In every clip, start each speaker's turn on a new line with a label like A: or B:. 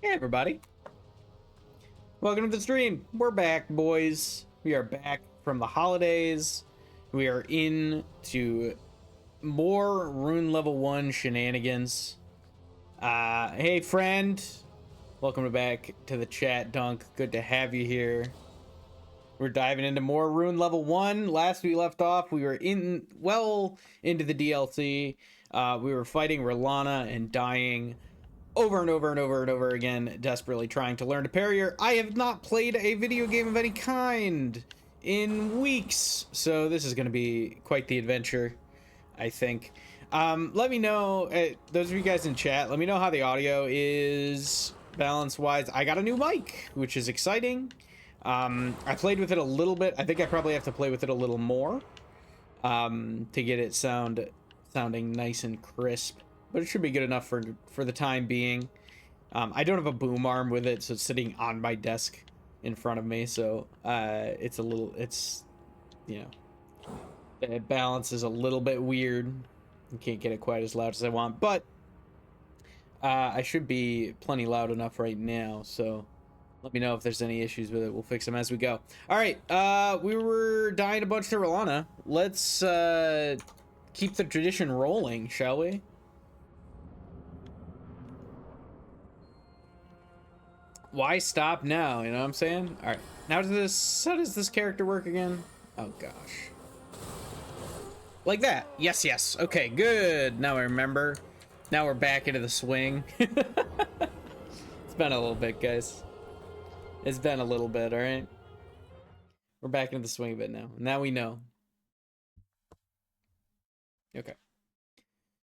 A: Hey everybody, welcome to the stream. We're back, boys. We are back from the holidays. We are into more Rune level 1 shenanigans. Hey friend, welcome back to the chat, Dunk. Good to have you here. We're diving into more Rune level 1. Last we left off, we were into the DLC. We were fighting Rellana and dying over and over and over and over again, desperately trying to learn to parry her. I have not played a video game of any kind in weeks, so this is going to be quite the adventure, I think. Let me know, those of you guys in chat, let me know how the audio is balance-wise. I got a new mic, which is exciting. I played with it a little bit. I think I probably have to play with it a little more to get it sounding nice and crisp. But it should be good enough for the time being. I don't have a boom arm with it, so it's sitting on my desk in front of me. So the balance is a little bit weird. You can't get it quite as loud as I want, but I should be plenty loud enough right now. So let me know if there's any issues with it. We'll fix them as we go. All right, we were dying a bunch to Rellana. Let's keep the tradition rolling, shall we? Why stop now? You know what I'm saying? All right. Now how does this character work again? Oh gosh. Like that. Yes, yes. Okay, good. Now I remember. Now we're back into the swing. It's been a little bit, guys. It's been a little bit, all right? We're back into the swing a bit now. Now we know. Okay.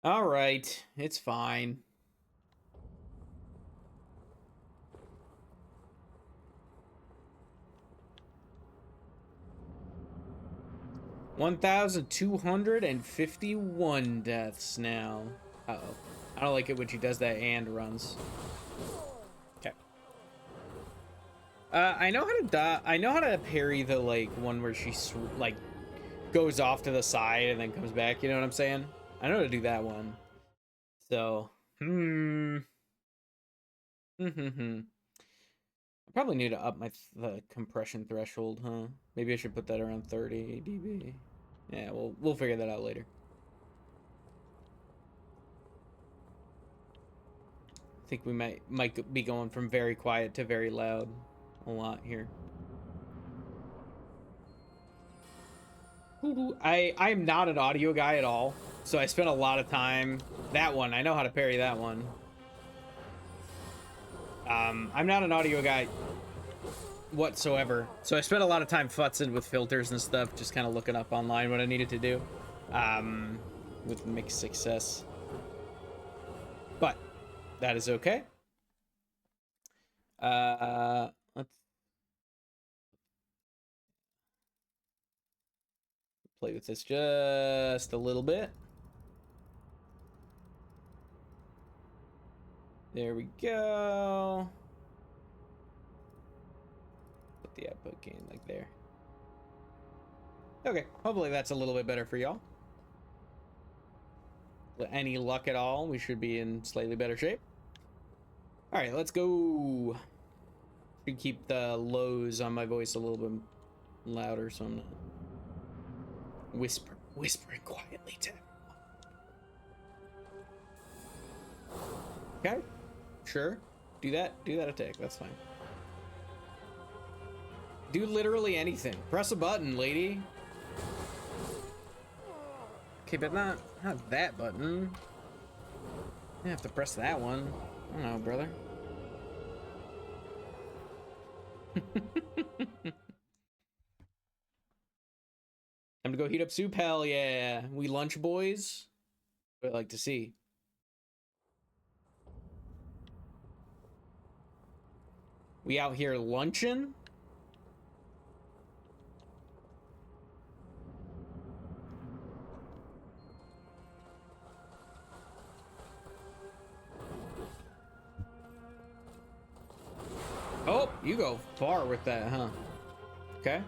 A: All right. It's fine. $1,251 deaths now. Uh-oh. I don't like it when she does that and runs. Okay. I know how to parry the one where she goes off to the side and then comes back. You know what I'm saying? I know how to do that one. So, I probably need to up the compression threshold, huh? Maybe I should put that around 30 dB. Yeah, we'll figure that out later. I think we might be going from very quiet to very loud a lot here. I'm not an audio guy at all, so I spent a lot of time. That one, I know how to parry that one. I'm not an audio guy whatsoever, so I spent a lot of time futzing with filters and stuff, just kind of looking up online what I needed to do, with mixed success, but that is okay. Let's play with this just a little bit. There we go. Put the output gain like there. Okay, hopefully that's a little bit better for y'all. With any luck at all, we should be in slightly better shape. All right, let's go. Should keep the lows on my voice a little bit louder so I'm not whispering quietly to everyone. Okay, sure. Do that attack, that's fine. Do literally anything. Press a button, lady. Okay, but not that button. You have to press that one. I don't know, brother. Time to go heat up soup, hell yeah. We lunch, boys. What I'd like to see. We out here lunching? Oh, you go far with that, huh? Okay.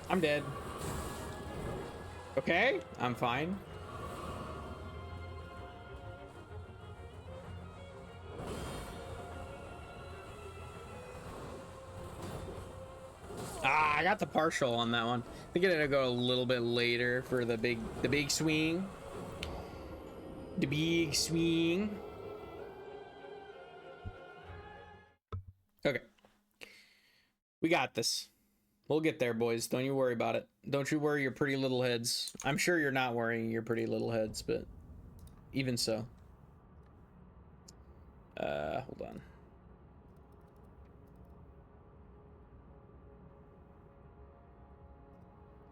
A: I'm dead. Okay, I'm fine. I got the partial on that one. I think I'm gonna go a little bit later for the big swing. The big swing. Okay. We got this. We'll get there, boys. Don't you worry about it. Don't you worry your pretty little heads. I'm sure you're not worrying your pretty little heads, but even so. Hold on.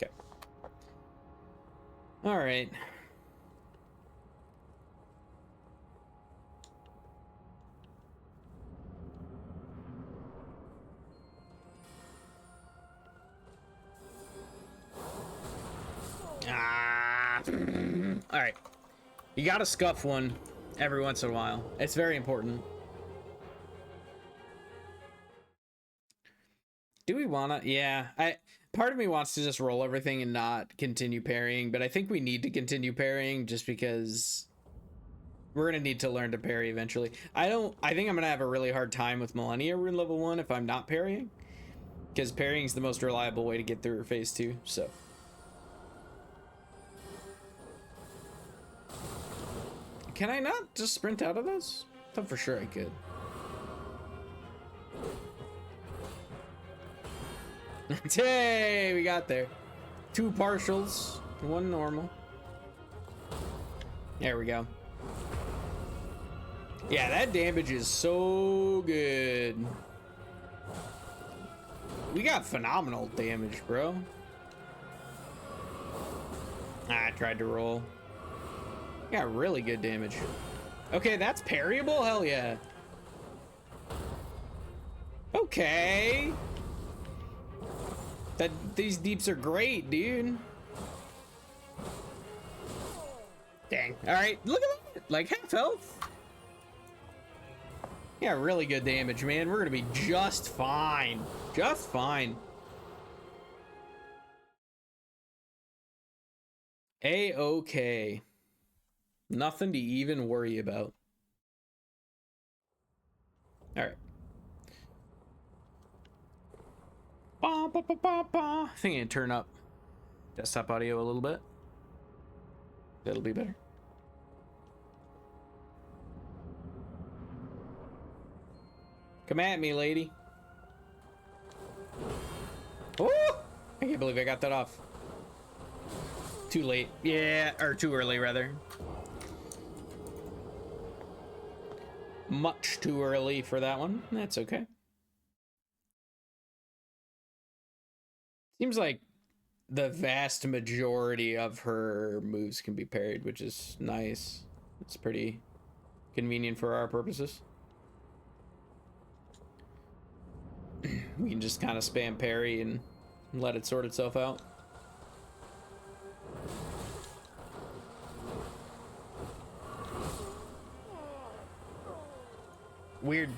A: Okay. All right. All right. You gotta scuff one every once in a while. It's very important. Do we wanna? Yeah, part of me wants to just roll everything and not continue parrying, but I think we need to continue parrying just because we're gonna need to learn to parry eventually. I think I'm gonna have a really hard time with Millennia Rune level 1 if I'm not parrying, because parrying is the most reliable way to get through phase 2. So. Can I not just sprint out of those? I thought for sure I could. Hey, we got there. 2 partials, 1 normal. There we go. Yeah, that damage is so good. We got phenomenal damage, bro. I tried to roll. Got really good damage. Okay, that's parryable? Hell yeah. Okay. These deeps are great, dude. Dang. Alright, look at that. Like half health. Yeah, really good damage, man. We're gonna be just fine. Just fine. A-okay. Nothing to even worry about. All right. I think I can turn up desktop audio a little bit. That'll be better. Come at me, lady. Oh! I can't believe I got that off. Too late. Yeah, or too early, rather. Much too early for that one. That's okay. Seems like the vast majority of her moves can be parried, which is nice. It's pretty convenient for our purposes. We can just kind of spam parry and let it sort itself out. Weird.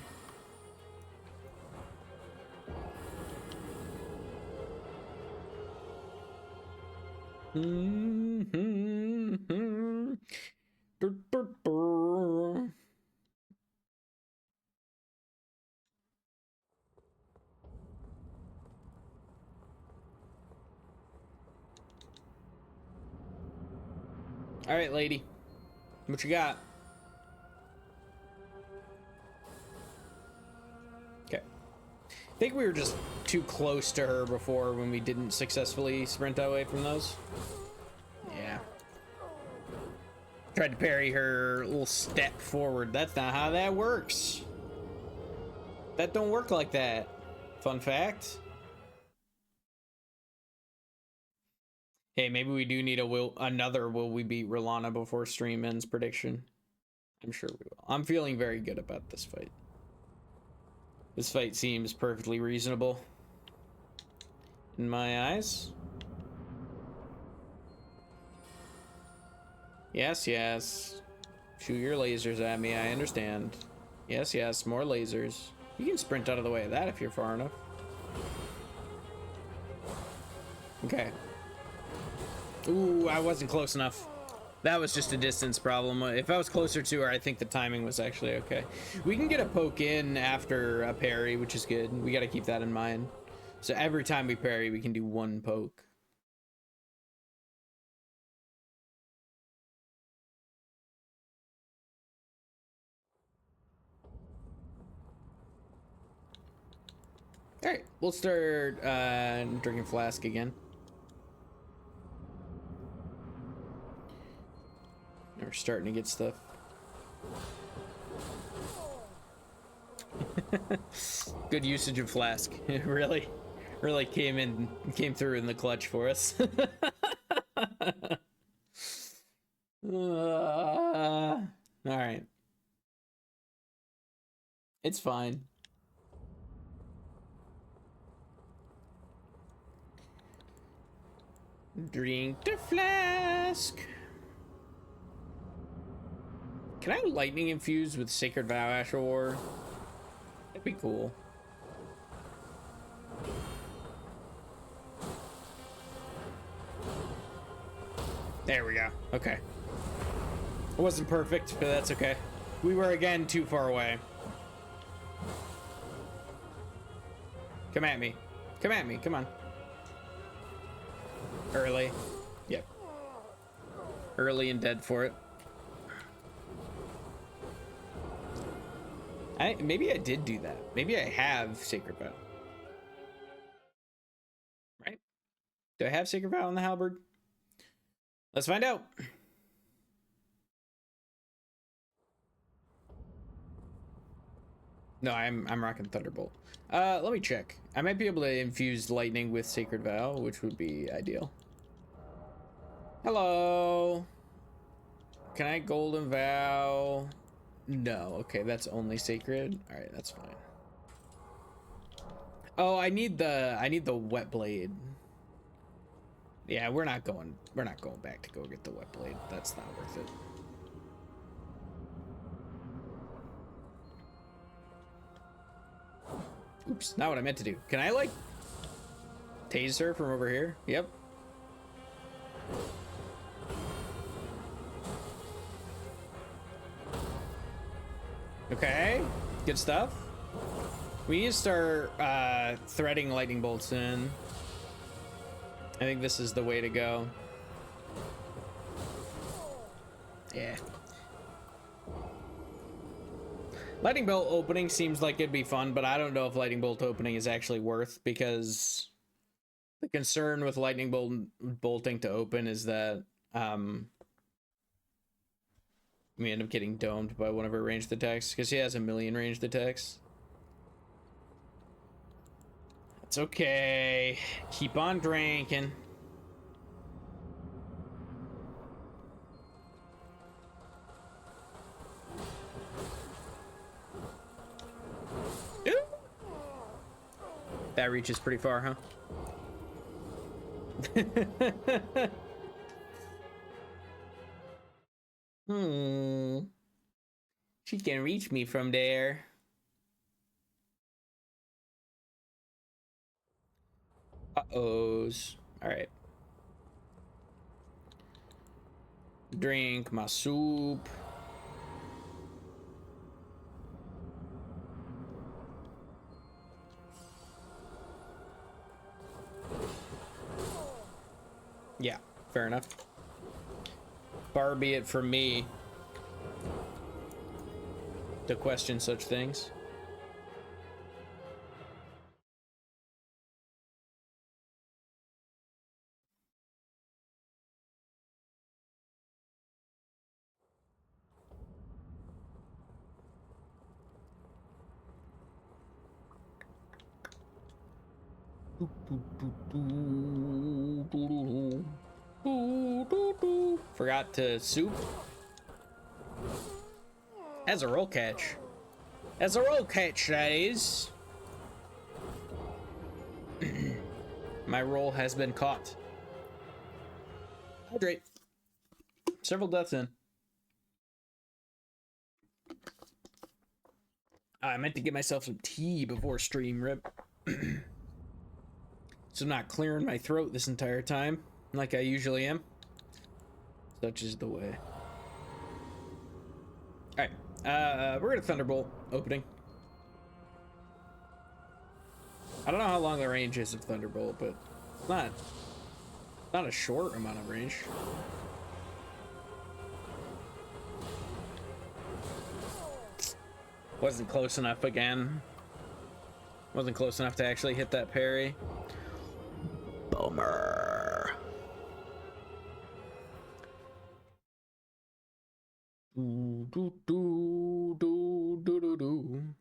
A: All right, lady. What you got? Okay. I think we were just too close to her before when we didn't successfully sprint away from those. Yeah. Tried to parry her little step forward. That's not how that works. That don't work like that. Fun fact. Hey, maybe we do need another will we beat Rellana before stream ends prediction. I'm sure we will. I'm feeling very good about this fight. This fight seems perfectly reasonable in my eyes. Yes, yes. Shoot your lasers at me, I understand. Yes, yes, more lasers. You can sprint out of the way of that if you're far enough. Okay. Ooh, I wasn't close enough. That was just a distance problem. If I was closer to her, I think the timing was actually okay. We can get a poke in after a parry, which is good. We got to keep that in mind. So every time we parry, we can do one poke. All right, we'll start drinking flask again. We're starting to get stuff. Good usage of flask. It really came through in the clutch for us. All right. It's fine. Drink the flask. Can I lightning infuse with Sacred Vow Asher War? That'd be cool. There we go. Okay. It wasn't perfect, but that's okay. We were again too far away. Come at me. Come at me. Come on. Early. Yep. Early and dead for it. Maybe I did do that. Maybe I have Sacred Vow. Right? Do I have Sacred Vow on the halberd? Let's find out. No, I'm rocking Thunderbolt. Let me check. I might be able to infuse lightning with Sacred Vow, which would be ideal. Hello. Can I Golden Vow? No. Okay, that's only Sacred. All right, that's fine. Oh, I need the Wet Blade. Yeah, we're not going back to go get the Wet Blade. That's not worth it. Oops, not what I meant to do. Can I like tase her from over here? Yep. Okay, good stuff. We need to start threading lightning bolts in. I think this is the way to go. Yeah. Lightning bolt opening seems like it'd be fun, but I don't know if lightning bolt opening is actually worth, because the concern with lightning bolting to open is that we end up getting domed by one of her ranged attacks, because she has a million ranged attacks. It's okay. Keep on drinking. Ooh. That reaches pretty far, huh? She can reach me from there. Uh-ohs. All right. Drink my soup. Yeah, fair enough. Far be it from me to question such things. Forgot to soup. As a roll catch. As a roll catch, that is. My roll has been caught. Hydrate. Several deaths in. I meant to get myself some tea before stream, rip. So I'm not clearing my throat this entire time, like I usually am. Such is the way. Alright, we're gonna Thunderbolt opening. I don't know how long the range is of Thunderbolt, but it's not a short amount of range. Wasn't close enough again. Wasn't close enough to actually hit that parry. Bummer. Do, do, do, do, do, do, do.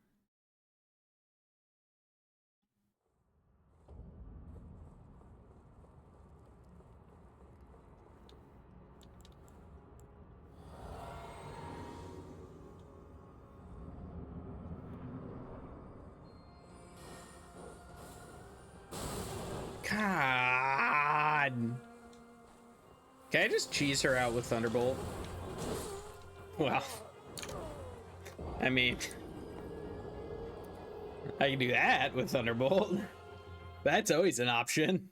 A: God. Can I just cheese her out with Thunderbolt? Well, I mean, I can do that with Thunderbolt. That's always an option.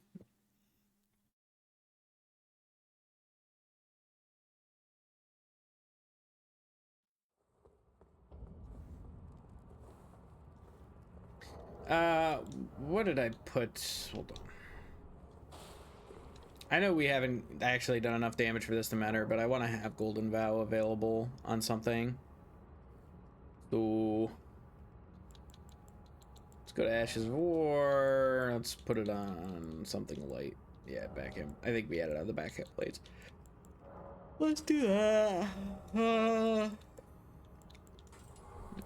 A: What did I put? Hold on. I know we haven't actually done enough damage for this to matter, but I want to have Golden Vow available on something. So let's go to Ashes of War. Let's put it on something light. Yeah, backhand. I think we added on the backhand blades. Let's do that. It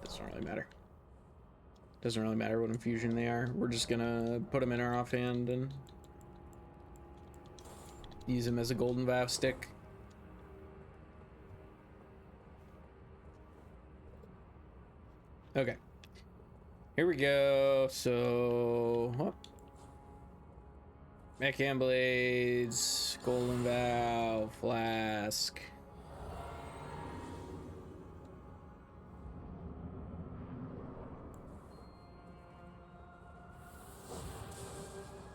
A: doesn't really matter. Doesn't really matter what infusion they are. We're just gonna put them in our offhand and use them as a Golden Vow stick. Okay. Here we go. So, what? Backhand blades, Golden Vow, flask.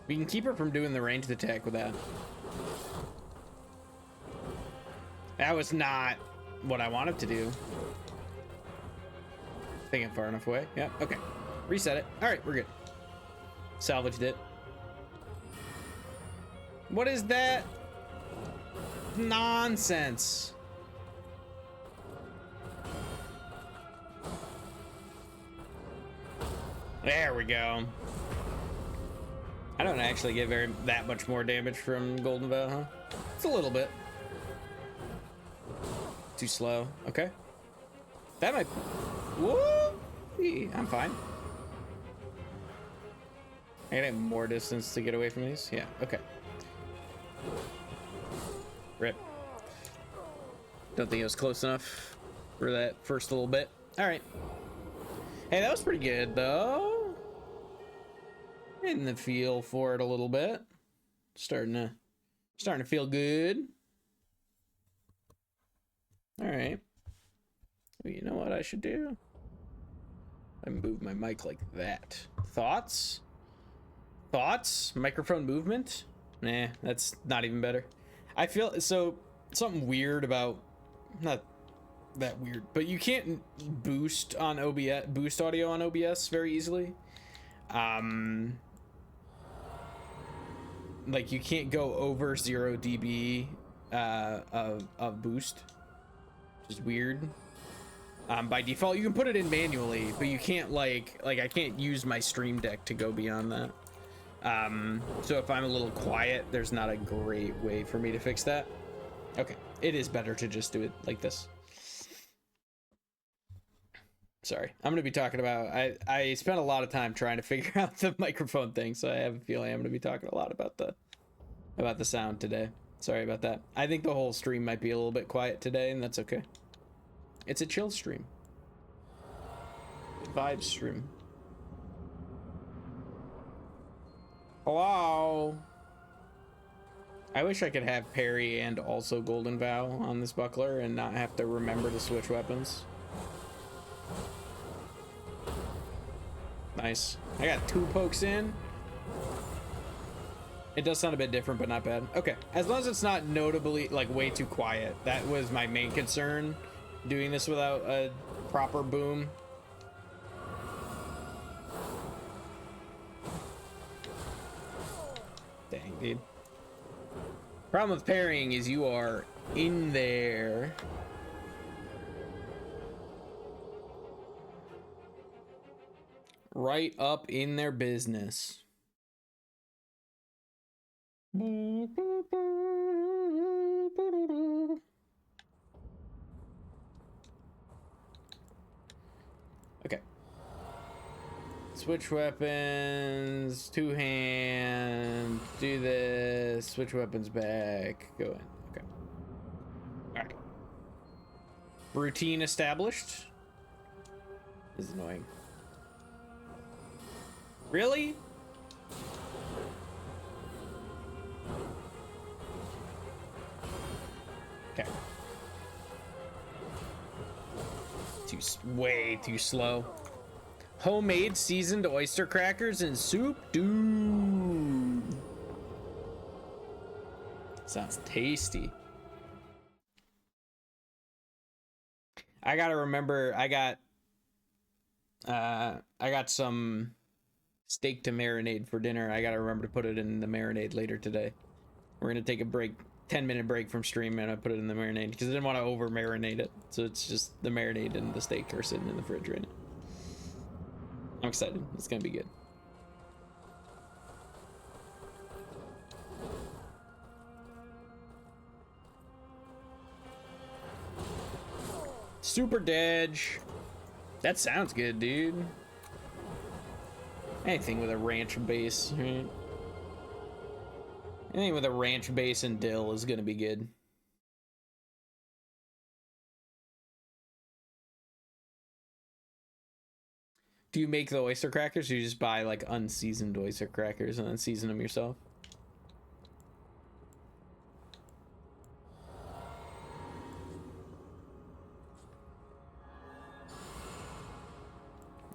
A: We can keep her from doing the ranged attack with that. That was not what I wanted to do. Thinking far enough away. Yeah, okay. Reset it. All right, we're good. Salvaged it. What is that nonsense? There we go. I don't actually get that much more damage from Golden Vow, huh? It's a little bit. Too slow. Okay. That might... Whoa! I'm fine. I gotta have more distance to get away from these? Yeah, okay. Rip. Don't think it was close enough for that first little bit. All right. Hey, that was pretty good, though. Getting the feel for it a little bit. Starting to feel good. All right. Well, you know what I should do? I move my mic like that. Thoughts? Thoughts? Microphone movement? Nah, that's not even better. I feel so something weird about, not that weird, but you can't boost on OBS, boost audio on OBS very easily. Like you can't go over 0 dB of boost, which is weird. By default, you can put it in manually, but you can't like I can't use my Stream Deck to go beyond that. So if I'm a little quiet, there's not a great way for me to fix that. Okay, it is better to just do it like this. Sorry, I'm gonna be talking about, I spent a lot of time trying to figure out the microphone thing, so I have a feeling I'm gonna be talking a lot about the sound today. Sorry about that. I think the whole stream might be a little bit quiet today, and that's okay. It's a chill stream. Vibe stream. Hello. I wish I could have parry and also Golden Vow on this buckler and not have to remember to switch weapons. Nice. I got 2 pokes in. It does sound a bit different, but not bad. Okay, as long as it's not notably like way too quiet. That was my main concern, doing this without a proper boom. dude. Problem with parrying is you are in there. Right up in their business. Okay. Switch weapons, two hand, do this, switch weapons back, go in. Okay. Alright. Routine established. This is annoying. Really? Okay. Way too slow. Homemade seasoned oyster crackers and soup, dude. Sounds tasty. I gotta remember, I got some steak to marinade for dinner. I gotta remember to put it in the marinade later today. We're gonna take a break, 10-minute break from stream, and I put it in the marinade because I didn't want to over marinate it. So it's just the marinade and the steak are sitting in the fridge right now. I'm excited. It's gonna be good. Super Dedge. That sounds good, dude. Anything with a ranch base, right? Anything with a ranch base and dill is gonna be good. Do you make the oyster crackers, or you just buy like unseasoned oyster crackers and then season them yourself?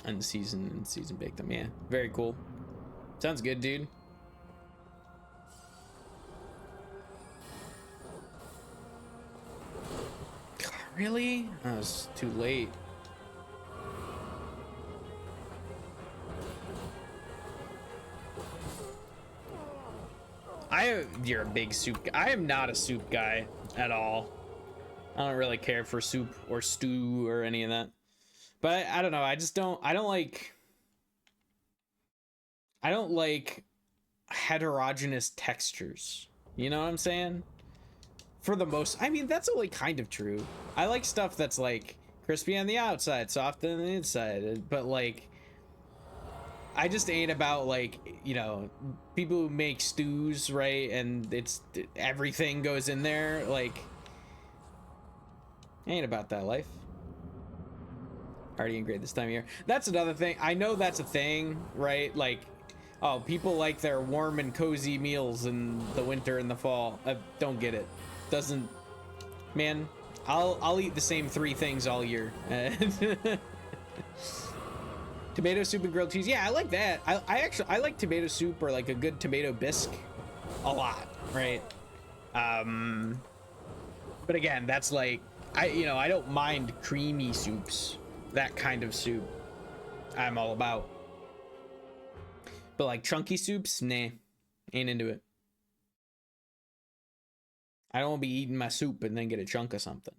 A: Unseasoned and seasoned bake them. Yeah, very cool. Sounds good, dude. God, really? Oh, it's too late. You're a big soup guy. I am not a soup guy at all. I don't really care for soup or stew or any of that. But I don't know. I don't like heterogeneous textures. You know what I'm saying? For the most, I mean, that's only kind of true. I like stuff that's like crispy on the outside, soft on the inside, but like, I just ain't about like, you know, people who make stews, right? And it's everything goes in there. Like, ain't about that life. Already in grade this time of year. That's another thing. I know that's a thing, right? Like, oh, people like their warm and cozy meals in the winter and the fall. I don't get it. Doesn't, man. I'll eat the same 3 things all year. Tomato soup and grilled cheese. Yeah, I like that. I like tomato soup or like a good tomato bisque a lot, right? But again, that's like, I don't mind creamy soups. That kind of soup I'm all about. But like chunky soups, nah, ain't into it. I don't want to be eating my soup and then get a chunk of something.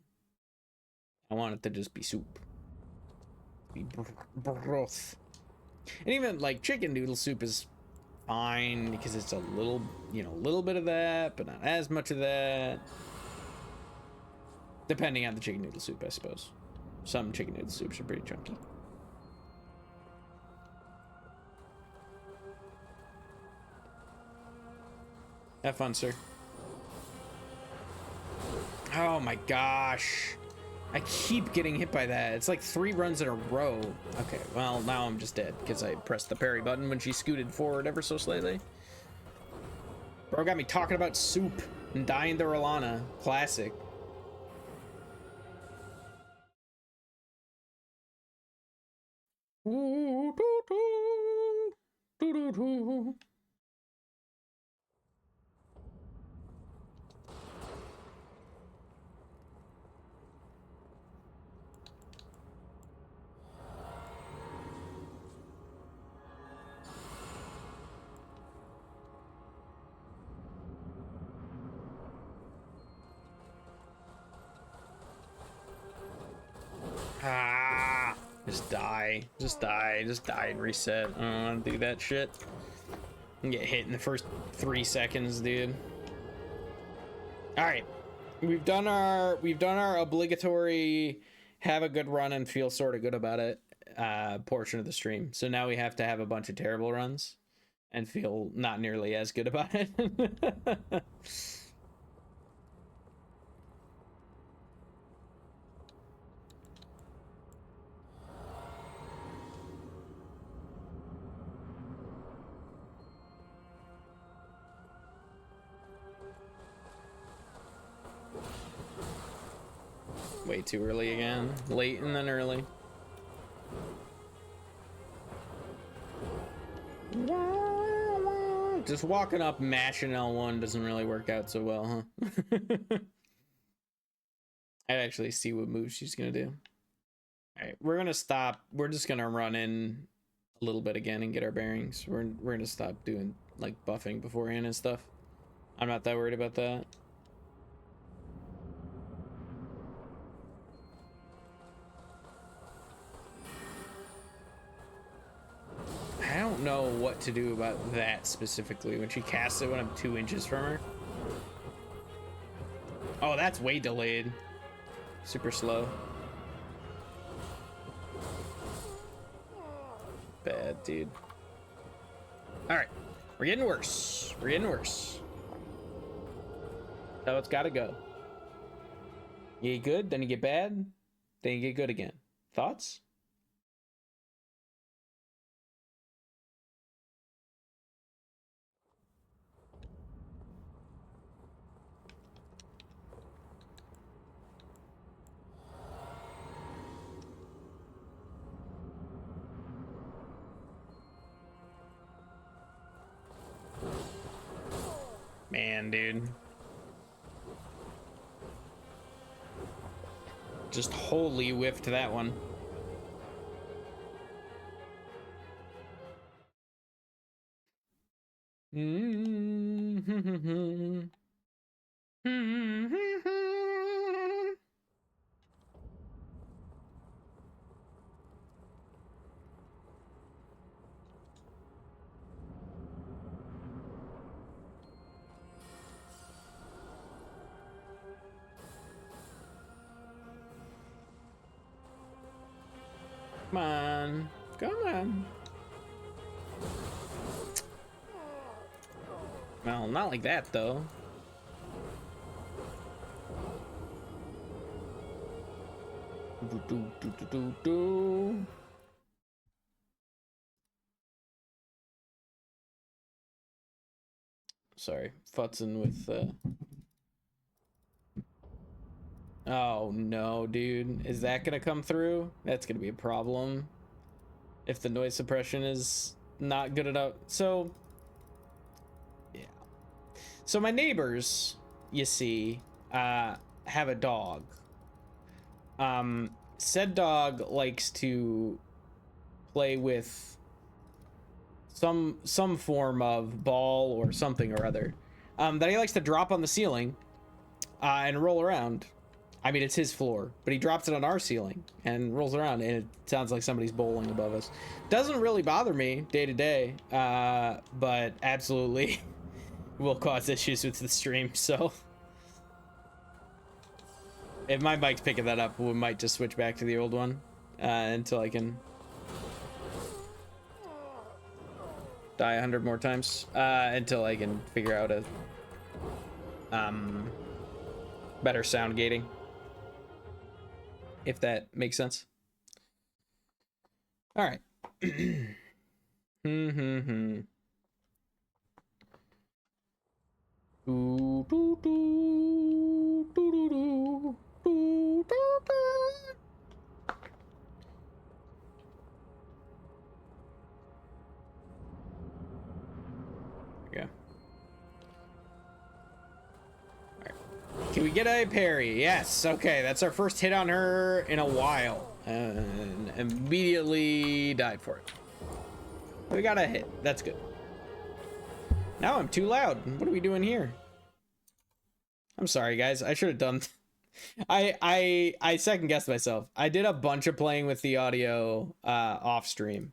A: I want it to just be soup. Be broth. And even like chicken noodle soup is fine because it's a little, little bit of that, but not as much of that. Depending on the chicken noodle soup, I suppose. Some chicken noodle soups are pretty chunky. Have fun, sir. Oh my gosh. I keep getting hit by that. It's like 3 runs in a row. Okay, well, now I'm just dead because I pressed the parry button when she scooted forward ever so slightly. Bro got me talking about soup and dying to Rellana. Classic. just die. Just die. Just die and reset. I don't want to do that shit. And get hit in the first 3 seconds, dude. All right. We've done our obligatory have a good run and feel sort of good about it portion of the stream. So now we have to have a bunch of terrible runs and feel not nearly as good about it. Way too early again. Late and then early. Just walking up mashing L1 doesn't really work out so well, huh? I'd actually see what move she's gonna do. Alright, we're gonna stop. We're just gonna run in a little bit again and get our bearings. We're gonna stop doing like buffing beforehand and stuff. I'm not that worried about that. I don't know what to do about that specifically when she casts it when I'm 2 inches from her. Oh, that's way delayed. Super slow. Bad, dude. Alright. We're getting worse. We're getting worse. So it's gotta go. You get good, then you get bad, then you get good again. Thoughts? Man, dude. Just wholly whiffed that one. Come on. Come on. Well, not like that, though. Sorry, futzing with Oh no, dude. Is that gonna come through? That's gonna be a problem. If the noise suppression is not good enough. So, yeah. So my neighbors, you see, have a dog. Said dog likes to play with some form of ball or something or other that he likes to drop on the ceiling and roll around. I mean, it's his floor, but he drops it on our ceiling and rolls around, and it sounds like somebody's bowling above us. Doesn't really bother me day to day, but absolutely will cause issues with the stream. So if my bike's picking that up, we might just switch back to the old one until I can die 100 more times, until I can figure out a better sound gating, if that makes sense. All right. Yeah. Can we get a parry? Yes. Okay, that's our first hit on her in a while. And immediately died for it. We got a hit. That's good. Now I'm too loud. What are we doing here? I'm sorry, guys. I should have done I second guessed myself. I did a bunch of playing with the audio off stream.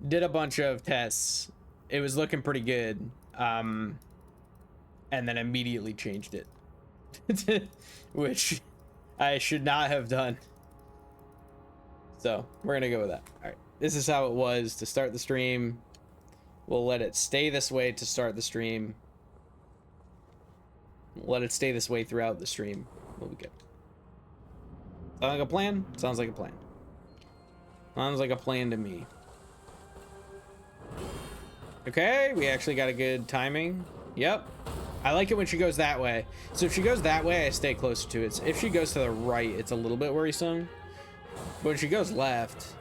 A: Did a bunch of tests. It was looking pretty good. And then immediately changed it. Which I should not have done. So we're gonna go with that. All right, this is how it was to start the stream. We'll let it stay this way to start the stream. Let it stay this way throughout the stream. We'll be good. Sound like a plan? Sounds like a plan. Sounds like a plan to me. Okay, we actually got a good timing. Yep. I like it when she goes that way. So if she goes that way, I stay closer to it. If she goes to the right, it's a little bit worrisome. But when she goes left...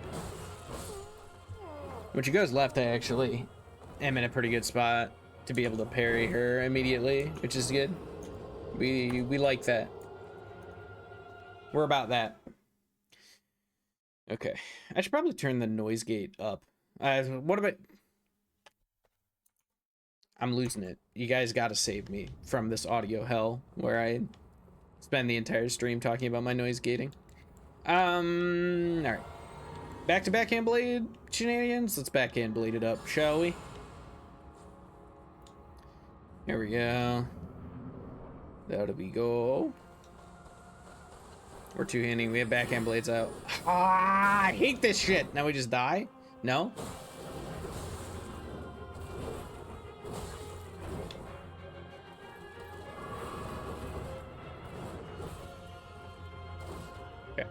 A: I actually am in a pretty good spot to be able to parry her immediately, which is good. We like that. We're about that. Okay. I should probably turn the noise gate up. What about... I'm losing it. You guys gotta save me from this audio hell where I spend the entire stream talking about my noise gating. Alright. Back to backhand blade shenanigans? Let's backhand blade it up, shall we? Here we go. There we go. We're two-handing. We have backhand blades out. Ah, I hate this shit. Now we just die? No? Okay.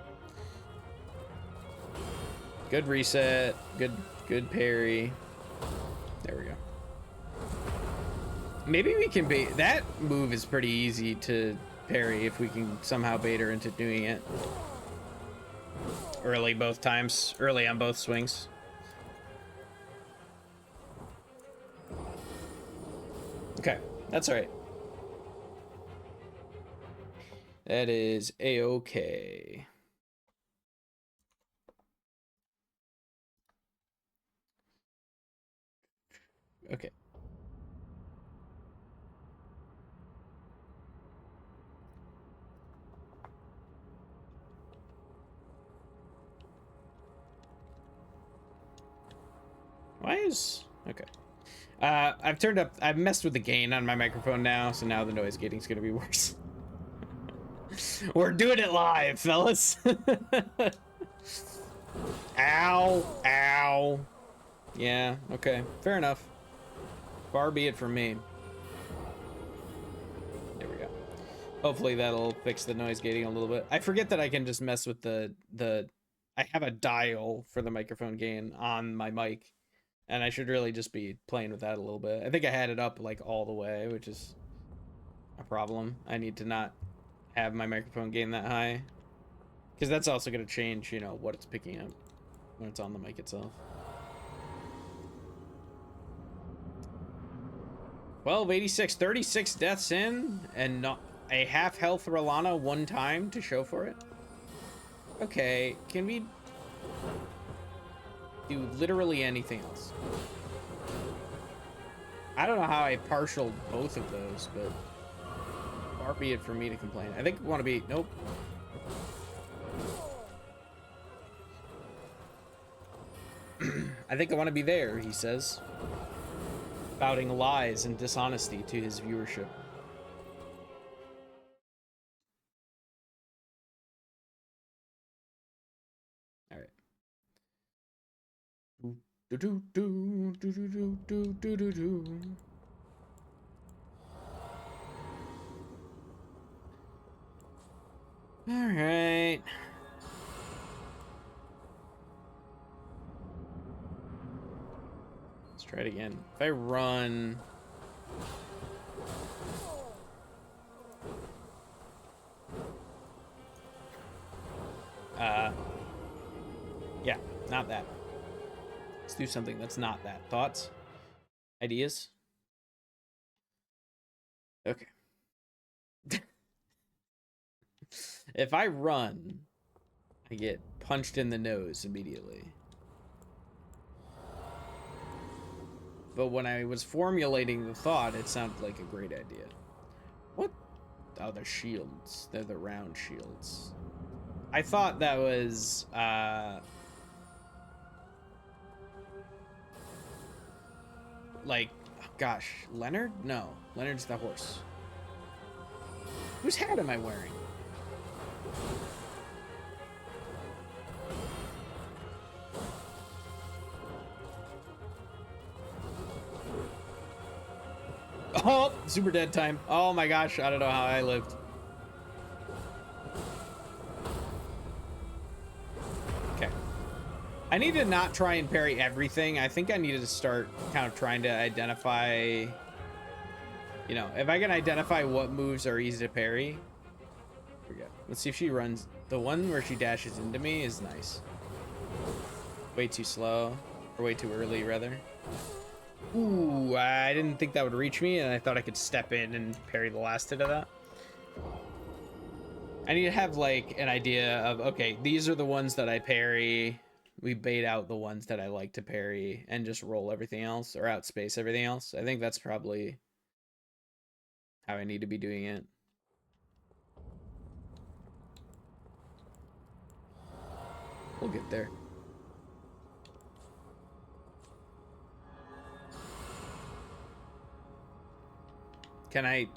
A: Good reset. Good parry. There we go. Maybe we can bait. That move is pretty easy to parry if we can somehow bait her into doing it. Early both times. Early on both swings. Okay, that's all right. That is a-okay. Okay. Why is... Okay. I've messed with the gain on my microphone now, so now the noise gating's gonna be worse. We're doing it live, fellas. Ow. Ow. Yeah, okay. Fair enough. Far be it from me. There we go. Hopefully that'll fix the noise gating a little bit. I forget that I can just mess with the I have a dial for the microphone gain on my mic, and I should really just be playing with that a little bit. I think I had it up like all the way, which is a problem. I need to not have my microphone gain that high, because that's also going to change, you know, what it's picking up when it's on the mic itself. 1286, 36 deaths in, and not a half health Rellana one time to show for it. Okay, can we do literally anything else? I don't know how I partialed both of those, but far be it for me to complain. I think we want to be... Nope. I think I want to be there, he says. Spouting lies and dishonesty to his viewership. All right. All right. Let's try it again. If I run... Yeah, not that. Let's do something that's not that. Thoughts? Ideas? Okay. If I run, I get punched in the nose immediately. But when I was formulating the thought, it sounded like a great idea. What Oh, they're shields. They're the round shields. I thought that was like, oh gosh, Leonard? No, Leonard's the horse. Whose hat am I wearing? Oh, super dead time. Oh my gosh, I don't know how I lived. Okay. I need to not try and parry everything. I think I needed to start kind of trying to identify, you know, if I can identify what moves are easy to parry. Here we go. Let's see if she runs. The one where she dashes into me is nice. Way too slow, or way too early, rather. Ooh, I didn't think that would reach me, and I thought I could step in and parry the last hit of that. I need to have, like, an idea of, okay, these are the ones that I parry. We bait out the ones that I like to parry and just roll everything else, or outspace everything else. I think that's probably how I need to be doing it. We'll get there. Can I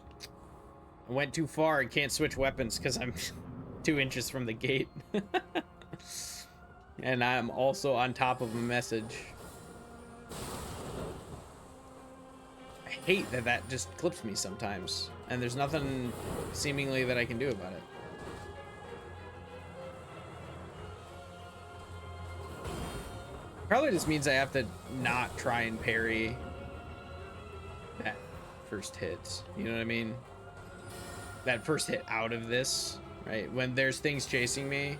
A: went too far and can't switch weapons because I'm 2 inches from the gate. And I'm also on top of a message. I hate that that just clips me sometimes, and there's nothing seemingly that I can do about it. Probably just means I have to not try and parry that first hit. You know what I mean? That first hit out of this, right? When there's things chasing me,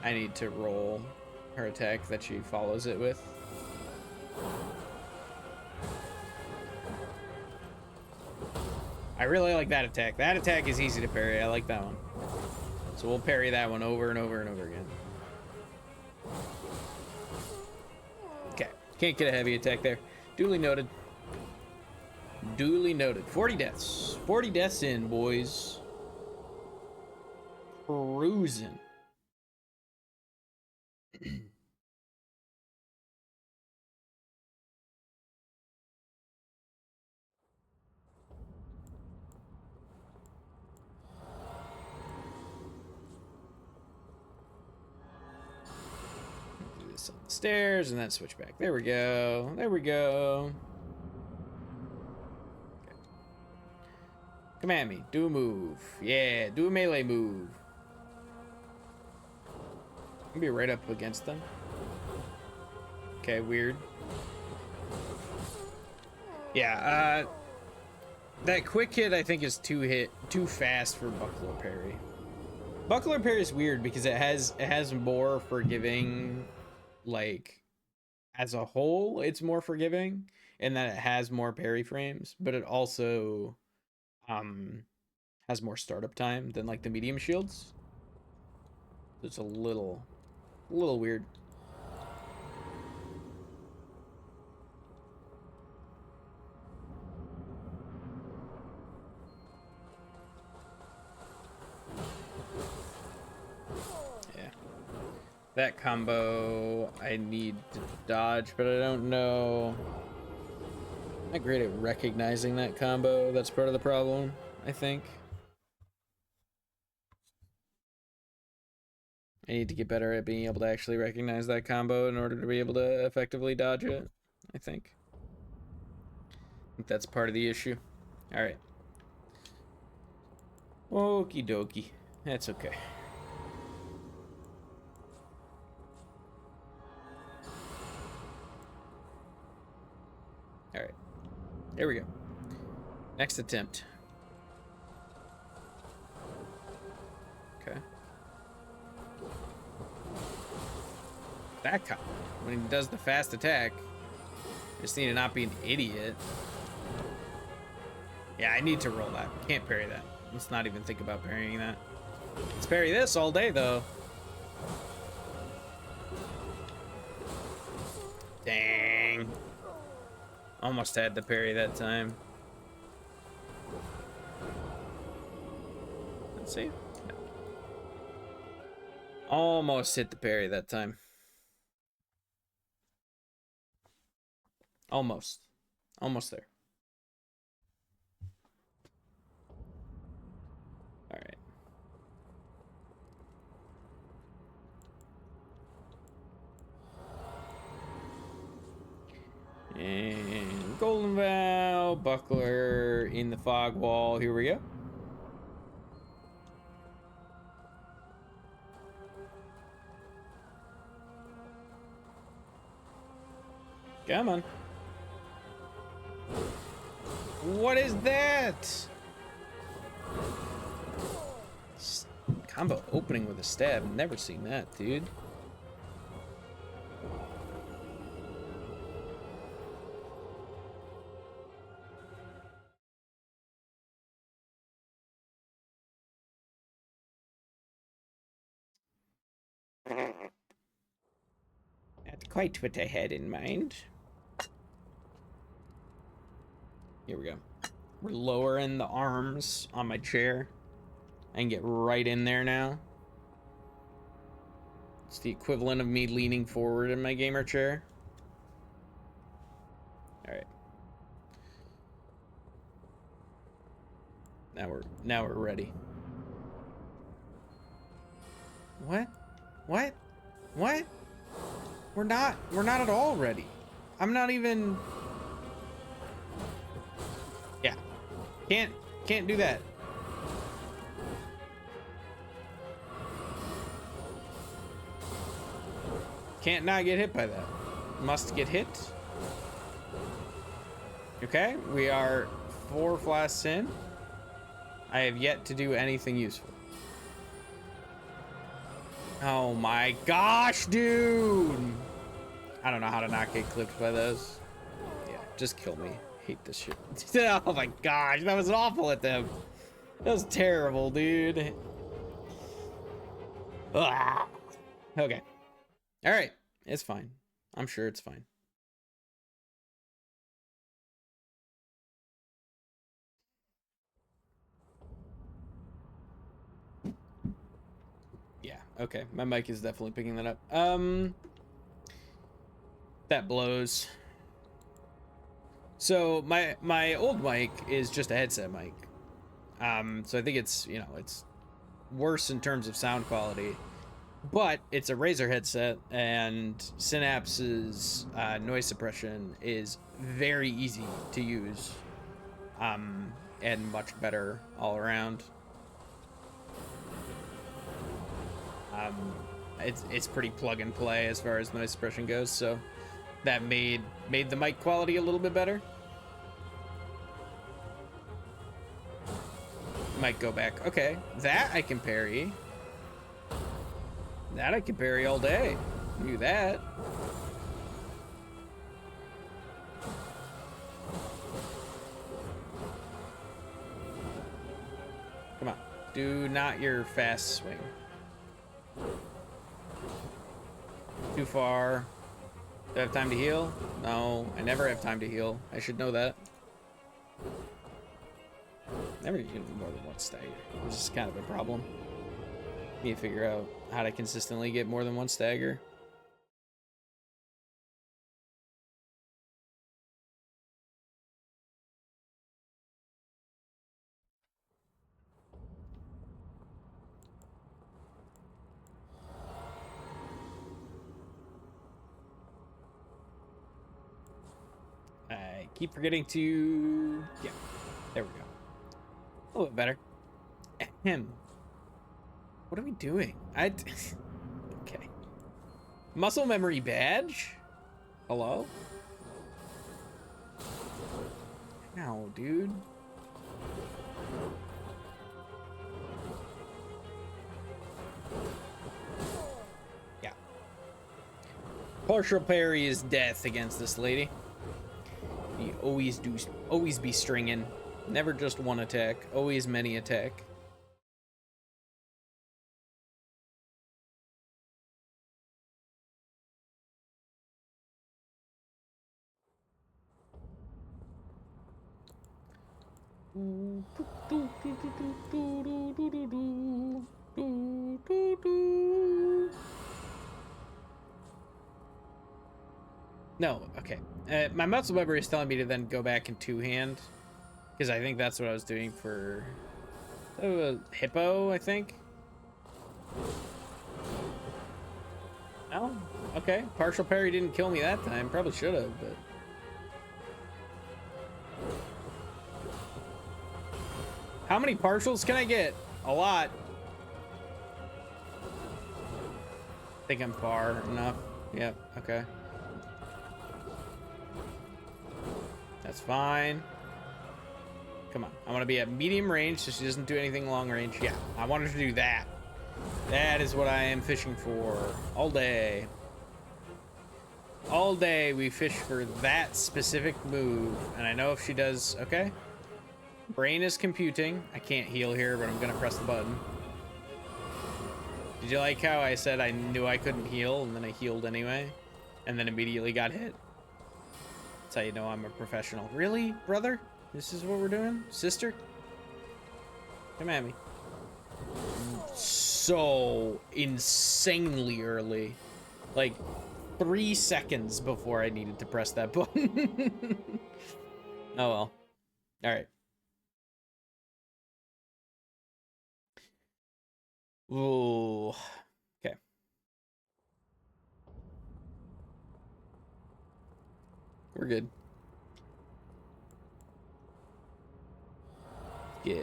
A: I need to roll her attack that she follows it with. I really like that attack. That attack is easy to parry. I like that one. So we'll parry that one over and over and over again. Okay, can't get a heavy attack there. Duly noted. Duly noted. 40 deaths. 40 deaths in, boys. Cruising. Do this on the stairs and then switch back. There we go. There we go. Okay. Come at me. Do a move. Yeah, do a melee move. I'll be right up against them. Okay, weird. Yeah, that quick hit I think is too fast for buckler parry. Buckler parry is weird because it has more forgiving, like, as a whole it's more forgiving in that it has more parry frames, but it also has more startup time than like the medium shields. It's a little weird. That combo I need to dodge, but I don't know. I'm not great at recognizing that combo. That's part of the problem, I think. I need to get better at being able to actually recognize that combo in order to be able to effectively dodge it, I think. I think that's part of the issue. All right. Okie dokie. That's okay. All right. There we go. Next attempt. Okay. That combo. When he does the fast attack, just need to not be an idiot. Yeah, I need to roll that. Can't parry that. Let's not even think about parrying that. Let's parry this all day, though. Dang. Almost had to parry that time. Save? No. Almost hit the parry that time. Almost. Almost there. All right. And Golden Vow, Buckler in the fog wall. Here we go. Come on. What is that? Combo opening with a stab. Never seen that, dude. Not quite what I had in mind. Here we go. We're lowering the arms on my chair. I can get right in there now. It's the equivalent of me leaning forward in my gamer chair. All right. Now we're ready. What? What? What? We're not at all ready. I'm not even. Yeah. Can't do that. Can't not get hit by that. Must get hit. Okay, we are 4 flasks in. I have yet to do anything useful. Oh my gosh, dude! I don't know how to not get clipped by those. Yeah, just kill me. Hate this shit. Oh my gosh, that was awful at them. That was terrible, dude. Ah. Okay. All right, it's fine. I'm sure it's fine. Yeah, okay. My mic is definitely picking that up. That blows. So my old mic is just a headset mic. So I think it's, you know, it's worse in terms of sound quality. But it's a Razer headset, and Synapse's noise suppression is very easy to use, and much better all around. It's pretty plug and play as far as noise suppression goes, so that made the mic quality a little bit better. Might go back. Okay, that I can parry. That I can parry all day. Do that. Come on. Do not your fast swing. Too far. Do I have time to heal? No, I never have time to heal. I should know that. Never get more than one stagger. This is kind of a problem. Need to figure out how to consistently get more than one stagger. I keep forgetting to... Yeah, there we go. A little bit better. Ahem. What are we doing? Okay. Muscle memory badge? Hello? Ow, dude. Yeah. Partial parry is death against this lady. You always be stringing. Never just one attack. Always many attack. No, okay. My muscle memory is telling me to then go back in two-hand, because I think that's what I was doing for hippo, I think. Oh, okay. Partial parry didn't kill me that time. Probably should have, but... How many partials can I get? A lot. I think I'm far enough. Yep, okay. That's fine. Come on. I want to be at medium range so she doesn't do anything long range. Yeah, I want her to do that. That is what I am fishing for all day. All day we fish for that specific move. And I know if she does... Okay. Brain is computing. I can't heal here, but I'm going to press the button. Did you like how I said I knew I couldn't heal, and then I healed anyway? And then immediately got hit? That's how you know I'm a professional. Really, brother? This is what we're doing? Sister? Come at me. So insanely early. Like 3 seconds before I needed to press that button. Oh well. Alright. Ooh. Okay. We're good. Yeah.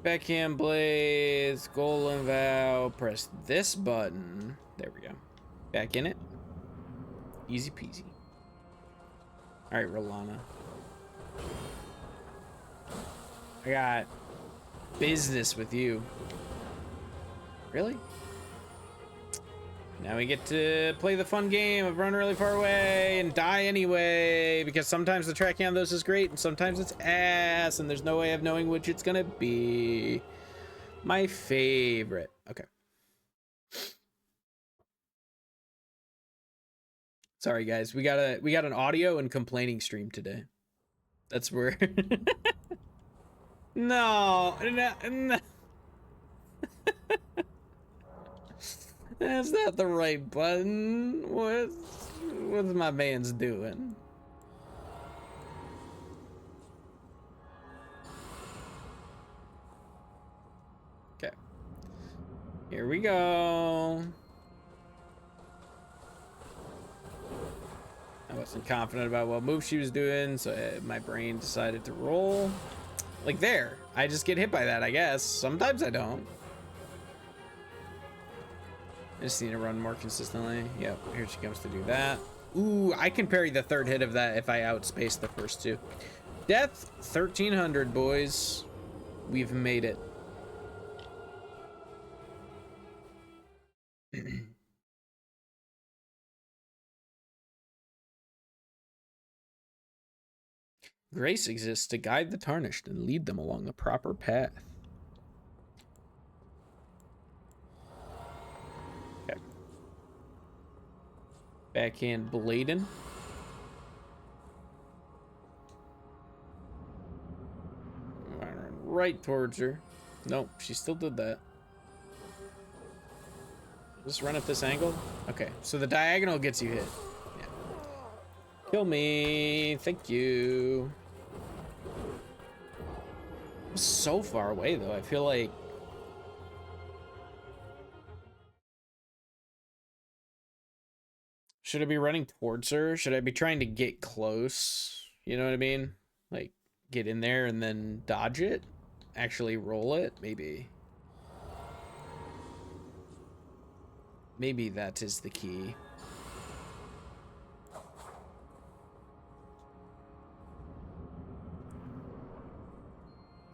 A: Backhand blades, golden vow. Press this button. There we go. Back in it. Easy peasy. All right, Rellana. I got business with you. Really? Now we get to play the fun game of run really far away and die anyway, because sometimes the tracking on those is great and sometimes it's ass, and there's no way of knowing which it's gonna be. My favorite. Okay. Sorry guys, we got an audio and complaining stream today. That's where no. That's not the right button. What's my man's doing? Okay. Here we go. I wasn't confident about what move she was doing, so my brain decided to roll. Like there. I just get hit by that, I guess. Sometimes I don't. I just need to run more consistently. Yep, here she comes to do that. Ooh, I can parry the third hit of that if I outspace the first two. Death 1300, boys. We've made it. Grace exists to guide the tarnished and lead them along the proper path. Okay. Backhand Bladen. Right towards her. Nope, she still did that. Just run at this angle. Okay, so the diagonal gets you hit. Yeah. Kill me. Thank you. I'm so far away though. I feel like should I be running towards her? Should I be trying to get close? You know what I mean? Like get in there and then dodge it? Actually roll it? Maybe. Maybe that is the key.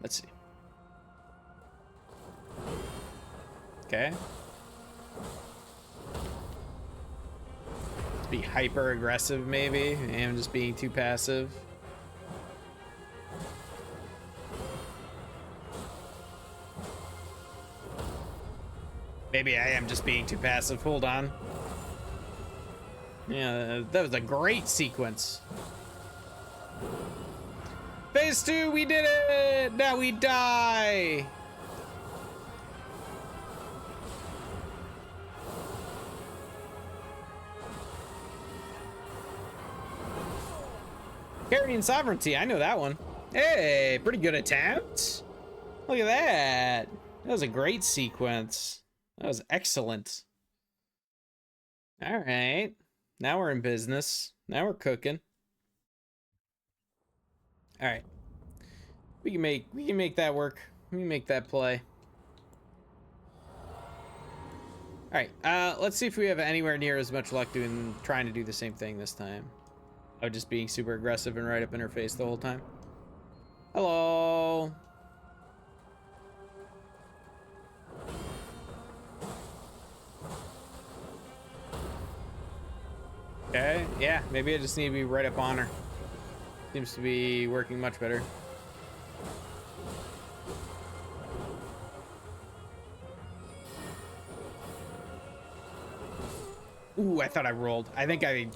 A: Let's see. Okay. Be hyper aggressive, maybe. I'm just being too passive. Maybe I am just being too passive. Hold on. Yeah, that was a great sequence. phase 2, we did it! Now we die! Carrying sovereignty, I know that one. Hey, pretty good attempt. Look at that. That was a great sequence. That was excellent. All right. Now we're in business. Now we're cooking. All right. We can make that work. We can make that play. All right. Let's see if we have anywhere near as much luck trying to do the same thing this time. Oh, just being super aggressive and right up in her face the whole time. Hello. Okay, yeah, maybe I just need to be right up on her. Seems to be working much better. Ooh, I thought I rolled. I think it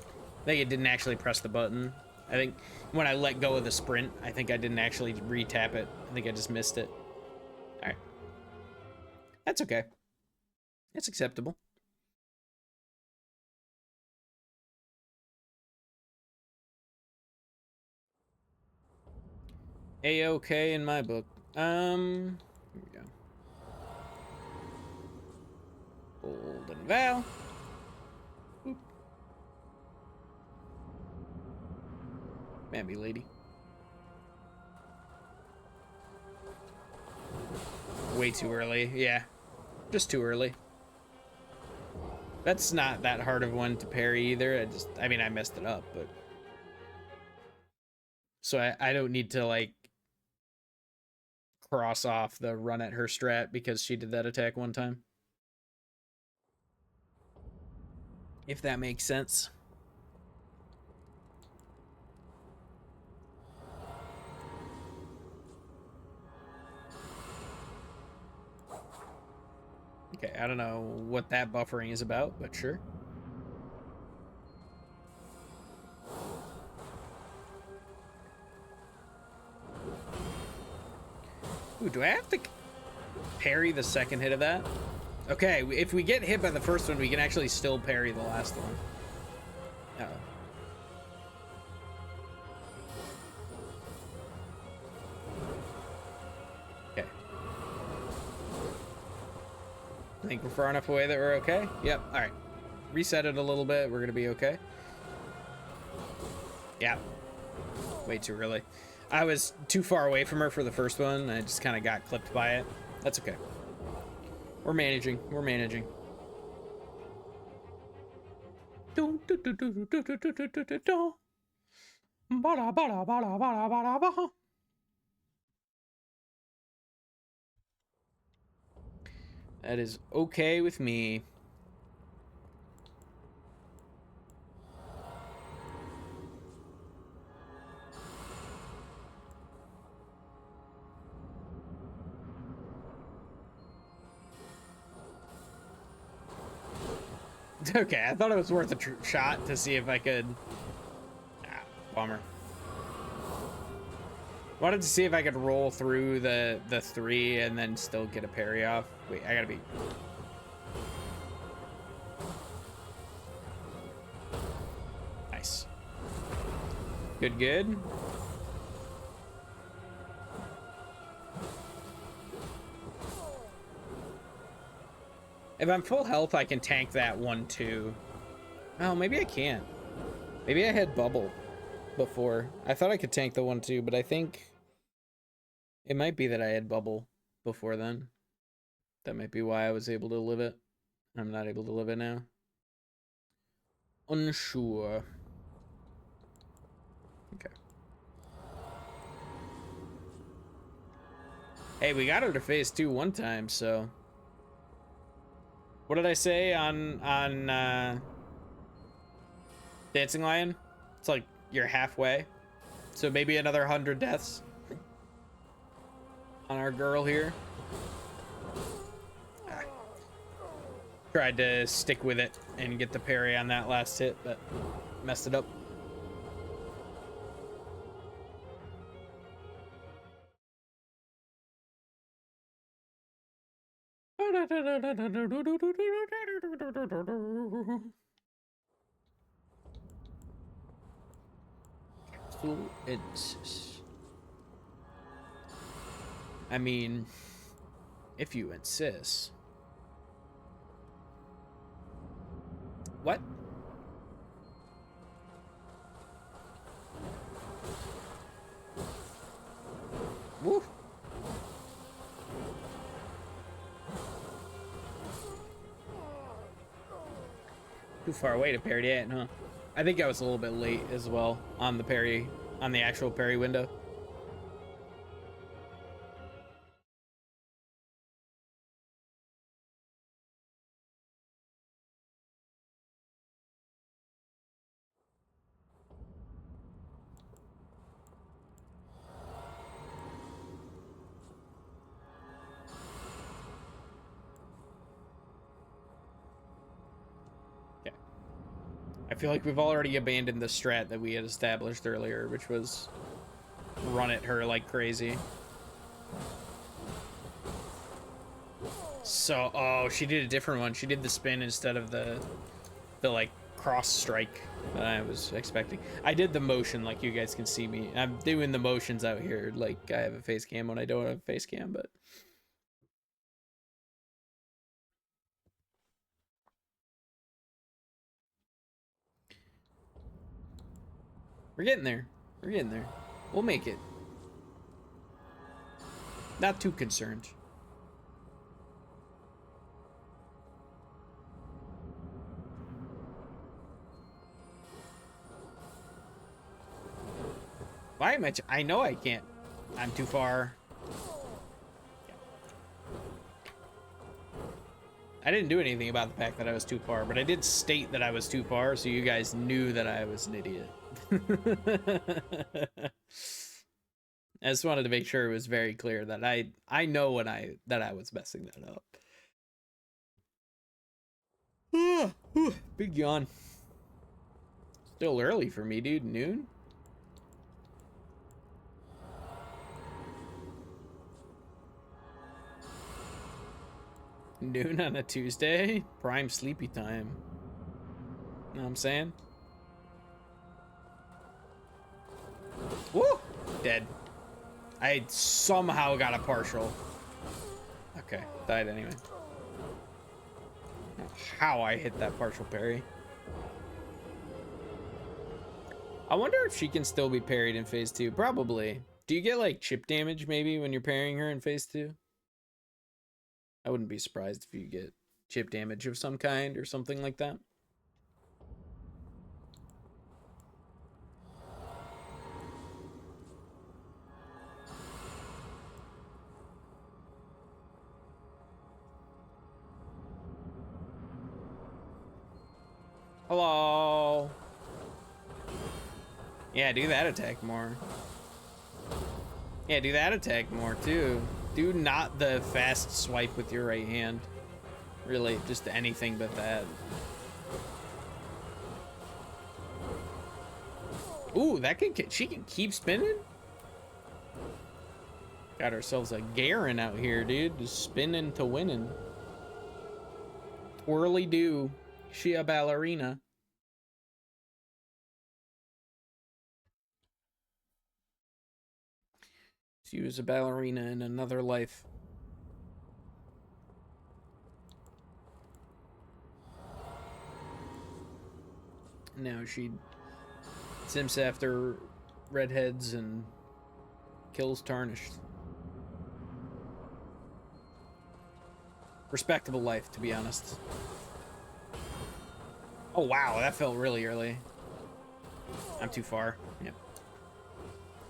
A: didn't actually press the button. I think when I let go of the sprint, I think I didn't actually re-tap it. I think I just missed it. All right. That's okay. It's acceptable. A-okay in my book. Here we go. Golden Val. Oop. Mammy lady. Way too early. Yeah. Just too early. That's not that hard of one to parry either. I mean, I messed it up, but... So I don't need to, like, cross off the run at her strat because she did that attack one time. If that makes sense. Okay, I don't know what that buffering is about, but sure. Ooh, do I have to parry the second hit of that? Okay, if we get hit by the first one, we can actually still parry the last one. Uh-oh. Okay. I think we're far enough away that we're okay. Yep, all right. Reset it a little bit, we're gonna be okay. Yeah. Way too early. I was too far away from her for the first one. I just kind of got clipped by it. That's okay. We're managing. We're managing. That is okay with me. Okay, I thought it was worth a shot to see if I could... Ah, bummer. Wanted to see if I could roll through the 3 and then still get a parry off. Wait, I gotta be... Nice. Good, good. If I'm full health, I can tank that 1-2. Oh, maybe I can't. Maybe I had bubble before. I thought I could tank the 1-2, but I think it might be that I had bubble before then. That might be why I was able to live it. I'm not able to live it now. Unsure. Okay. Hey, we got her to phase 2 one time, so... What did I say on Dancing Lion? It's like you're halfway. So maybe another 100 deaths on our girl here. Ah. Tried to stick with it and get the parry on that last hit, but messed it up. Full insist. I mean, if you insist. What? Woo. Too far away to parry it, huh? I think I was a little bit late as well on the parry, on the actual parry window. I feel like we've already abandoned the strat that we had established earlier, which was run at her like crazy. So, oh, she did a different one. She did the spin instead of the like cross strike that I was expecting. I did the motion, like you guys can see me. I'm doing the motions out here, like I have a face cam when I don't have a face cam, but we're getting there. We're getting there. We'll make it. Not too concerned. Why am I know I can't. I'm too far. I didn't do anything about the fact that I was too far, but I did state that I was too far, so you guys knew that I was an idiot. I just wanted to make sure it was very clear that I know when that I was messing that up. Big yawn. Still early for me, dude. Noon? Noon on a Tuesday? Prime sleepy time. Know what I'm saying? Woo! Dead. I somehow got a partial. Okay, died anyway. How I hit that partial parry. I wonder if she can still be parried in phase 2. Probably. Do you get like chip damage maybe when you're parrying her in phase 2? I wouldn't be surprised if you get chip damage of some kind or something like that. Hello. Yeah, do that attack more. Yeah, do that attack more too. Do not the fast swipe with your right hand. Really, just anything but that. Ooh, that can she can keep spinning? Got ourselves a Garen out here, dude. Just spinning to winning. Twirly do. She a ballerina. She was a ballerina in another life. Now she simps after redheads and kills Tarnished. Respectable life, to be honest. Oh wow, that felt really early. I'm too far. Yep.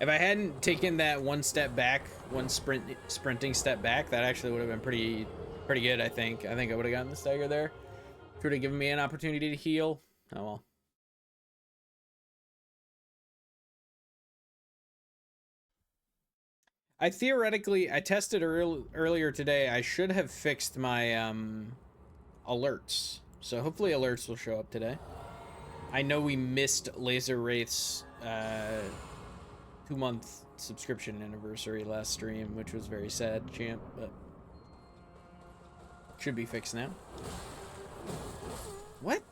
A: If I hadn't taken that one step back, one sprinting step back, that actually would have been pretty good, I think. I think I would have gotten the stagger there. If it would have given me an opportunity to heal. Oh well. I tested earlier today. I should have fixed my alerts. So hopefully alerts will show up today. I know we missed Laser Wraith's 2-month subscription anniversary last stream, which was very sad, champ, but Should be fixed now. What?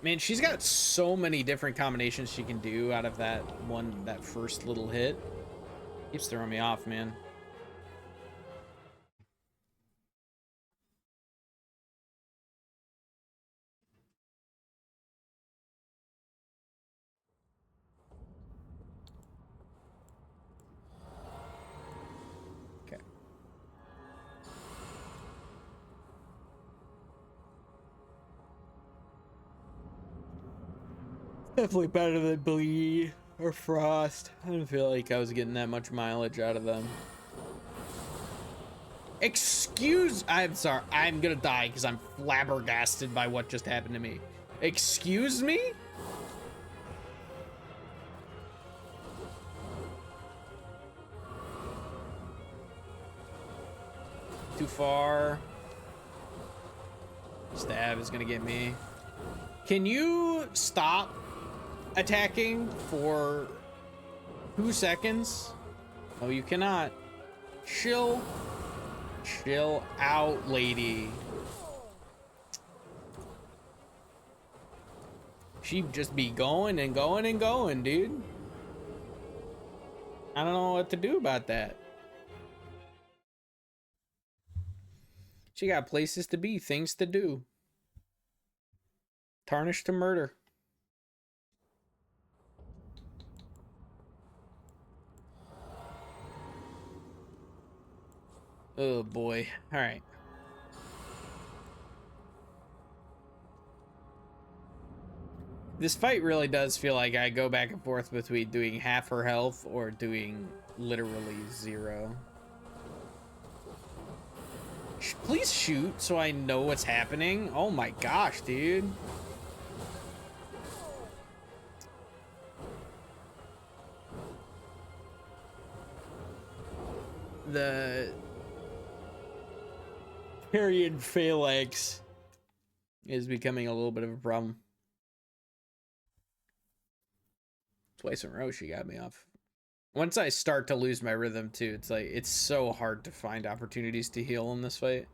A: Man, she's got so many different combinations she can do out of that first little hit. Keeps throwing me off, man. Okay. Definitely better than Bleed or Frost. I didn't feel like I was getting that much mileage out of them. I'm sorry. I'm gonna die because I'm flabbergasted by what just happened to me. Excuse me? Too far. Stab is gonna get me. Can you stop attacking for 2 seconds? Oh, you cannot. Chill out, lady. She'd just be going and going and going, dude. I don't know what to do about that. She got places to be, things to do. Tarnished to murder. Oh boy. All right. This fight really does feel like I go back and forth between doing half her health or doing literally 0. Please shoot so I know what's happening. Oh my gosh, dude. The period phalanx is becoming a little bit of a problem. Twice in a row she got me off. Once I start to lose my rhythm too, it's like it's so hard to find opportunities to heal in this fight.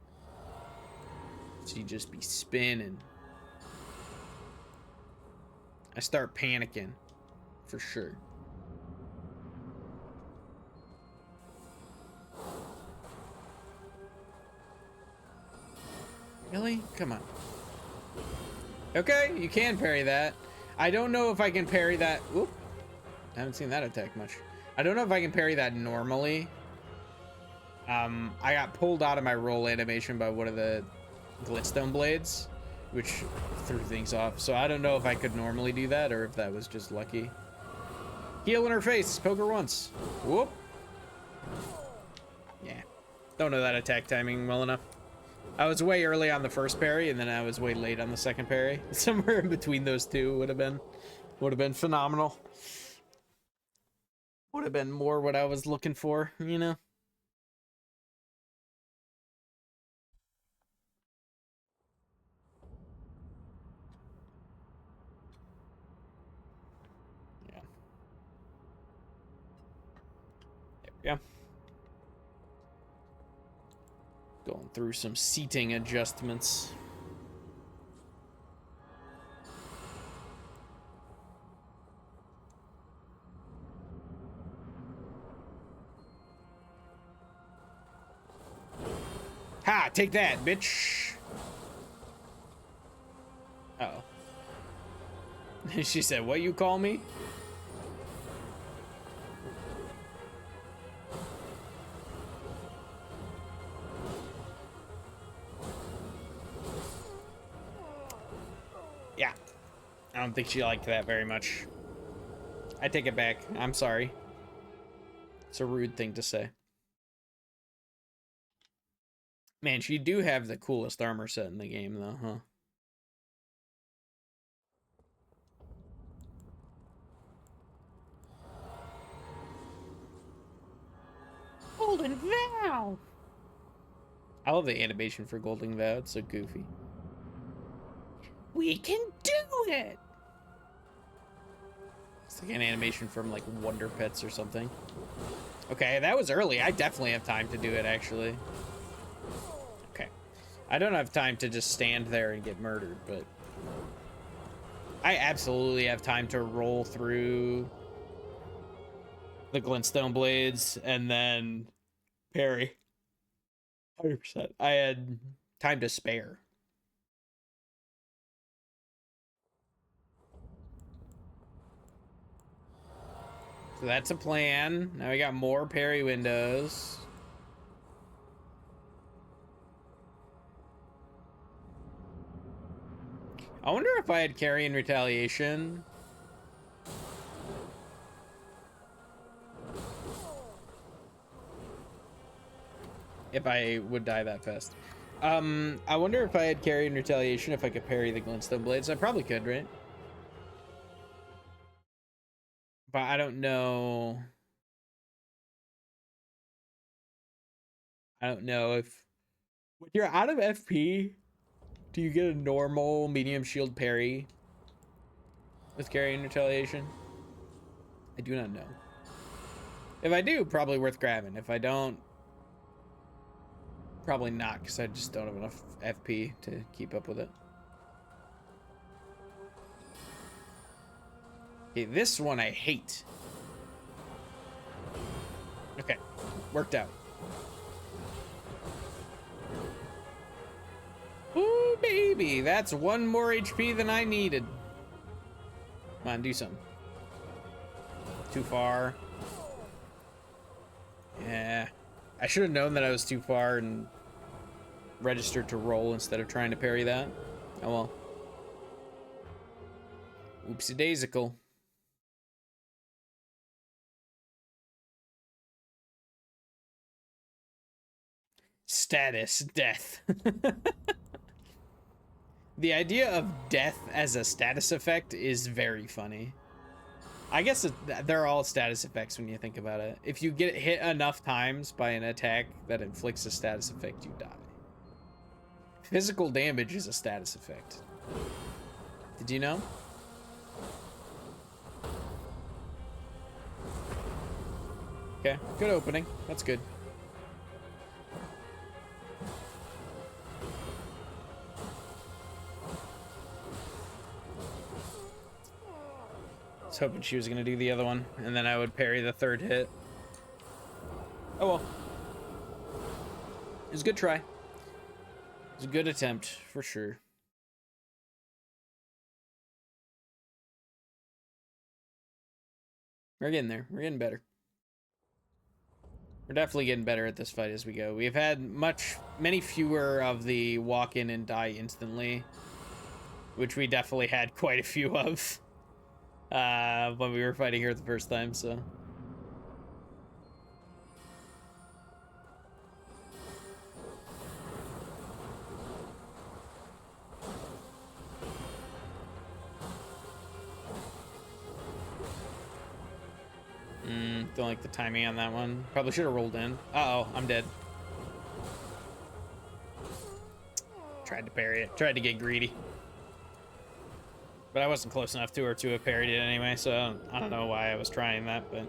A: So you just be spinning. I start panicking for sure. Really? Come on. Okay, you can parry that. I don't know if I can parry that. Whoop. I haven't seen that attack much. I don't know if I can parry that normally. I got pulled out of my roll animation by one of the glitstone blades, which threw things off. So I don't know if I could normally do that or if that was just lucky. Heal in her face. Poke her once. Whoop. Yeah. Don't know that attack timing well enough. I was way early on the first parry, and then I was way late on the second parry. Somewhere in between those two would have been phenomenal. Would have been more what I was looking for, you know? Yeah. There we go. Going through some seating adjustments. Ha! Take that, bitch! Uh-oh. She said, what you call me? Yeah. I don't think she liked that very much. I take it back. I'm sorry. It's a rude thing to say. Man, she do have the coolest armor set in the game, though, huh? Golden Vow! I love the animation for Golden Vow. It's so goofy. We can do it! It's like an animation from, like, Wonder Pets or something. Okay, that was early. I definitely have time to do it, actually. I don't have time to just stand there and get murdered, but I absolutely have time to roll through the glintstone blades and then parry. 100%. I had time to spare. So that's a plan. Now we got more parry windows. I wonder if I had carry in retaliation. If I would die that fast. I wonder if I had carry in retaliation, if I could parry the glintstone blades. I probably could, right? But I don't know. I don't know if when you're out of FP, do you get a normal medium shield parry with carry in retaliation? I do not know. If I do, probably worth grabbing. If I don't, probably not, because I just don't have enough FP to keep up with it. Okay, this one I hate. Okay, worked out. Ooh, baby, that's one more HP than I needed. Come on, do something. Too far. Yeah. I should have known that I was too far and registered to roll instead of trying to parry that. Oh well. Oopsie daisical. Status death. The idea of death as a status effect is very funny. I guess they're all status effects when you think about it. If you get hit enough times by an attack that inflicts a status effect, you die. Physical damage is a status effect. Did you know? Okay, good opening. That's good. I was hoping she was going to do the other one, and then I would parry the third hit. Oh well. It was a good try. It was a good attempt, for sure. We're getting there. We're getting better. We're definitely getting better at this fight as we go. We've had many fewer of the walk in and die instantly, which we definitely had quite a few of when we were fighting her the first time, so. Don't like the timing on that one. Probably should have rolled in. Uh-oh, I'm dead. Tried to parry it. Tried to get greedy. But I wasn't close enough to her to have parried it anyway, so I don't know why I was trying that, but...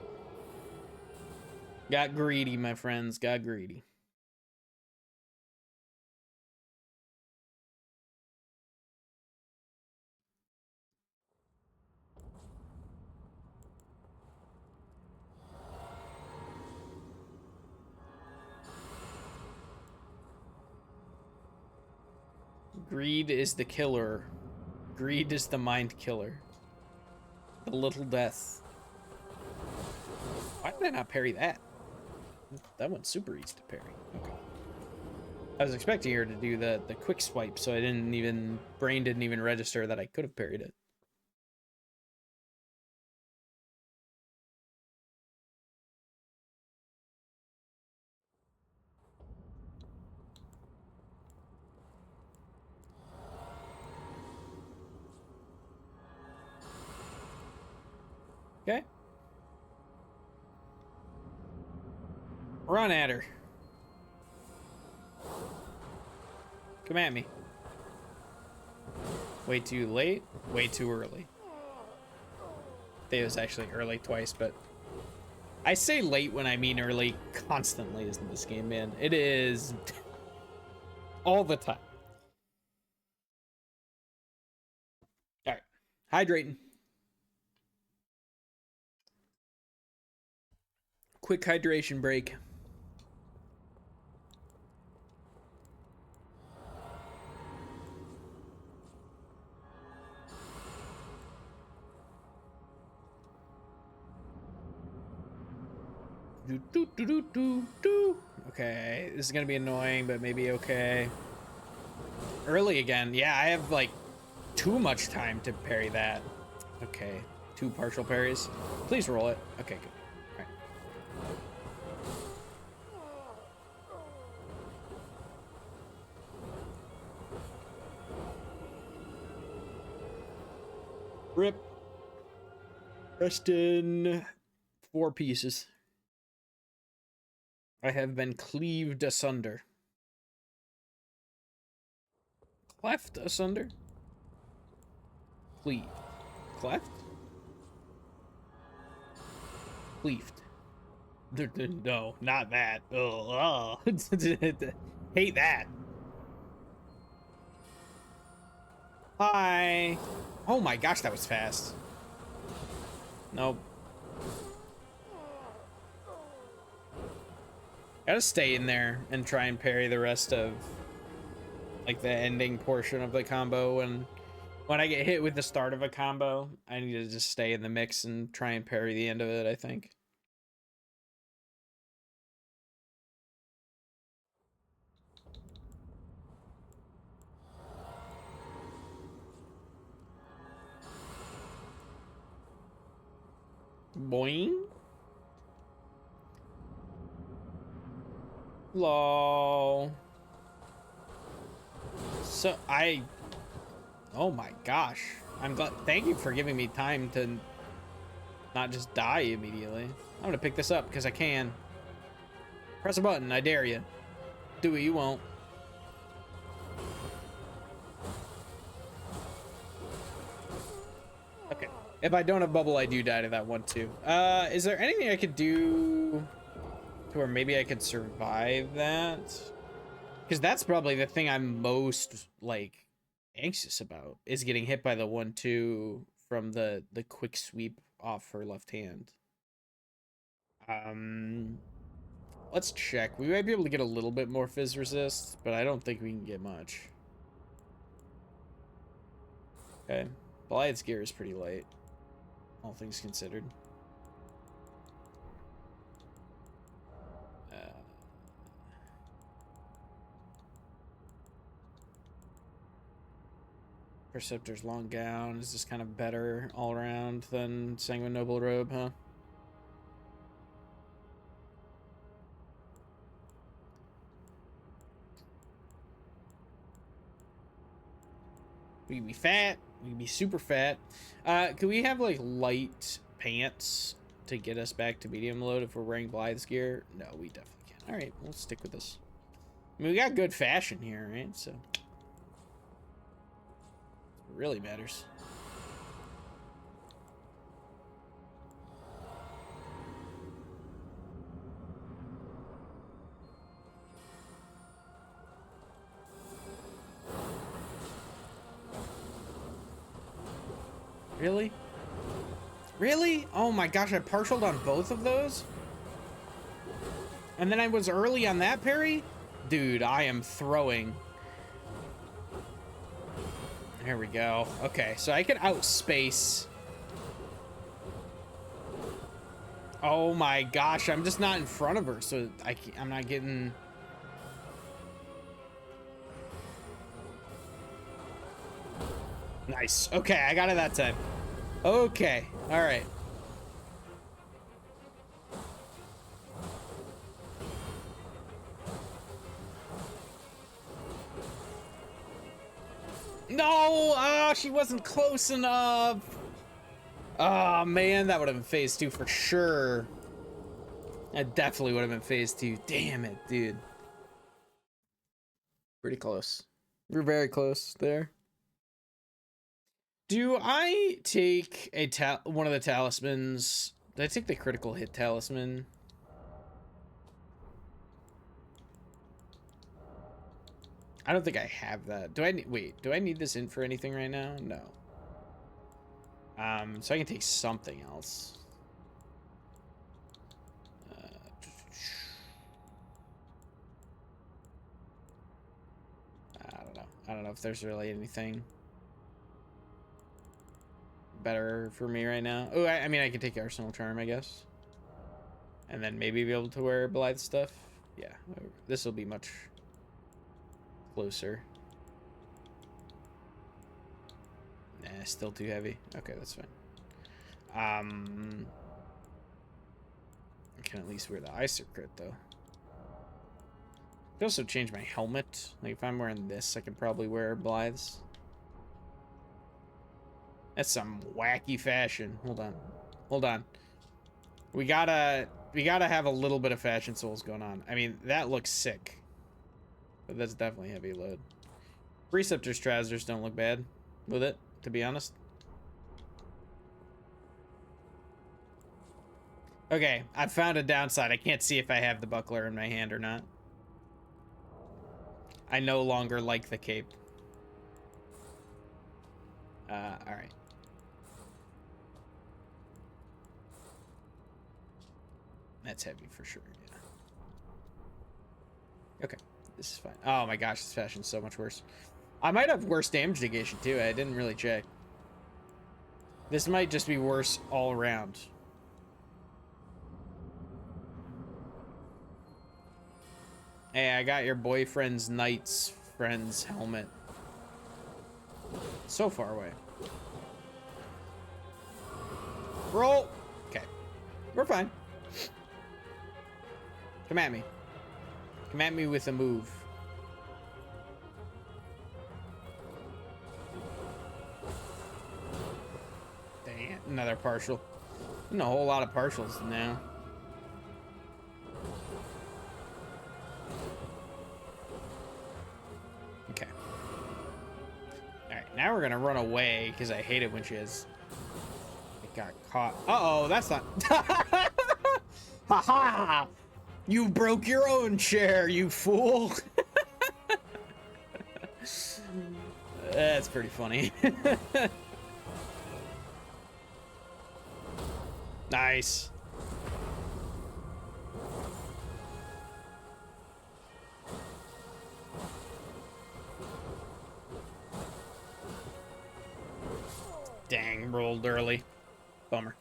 A: Got greedy, my friends. Got greedy. Greed is the killer. Greed is the mind killer. The little death. Why did I not parry that? That one's super easy to parry. Okay. I was expecting her to do the quick swipe, so brain didn't even register that I could have parried it. Okay. Run at her. Come at me. Way too late, way too early. I think it was actually early twice, but I say late when I mean early constantly in this game, man. It is all the time. Hydrating. Quick hydration break. Okay, this is gonna be annoying, but maybe okay. Early again. Yeah, I have like too much time to parry that. Okay, 2 partial parries. Please roll it. Okay, good. All right. Rip. Rest in 4 pieces. I have been cleaved asunder. Cleft asunder? Cleaved. Cleft? Cleaved. No, not that. Oh, hate that. Hi. Oh my gosh, that was fast. Nope. Gotta stay in there and try and parry the rest of like the ending portion of the combo. And when I get hit with the start of a combo, I need to just stay in the mix and try and parry the end of it, I think. Boing. Lol. So oh my gosh. I'm glad. Thank you for giving me time to not just die immediately. I'm gonna pick this up because I can. Press a button. I dare you. Do it. You won't. Okay. If I don't have bubble, I do die to that one too. Is there anything I could do to where maybe I could survive that? Because that's probably the thing I'm most like anxious about is getting hit by the 1-2 from the quick sweep off her left hand. Let's check. We might be able to get a little bit more fizz resist, but I don't think we can get much. Okay. Blythe's gear is pretty light, all things considered. Perceptor's long gown is just kind of better all around than Sanguine Noble Robe, huh? We can be fat. We can be super fat. Could we have like light pants to get us back to medium load if we're wearing Blythe's gear? No, we definitely can't. All right, we'll stick with this. I mean, we got good fashion here, right? So it really matters. Really? Really? Oh my gosh, I partialed on both of those? And then I was early on that parry? Dude, I am throwing. There we go. Okay, so I can outspace. Oh my gosh, I'm just not in front of her, so I'm not getting... Nice. Okay, I got it that time. Okay, all right. No! Ah, she wasn't close enough. Oh man, that would have been phase 2 for sure. That definitely would have been phase 2. Damn it, dude. Pretty close. We're very close there. Do I take one of the talismans? Did I take the critical hit talisman? I don't think I have that. Do I need, wait, do I need this in for anything right now? No. So I can take something else. I don't know. I don't know if there's really anything better for me right now. Oh, I mean, I can take Arsenal Charm, I guess. And then maybe be able to wear Blythe stuff. Yeah, this will be much closer. Nah, still too heavy. Okay, that's fine. I can at least wear the Icer Crit, though. I can also change my helmet. Like, if I'm wearing this, I can probably wear Blythe's. That's some wacky fashion. Hold on. Hold on. We gotta have a little bit of fashion souls going on. I mean, that looks sick. But that's definitely heavy load. Preceptor's trousers don't look bad with it, to be honest. Okay, I found a downside. I can't see if I have the buckler in my hand or not. I no longer like the cape. Alright. That's heavy for sure, yeah. Okay, this is fine. Oh my gosh, this fashion's so much worse. I might have worse damage negation too. I didn't really check. This might just be worse all around. Hey, I got your boyfriend's knight's friend's helmet. So far away. Roll! Okay. We're fine. Come at me. Come at me with a move. Dang it. Another partial. And a whole lot of partials now. Okay. Alright, now we're gonna run away because I hate it when she is. It got caught. Uh-oh, that's not... Ha ha! You broke your own chair, you fool! That's pretty funny. Nice. Dang, rolled early. Bummer.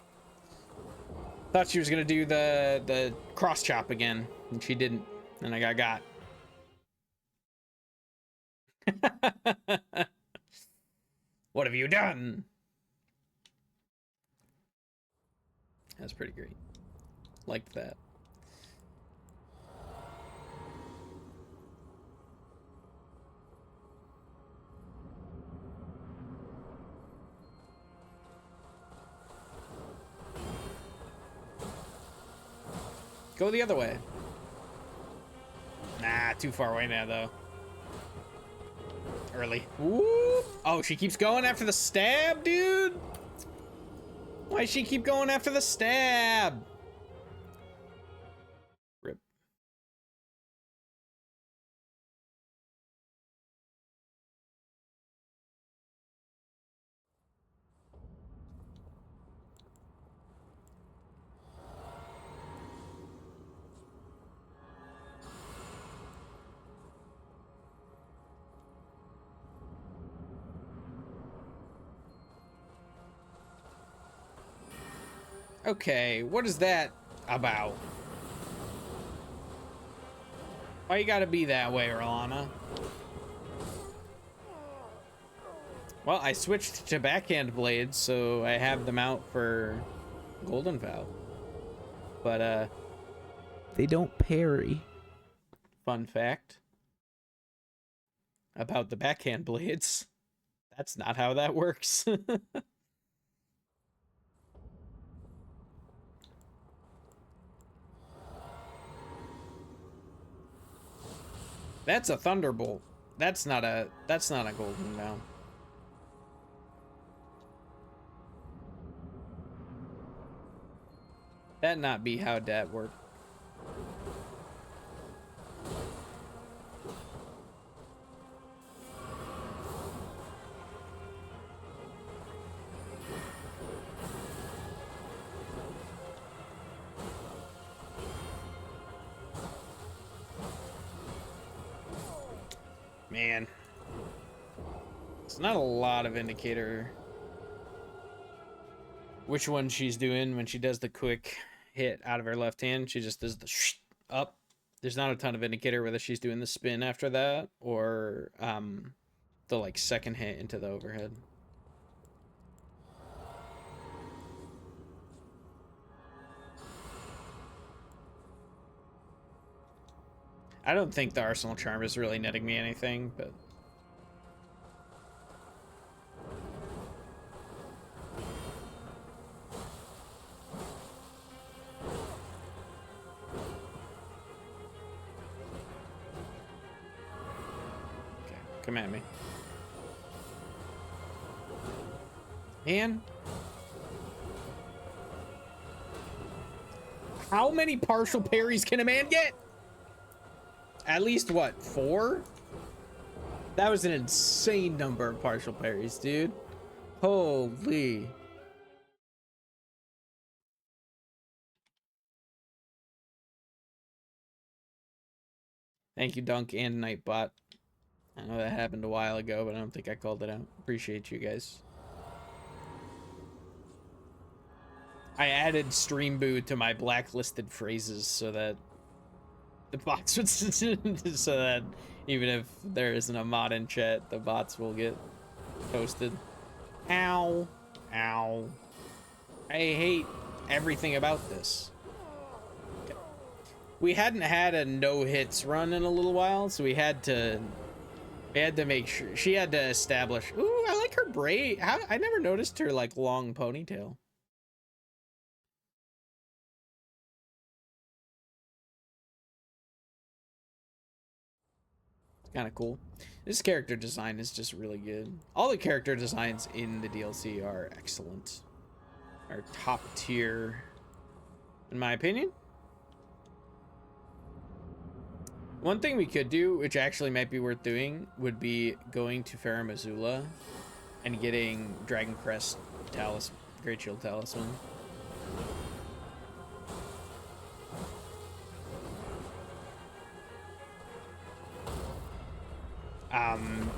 A: Thought she was gonna do the cross chop again, and she didn't, and I got. What have you done? That's pretty great. Liked that. Go the other way. Nah, too far away now, though. Early. Ooh. Oh, she keeps going after the stab, dude? Why does she keep going after the stab? Rip. Okay, what is that about? Why you gotta be that way, Rellana? Well, I switched to backhand blades, so I have them out for Golden Vow. But, they don't parry. Fun fact about the backhand blades. That's not how that works. That's a thunderbolt. That's not a golden vow. That not be how that work. Man. It's not a lot of indicator which one she's doing when she does the quick hit out of her left hand. She just does the up. There's not a ton of indicator whether she's doing the spin after that or the like second hit into the overhead. I don't think the Arsenal Charm is really netting me anything, but okay, come at me. Man, how many partial parries can a man get? At least, what, 4? That was an insane number of partial parries, dude. Holy. Thank you, Dunk and Nightbot. I know that happened a while ago, but I don't think I called it out. Appreciate you guys. I added Stream Boo to my blacklisted phrases so that the bots would so that even if there isn't a mod in chat, the bots will get toasted. Ow. Ow. I hate everything about this. We hadn't had a no hits run in a little while, so we had to make sure she had to establish. Ooh, I like her braid. I never noticed her like long ponytail. Kind of cool. This character design is just really good. All the character designs in the DLC are excellent. Are top tier, in my opinion. One thing we could do, which actually might be worth doing, would be going to Farum Azula and getting Dragon Crest Talisman, Great Shield Talisman.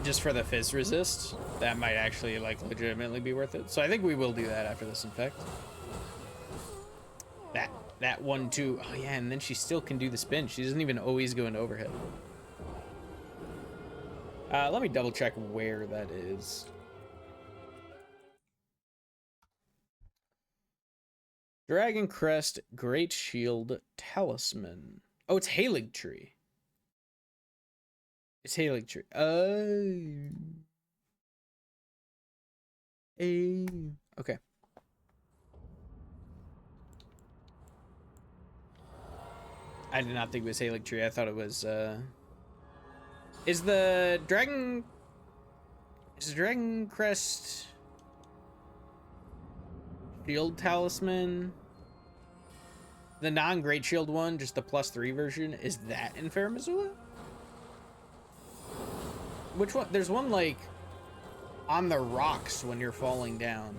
A: Just for the fizz resist, that might actually like legitimately be worth it. So I think we will do that after this infect. That 1-2. Oh yeah, and then she still can do the spin. She doesn't even always go into overhead. Let me double check where that is. Dragon Crest Great Shield Talisman. Oh, it's Halig Tree. It's Halig Tree. Okay. I did not think it was Halig Tree. I thought it was, Is the Dragon Crest Shield Talisman the non-Great Shield one, just the +3 version? Is that in Farum Azula? Which one? There's one like on the rocks when you're falling down.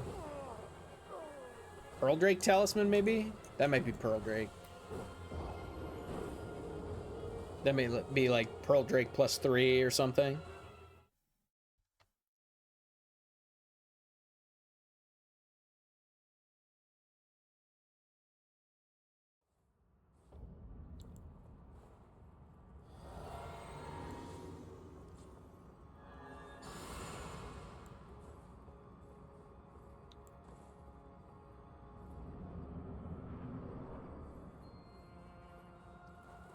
A: Pearl Drake Talisman, maybe? That might be Pearl Drake. That may be like Pearl Drake +3 or something.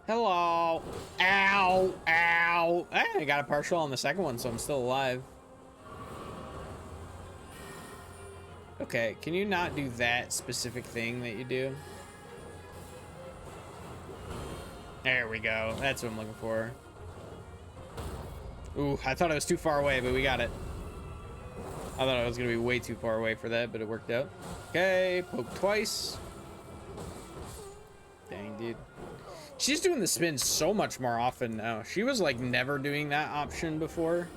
A: Hello. Ow. Ow. I got a partial on the second one, so I'm still alive. Okay, can you not do that specific thing that you do? There we go. That's what I'm looking for. Ooh, I thought it was too far away, but we got it. I thought I was going to be way too far away for that, but it worked out. Okay, poke twice. Dang, dude. She's doing the spin so much more often now. She was like never doing that option before.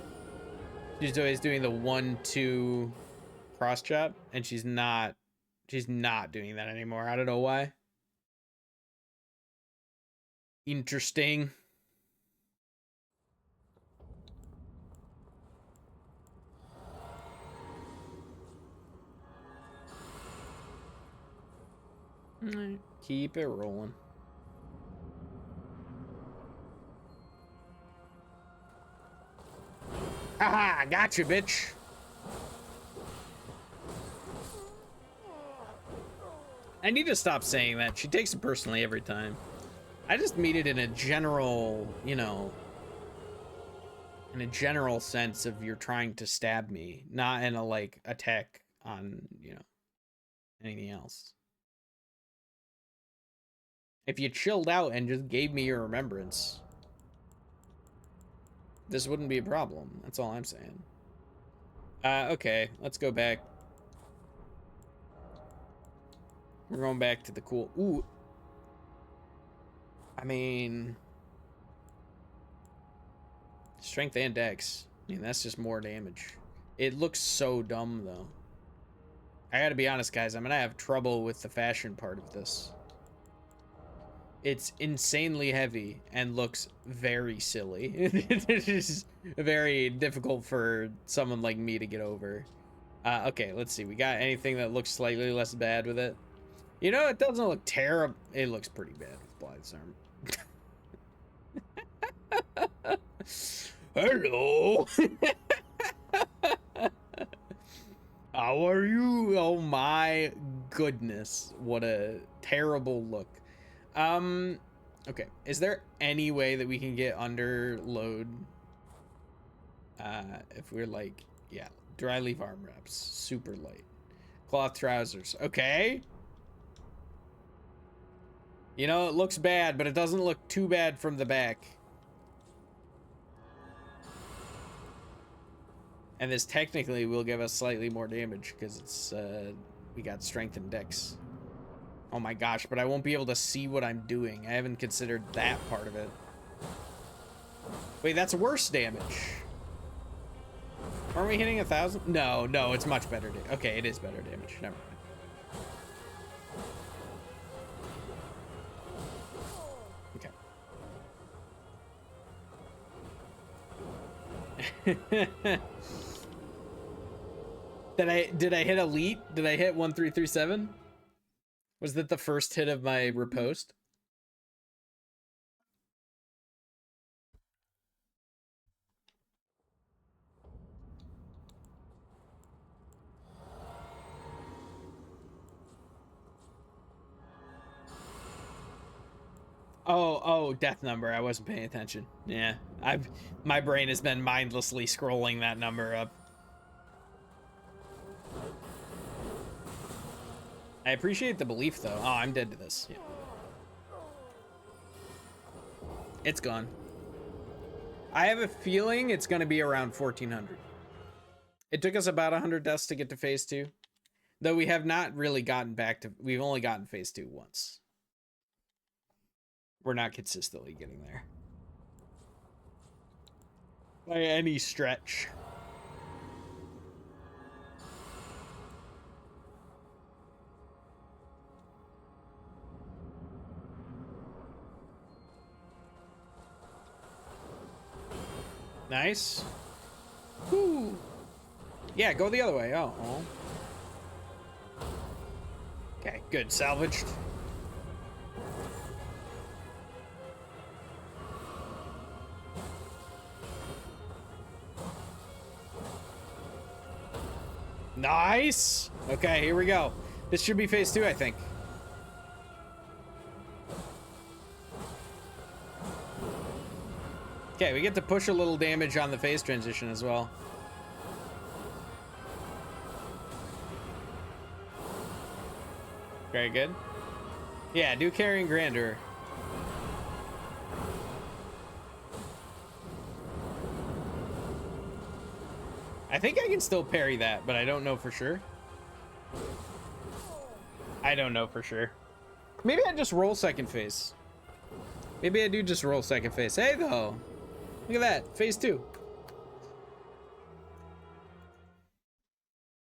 A: She's always doing the 1-2 cross chop, and she's not doing that anymore. I don't know why. Interesting. Alright, keep it rolling. Haha, gotcha, bitch. I need to stop saying that. She takes it personally every time. I just mean it in a general, you know, in a general sense of you're trying to stab me, not in a, like, attack on, you know, anything else. If you chilled out and just gave me your remembrance, this wouldn't be a problem. That's all I'm saying. Okay, let's go back. We're going back to the cool. Ooh. I mean, strength and dex. I mean, that's just more damage. It looks so dumb, though. I gotta be honest, guys. I'm gonna have trouble with the fashion part of this. It's insanely heavy and looks very silly. It is very difficult for someone like me to get over. Okay, let's see. We got anything that looks slightly less bad with it? You know, it doesn't look terrible. It looks pretty bad with Blythe's arm. Hello. How are you? Oh my goodness. What a terrible look. Okay. Is there any way that we can get under load? If we're like, yeah, dry leaf arm wraps, super light. Cloth trousers. Okay. You know, it looks bad, but it doesn't look too bad from the back. And this technically will give us slightly more damage because it's, we got strength and dex. Oh my gosh, but I won't be able to see what I'm doing. I haven't considered that part of it. Wait, that's worse damage. Aren't we hitting 1,000? No, no, it's much better. Okay, it is better damage. Never mind. Okay. Did I hit elite? Did I hit 1337? Was that the first hit of my riposte? Oh, death number. I wasn't paying attention. Yeah, my brain has been mindlessly scrolling that number up. I appreciate the belief, though. Oh, I'm dead to this. Yeah. It's gone. I have a feeling it's going to be around 1,400. It took us about 100 deaths to get to phase 2. Though we have not really gotten back to... We've only gotten phase 2 once. We're not consistently getting there. By any stretch. Nice. Woo. Yeah, go the other way. Oh. Okay, good. Salvaged. Nice. Okay, here we go. This should be phase 2, I think. Okay, we get to push a little damage on the phase transition as well. Very good. Yeah, do carrying grandeur. I think I can still parry that, but I don't know for sure. I don't know for sure. Maybe I just roll second phase. Maybe I do just roll second phase. Hey, though. Look at that. Phase 2.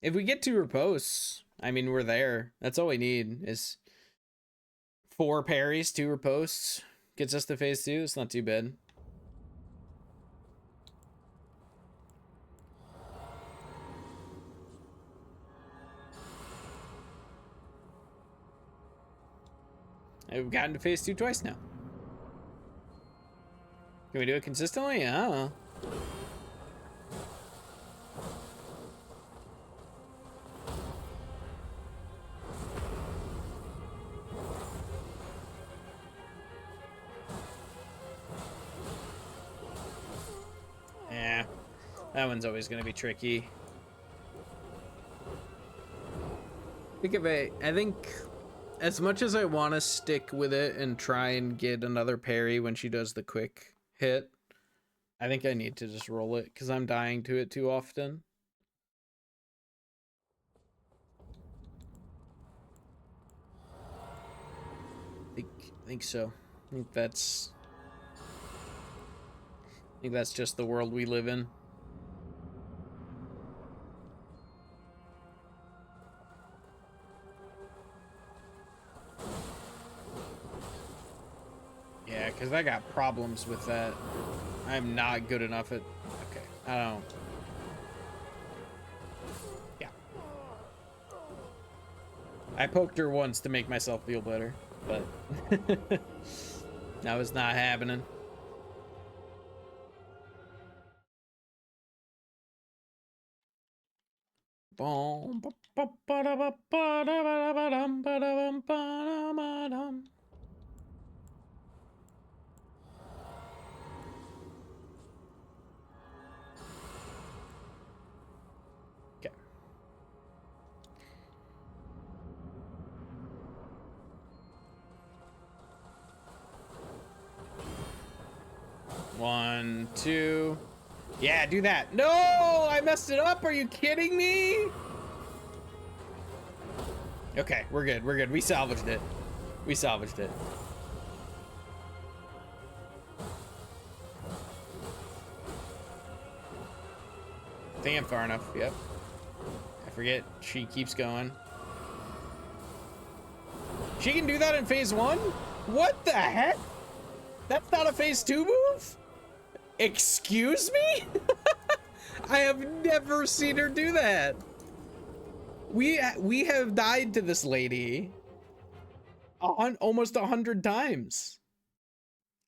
A: If we get 2 riposts, I mean, we're there. That's all we need is 4 parries, 2 riposts. Gets us to phase 2. It's not too bad. We've gotten to phase 2 twice now. Can we do it consistently? Yeah. Yeah, that one's always going to be tricky. I think as much as I want to stick with it and try and get another parry when she does the quick hit, I think I need to just roll it because I'm dying to it too often. I think so. I think that's just the world we live in. Yeah, because I got problems with that. I'm not good enough at... Okay, I don't... Yeah. I poked her once to make myself feel better, but... that was not happening. Okay. One, two. Yeah, do that. No, I messed it up. Are you kidding me? Okay, we're good. We're good. We salvaged it. We salvaged it. I think I'm far enough. Yep. I forget. She keeps going. She can do that in phase 1? What the heck? That's not a phase 2 move? Excuse me? I have never seen her do that. We have died to this lady almost 100 times.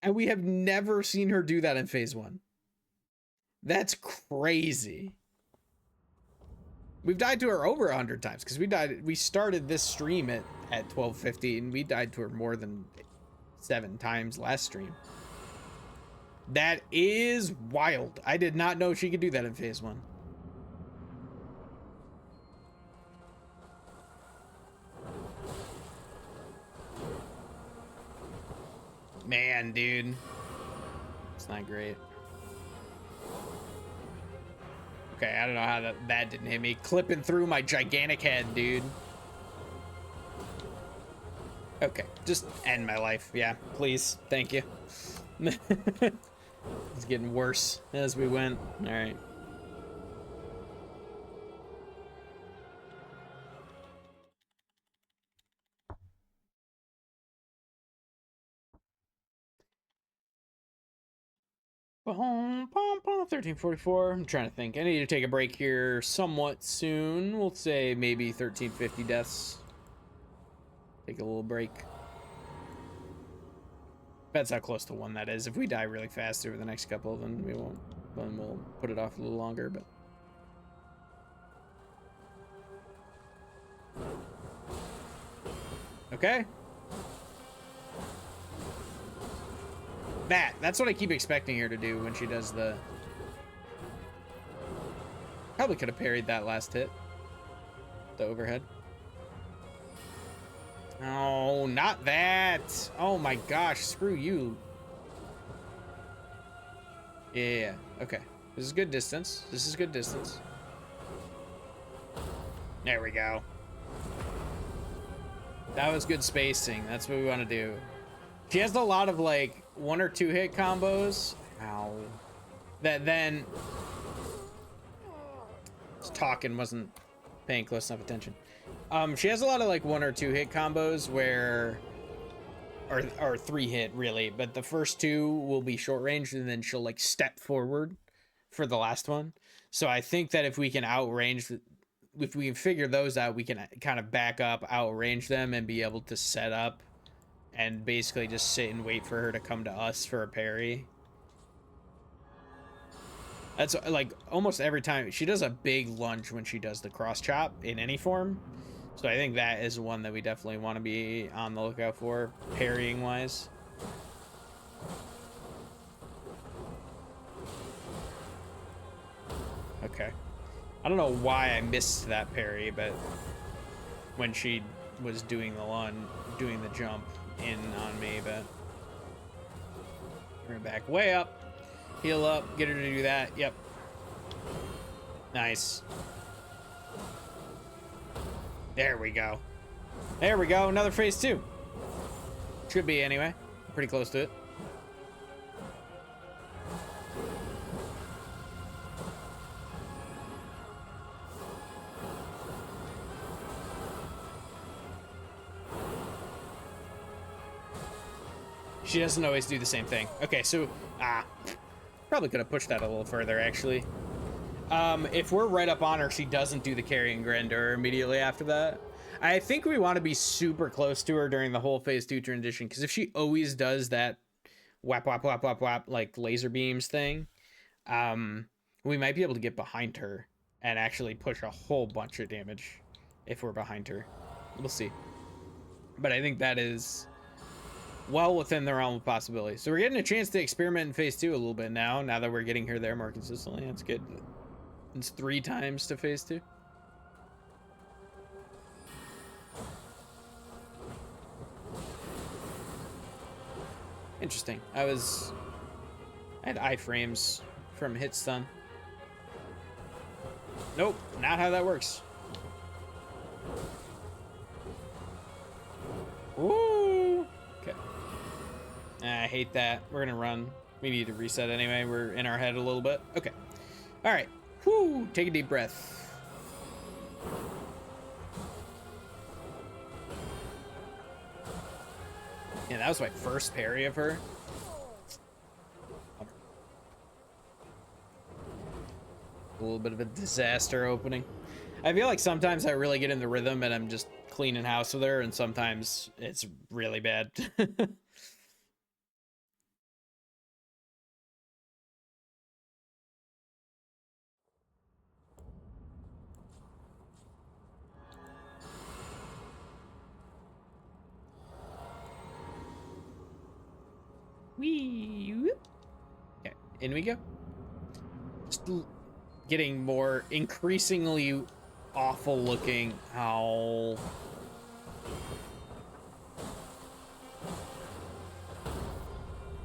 A: And we have never seen her do that in phase 1. That's crazy. We've died to her over 100 times because we started this stream at 12:50 and we died to her more than 7 times last stream. That is wild. I did not know she could do that in phase 1. Man, dude. It's not great. Okay, I don't know how that didn't hit me. Clipping through my gigantic head, dude. Okay, just end my life. Yeah, please. Thank you. It's getting worse as we went. All right. Boom, boom, boom, 1344. I'm trying to think. I need to take a break here somewhat soon. We'll say maybe 1350 deaths. Take a little break. That's how close to 1 that is. If we die really fast over the next couple, then we won't. Then we'll put it off a little longer, but. Okay. That's what I keep expecting her to do when she does the... Probably could have parried that last hit. The overhead. Oh, not that. Oh my gosh, screw you. Yeah, okay. This is good distance. This is good distance. There we go. That was good spacing. That's what we want to do. She has a lot of like 1 or 2 hit combos. Ow. That then talking wasn't paying close enough attention. She has a lot of like 1 or 2 hit combos where, or 3 hit really, but the first 2 will be short range and then she'll like step forward for the last one. So I think that if we can outrange, if we can figure those out, we can kind of back up, outrange them and be able to set up and basically just sit and wait for her to come to us for a parry. That's like almost every time she does a big lunge when she does the cross chop in any form. So I think that is one that we definitely want to be on the lookout for, parrying wise. Okay. I don't know why I missed that parry, but when she was doing the jump in on me, but bring her back way up. Heal up, get her to do that. Yep. Nice. There we go. There we go. Another phase 2. Should be anyway. Pretty close to it. She doesn't always do the same thing. Okay, so probably could have pushed that a little further, actually. If we're right up on her, she doesn't do the carrying Grandeur immediately after that. I think we want to be super close to her during the whole phase 2 transition, because if she always does that whap, whap, whap, whap, whap, like laser beams thing, we might be able to get behind her and actually push a whole bunch of damage if we're behind her. We'll see. But I think that is well within the realm of possibility. So we're getting a chance to experiment in phase 2 a little bit now that we're getting her there more consistently. That's good. It's 3 times to phase 2. Interesting. I had iframes from hit stun. Nope, not how that works. Woo! Okay. I hate that. We're gonna run. We need to reset anyway. We're in our head a little bit. Okay. All right. Whoo! Take a deep breath. Yeah, that was my first parry of her. A little bit of a disaster opening. I feel like sometimes I really get in the rhythm and I'm just cleaning house with her, and sometimes it's really bad. Wee. Okay, in we go. Just getting more increasingly awful looking. Ow.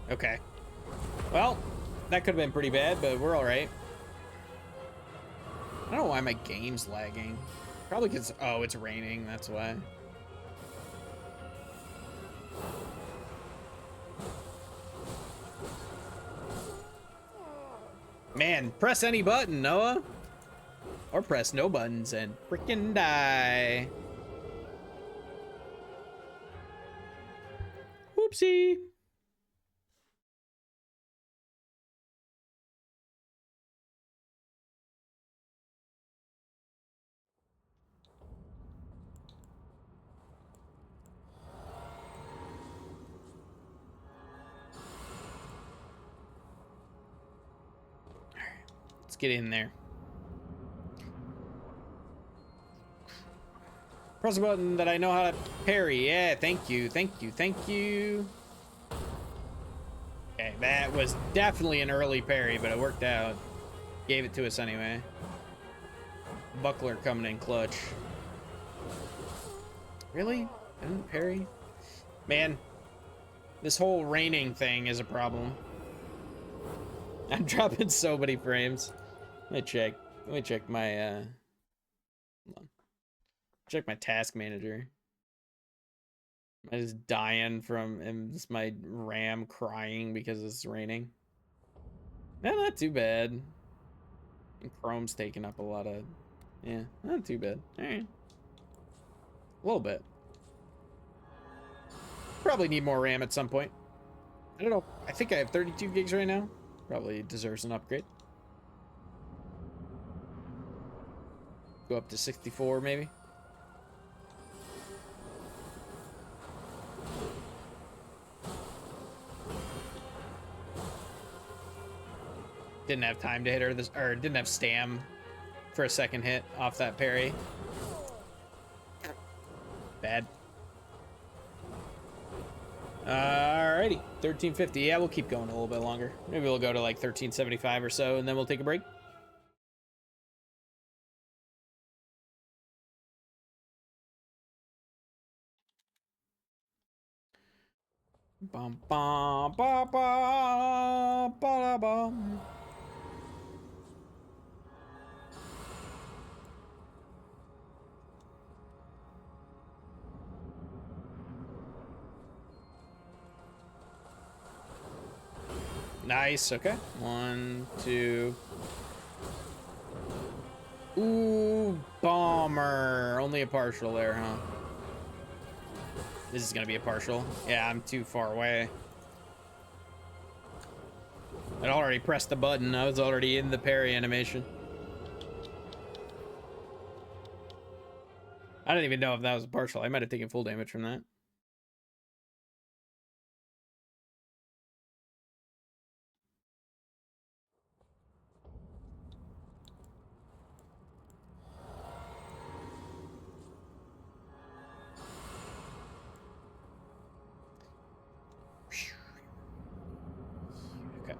A: Okay. Well, that could have been pretty bad, but we're all right. I don't know why my game's lagging. Probably because, oh, it's raining. That's why. Man, press any button, Noah. Or press no buttons and freaking die. Whoopsie. Let's get in there. Press a button that I know how to parry. Yeah, thank you, thank you, thank you. Okay, that was definitely an early parry, but it worked out. Gave it to us anyway. Buckler coming in clutch. Really? I didn't parry? Man, this whole raining thing is a problem. I'm dropping so many frames. Let me check my hold on. Check my task manager. I just dying from and just my RAM crying because it's raining. No, not too bad. And Chrome's taking up a lot of, yeah, not too bad. All right, a little bit. Probably need more RAM at some point. I don't know. I think I have 32 gigs right now. Probably deserves an upgrade. Go up to 64 maybe. didn't have time to hit her this, or didn't have stam for a second hit off that parry. Bad. Alrighty, 1350. Yeah, we'll keep going a little bit longer. Maybe we'll go to like 1375 or so, and then we'll take a break. Bum bum ba ba ba bum. Nice. Okay. 1, 2. Ooh, bomber. Only a partial there, huh? This is gonna be a partial. Yeah, I'm too far away. I'd already pressed the button. I was already in the parry animation. I don't even know if that was a partial. I might have taken full damage from that. Okay.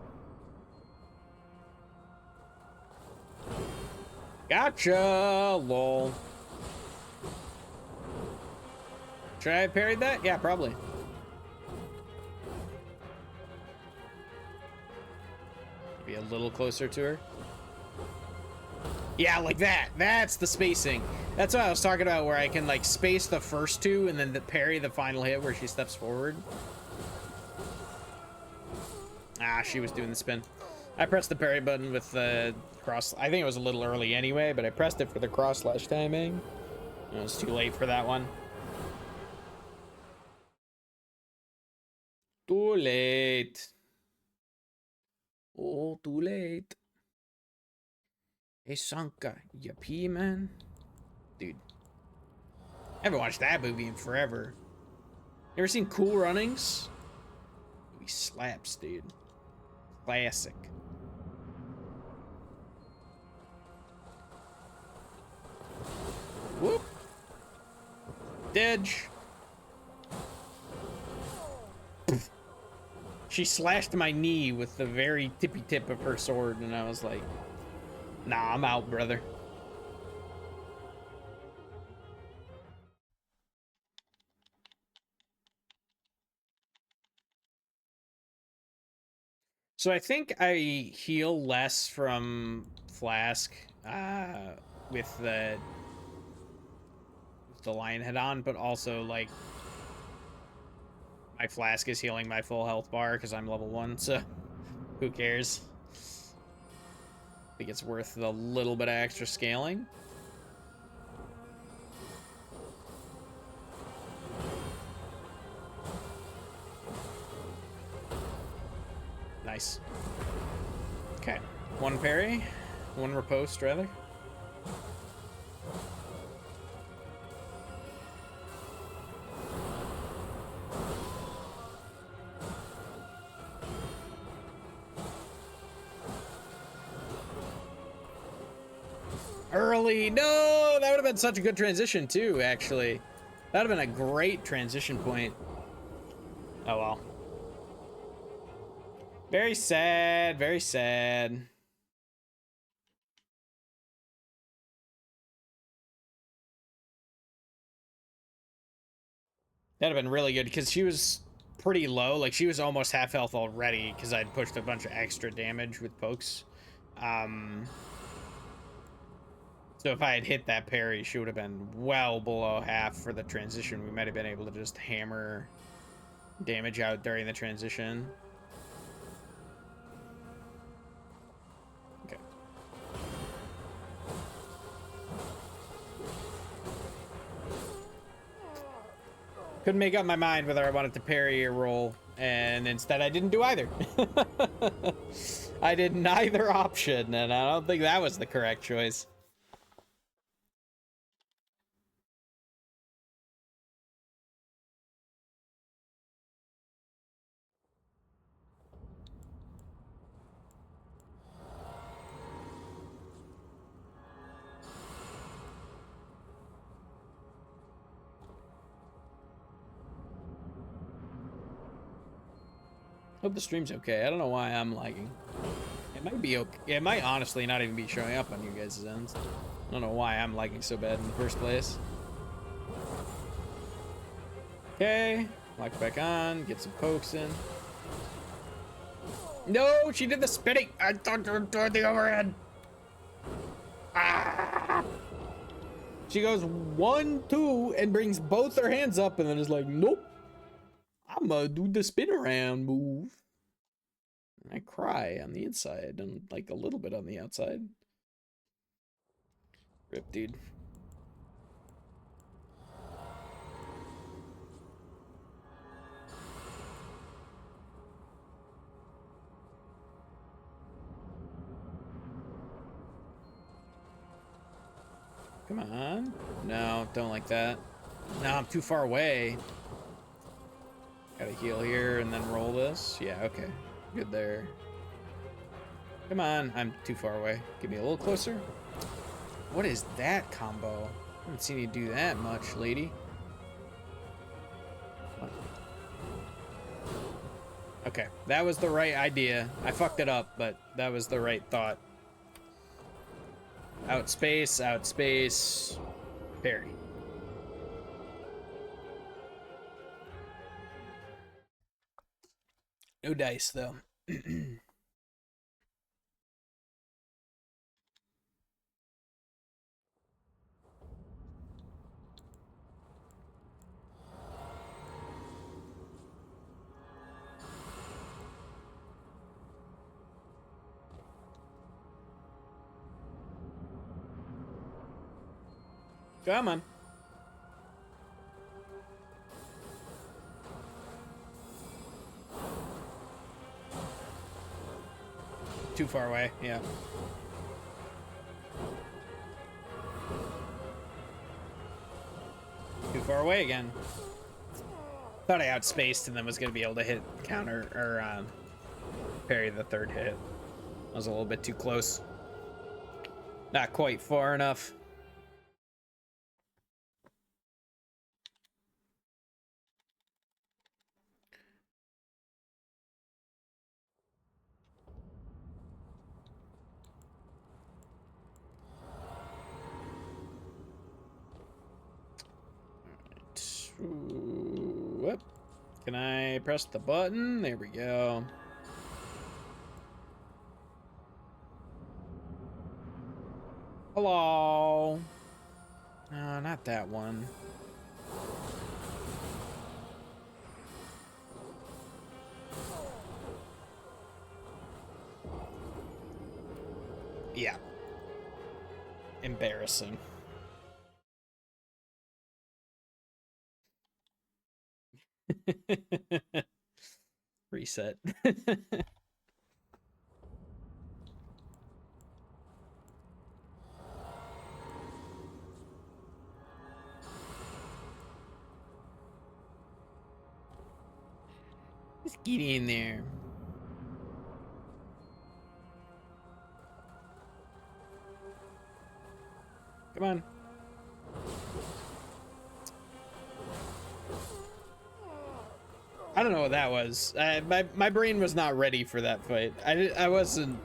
A: Gotcha, lol. Should I have parried that? Yeah, probably. Be a little closer to her. Yeah, like that. That's the spacing. That's what I was talking about, where I can like space the first two and then parry the final hit where she steps forward. Ah, she was doing the spin. I pressed the parry button with the cross. I think it was a little early anyway, but I pressed it for the cross slash timing. It was too late for that one. Too late. Oh, too late. Hey, Sanka, you pee, man? Dude. I haven't watched that movie in forever. You ever seen Cool Runnings? Movie slaps, dude. Classic. Whoop. Didge. She slashed my knee with the very tippy tip of her sword, and I was like, nah, I'm out, brother. So I think I heal less from Flask with the lion head on, but also like my Flask is healing my full health bar because I'm level 1, so who cares? I think it's worth the little bit of extra scaling. Nice. Okay. One parry. One riposte, rather. Early. No! That would have been such a good transition, too, actually. That would have been a great transition point. Oh, well. Very sad. Very sad. That'd have been really good because she was pretty low. Like, she was almost half health already because I'd pushed a bunch of extra damage with pokes. So if I had hit that parry, she would have been well below half for the transition. We might have been able to just hammer damage out during the transition. Okay. Couldn't make up my mind whether I wanted to parry or roll, and instead I didn't do either. I did neither option, and I don't think that was the correct choice. Hope the stream's okay. I don't know why I'm lagging. It might be okay. It might honestly not even be showing up on you guys' ends. I don't know why I'm lagging so bad in the first place. Okay, lock back on, get some pokes in. No, she did the spinning. I thought you were doing the overhead. Ah! She goes 1, 2, and brings both her hands up, and then is like, nope. I'm gonna do the spin around move. I cry on the inside and like a little bit on the outside. Rip, dude. Come on. No, don't like that. No, I'm too far away. Gotta heal here and then roll this. Yeah, okay. Good there. Come on, I'm too far away. Get me a little closer. What is that combo? I haven't seen you do that much, lady. Okay, that was the right idea. I fucked it up, but that was the right thought. Outspace, parry. No dice, though. Come on. Too far away, yeah. Too far away again. Thought I outspaced and then was going to be able to hit counter or parry the third hit. I was a little bit too close. Not quite far enough. Whoop. Can I press the button? There we go. Hello. No, not that one. Yeah. Embarrassing. Reset. Just get in there. Come on. I don't know what that was. My brain was not ready for that fight. I wasn't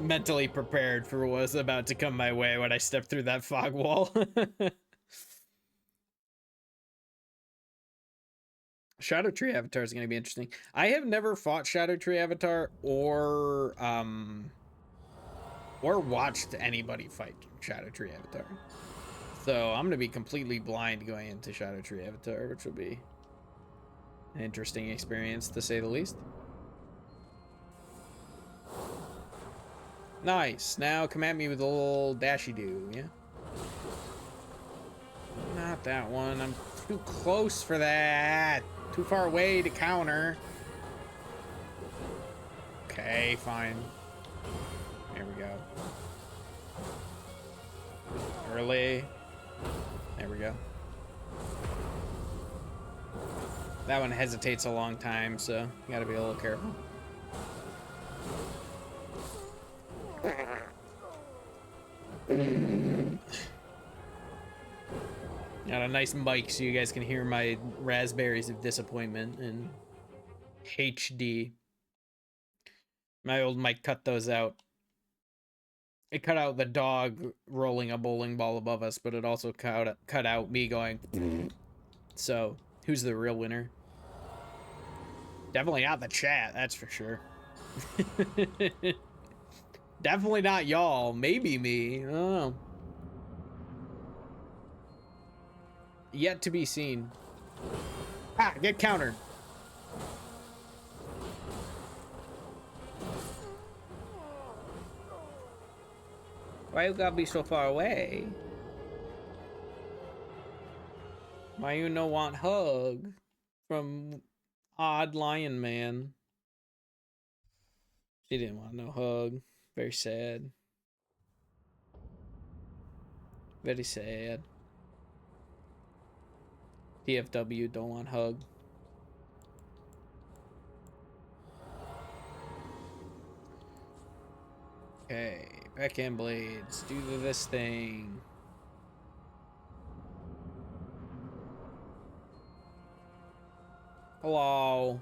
A: mentally prepared for what was about to come my way when I stepped through that fog wall. Shadow Tree Avatar is going to be interesting. I have never fought Shadow Tree Avatar or watched anybody fight Shadow Tree Avatar. So I'm going to be completely blind going into Shadow Tree Avatar, which will be an interesting experience to say the least. Nice. Now come at me with a little dashy do, yeah? Not that one. I'm too close for that. Too far away to counter. Okay, fine. There we go. Early. There we go. That one hesitates a long time, so you gotta be a little careful. Got a nice mic so you guys can hear my raspberries of disappointment and HD. My old mic cut those out. It cut out the dog rolling a bowling ball above us, but it also cut out me going. So, who's the real winner? Definitely not the chat, that's for sure. Definitely not y'all. Maybe me. I don't know. Yet to be seen. Ah, get countered. Why you gotta be so far away? Why you no want hug from Odd Lion Man? She didn't want no hug. Very sad. Very sad. DFW don't want hug. Okay, backhand blades. Do this thing. Hello.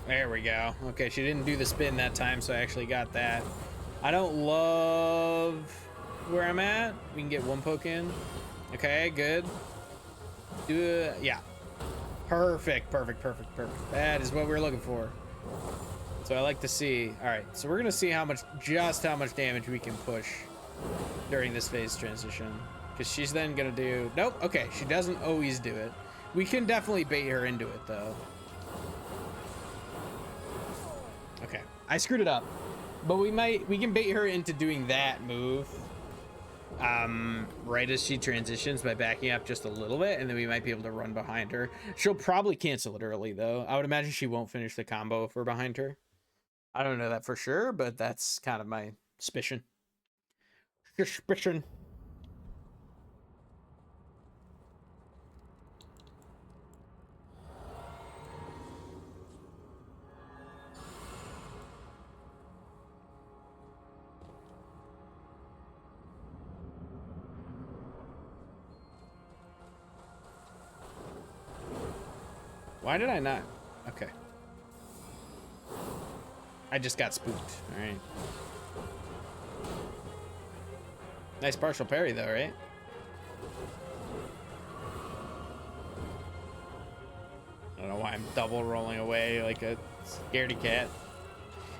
A: There we go. Okay, she didn't do the spin that time, so I actually got that. I don't love where I'm at. We can get one poke in. Okay, good. Do it. Yeah. Perfect, perfect, perfect, perfect. That is what we're looking for. So I like to see. All right, so we're gonna see just how much damage we can push during this phase transition. Because she's then gonna do, nope, okay, she doesn't always do it. We can definitely bait her into it though. Okay, I screwed it up. But we can bait her into doing that move. Right as she transitions by backing up just a little bit, and then we might be able to run behind her. She'll probably cancel it early though. I would imagine she won't finish the combo if we're behind her. I don't know that for sure, but that's kind of my suspicion. Suspicion. Why did I not? Okay. I just got spooked. All right. Nice partial parry though, right? I don't know why I'm double rolling away like a scaredy cat.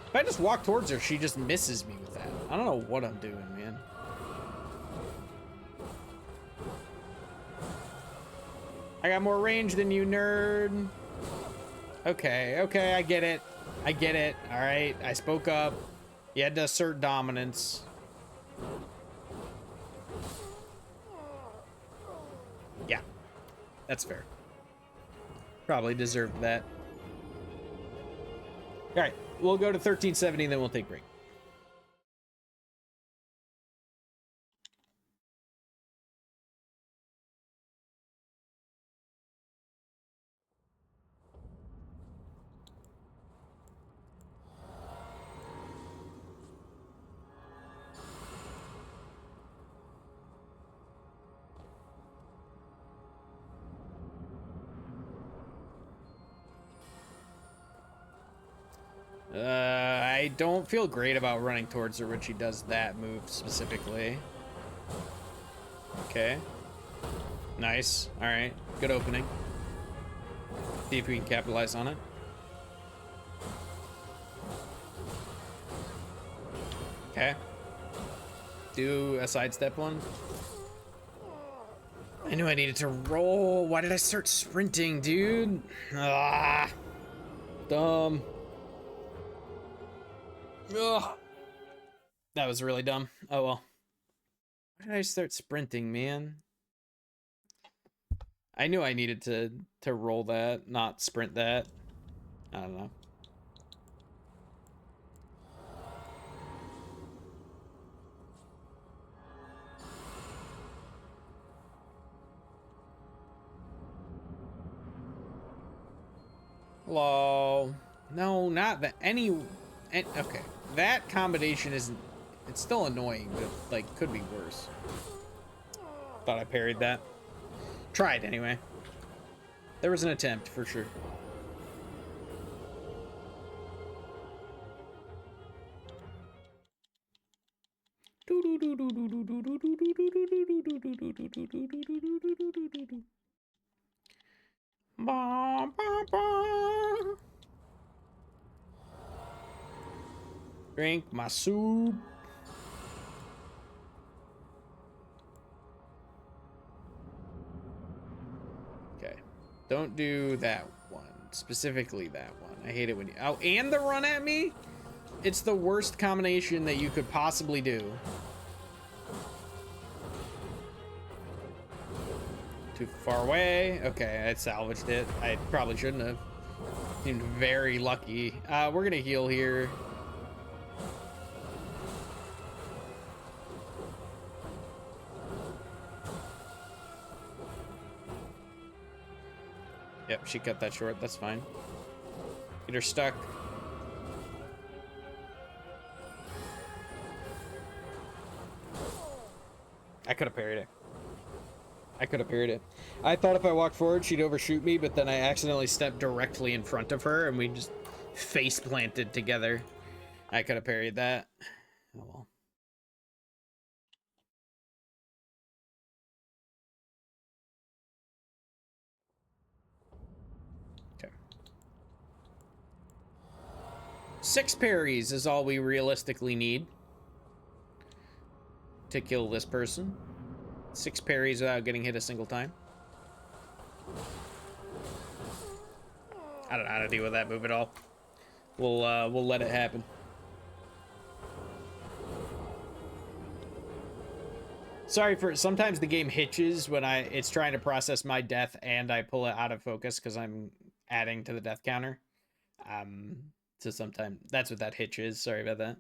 A: If I just walk towards her, she just misses me with that. I don't know what I'm doing, man. I got more range than you, nerd. Okay, okay, I get it. I get it. All right, I spoke up. You had to assert dominance. Yeah, that's fair. Probably deserved that. All right, we'll go to 1370, then we'll take a break. I don't feel great about running towards her when she does that move specifically. Okay. Nice. All right. Good opening. See if we can capitalize on it. Okay. Do a sidestep one. I knew I needed to roll. Why did I start sprinting, dude? Ah. Dumb. Ugh. That was really dumb. Oh well. Why did I start sprinting, man? I knew I needed to roll that, not sprint that. I don't know. Hello. No, not that. Okay. That combination isn't. It's still annoying, but like could be worse. Thought I parried that. Tried, anyway. There was an attempt, for sure. Drink my soup. Okay. Don't do that one. Specifically that one. I hate it when you... Oh, and the run at me? It's the worst combination that you could possibly do. Too far away. Okay, I salvaged it. I probably shouldn't have. Seemed very lucky. We're gonna heal here. Yep, she cut that short. That's fine. Get her stuck. I could have parried it. I could have parried it. I thought if I walked forward, she'd overshoot me, but then I accidentally stepped directly in front of her, and we just face planted together. I could have parried that. Oh well. Okay. 6 parries is all we realistically need to kill this person. 6 parries without getting hit a single time. I don't know how to deal with that move at all. We'll let it happen. Sorry for sometimes the game hitches when it's trying to process my death and I pull it out of focus because I'm adding to the death counter. So sometimes that's what that hitch is. Sorry about that.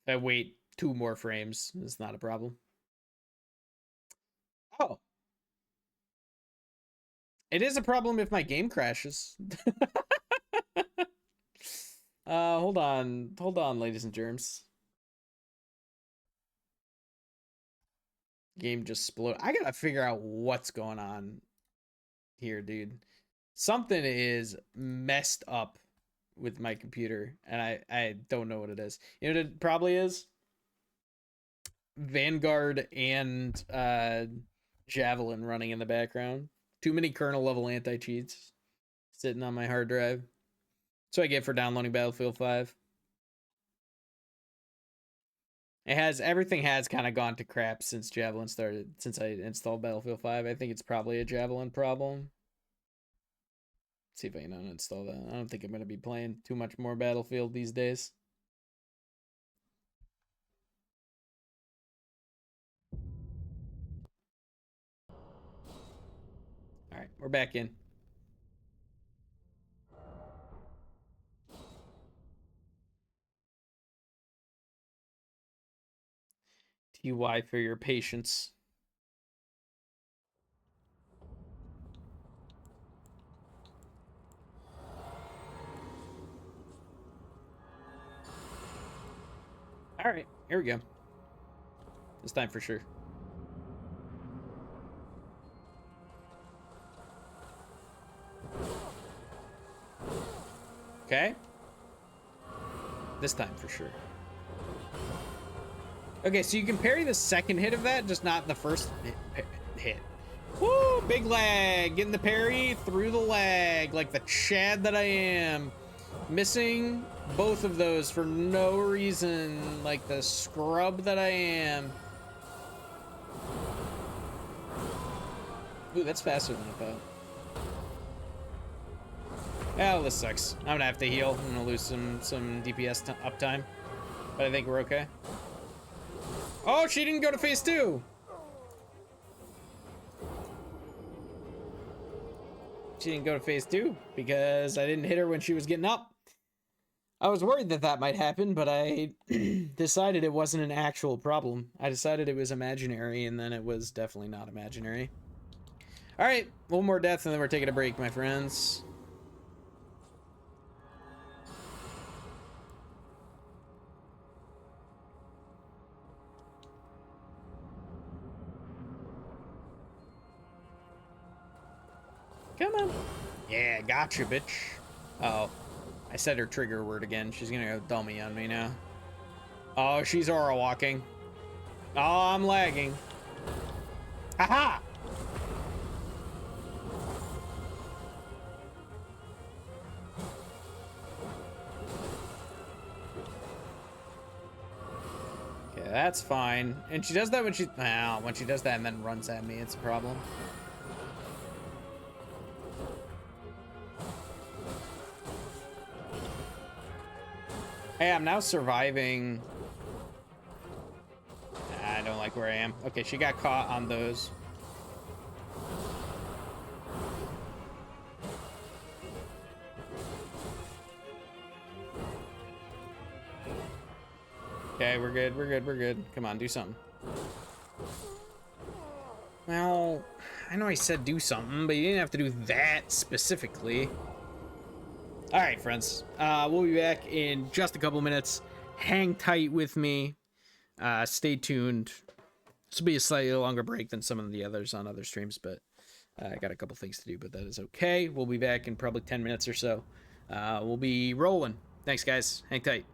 A: If I wait 2 more frames, it's not a problem. Oh. It is a problem if my game crashes. Hold on, ladies and germs. Game just exploded. I gotta figure out what's going on here, dude. Something is messed up with my computer, and I don't know what it is. You know what it probably is? Vanguard and Javelin running in the background. Too many kernel level anti-cheats sitting on my hard drive. That's what I get for downloading Battlefield 5. Everything has kind of gone to crap since Javelin started, since I installed Battlefield 5. I think it's probably a Javelin problem. Let's see if I can uninstall that. I don't think I'm going to be playing too much more Battlefield these days. All right, we're back in. TY for your patience. All right, here we go. This time for sure. Okay. This time for sure. Okay, so you can parry the second hit of that, just not the first hit. Woo! Big lag. Getting the parry through the lag, like the Chad that I am. Missing both of those for no reason, like the scrub that I am. Ooh, that's faster than I thought. Oh, this sucks. I'm gonna have to heal. I'm gonna lose some DPS uptime, but I think we're okay. Oh, she didn't go to phase 2. She didn't go to phase 2 because I didn't hit her when she was getting up. I was worried that might happen, but I decided it wasn't an actual problem. I decided it was imaginary, and then it was definitely not imaginary. All right, one more death, and then we're taking a break, my friends. Come on. Yeah, gotcha, bitch. Oh, I said her trigger word again. She's gonna go dummy on me now. Oh, she's aura walking. Oh, I'm lagging. Haha! Okay, that's fine. And she does that when she... Well, when she does that and then runs at me, it's a problem. Hey, I'm now surviving. I don't like where I am. Okay, she got caught on those. Okay, we're good, we're good, we're good. Come on, do something. Well, I know I said do something, but you didn't have to do that specifically. All right, friends. We'll be back in just a couple minutes. Hang tight with me. Stay tuned. This will be a slightly longer break than some of the others on other streams, but I got a couple things to do, but that is okay. We'll be back in probably 10 minutes or so. We'll be rolling. Thanks, guys. Hang tight.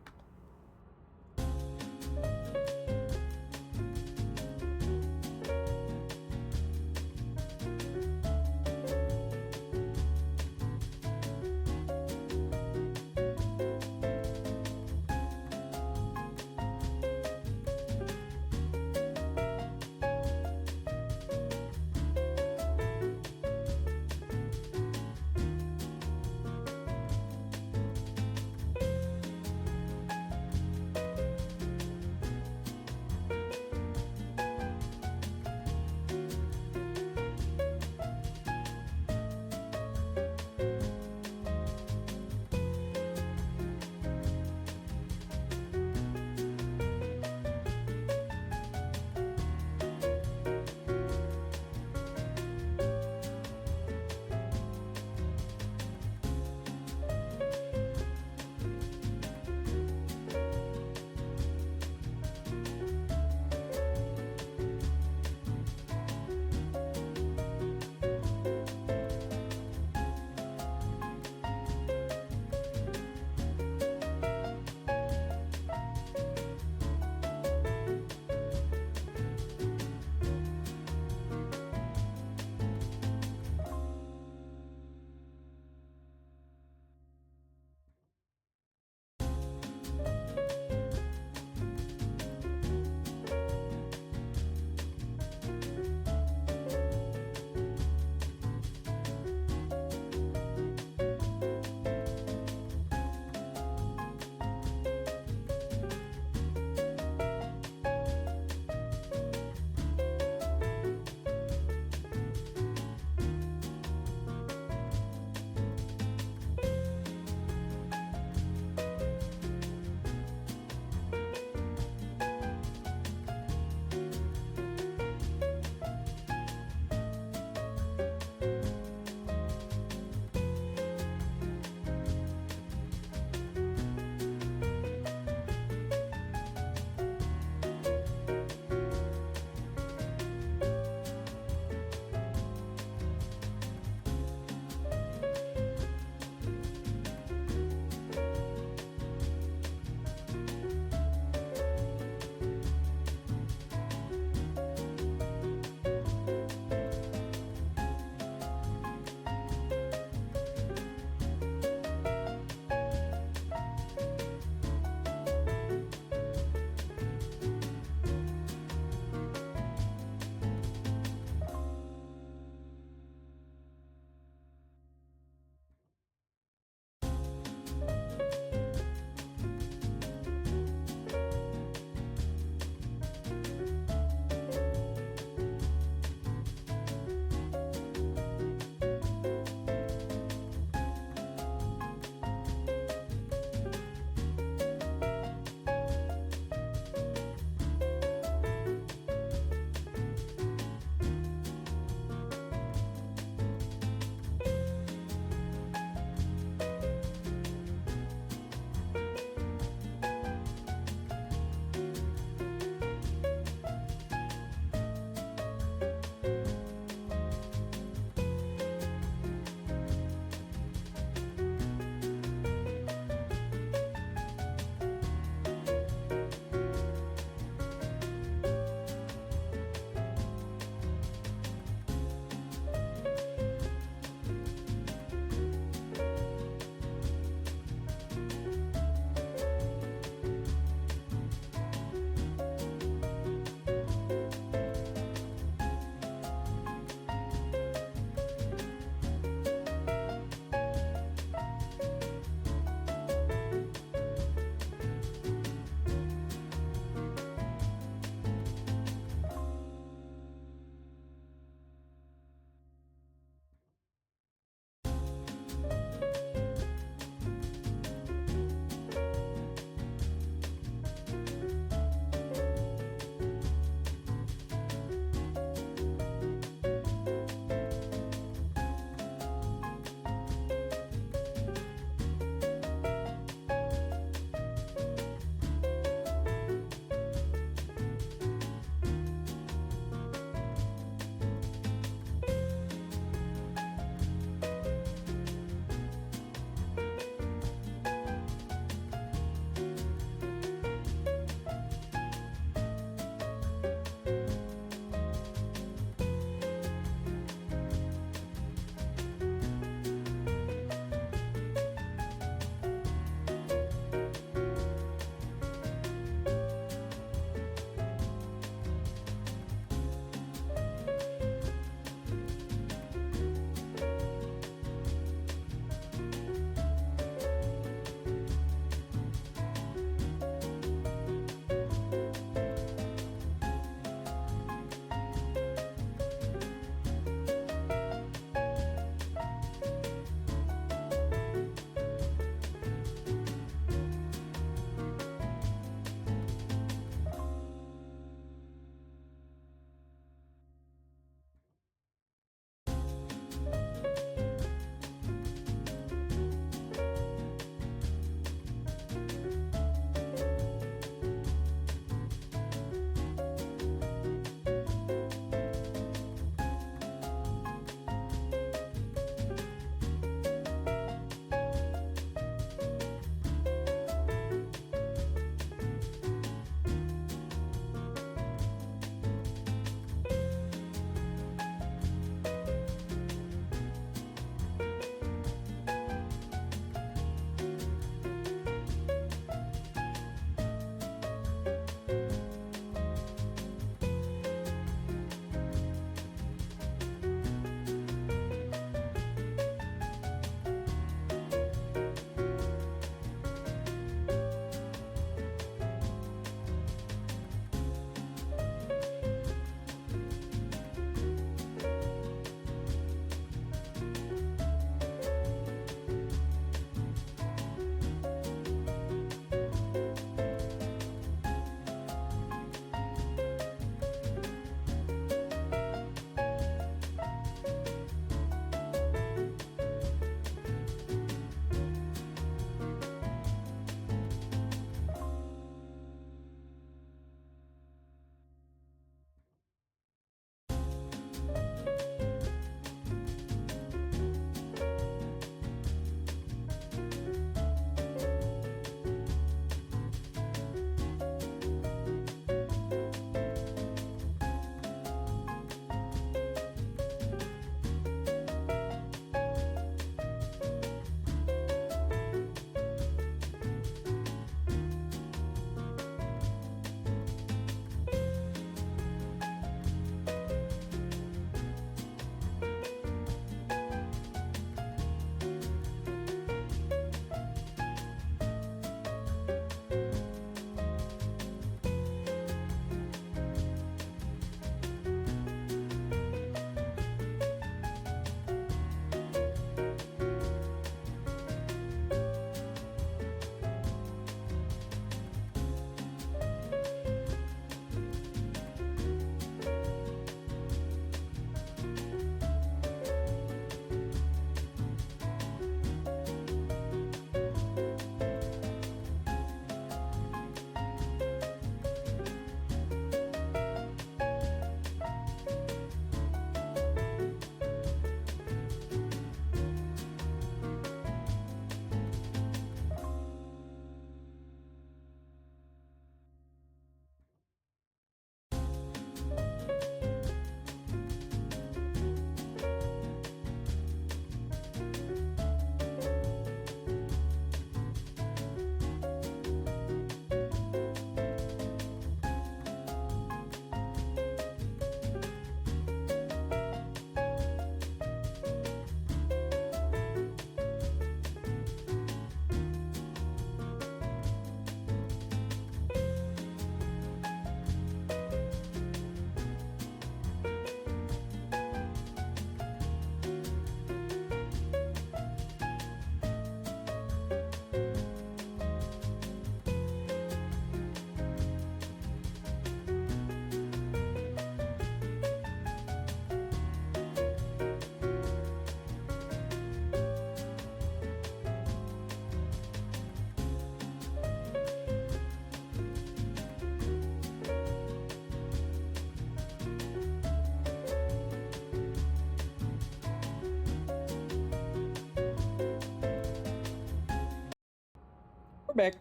A: We're back.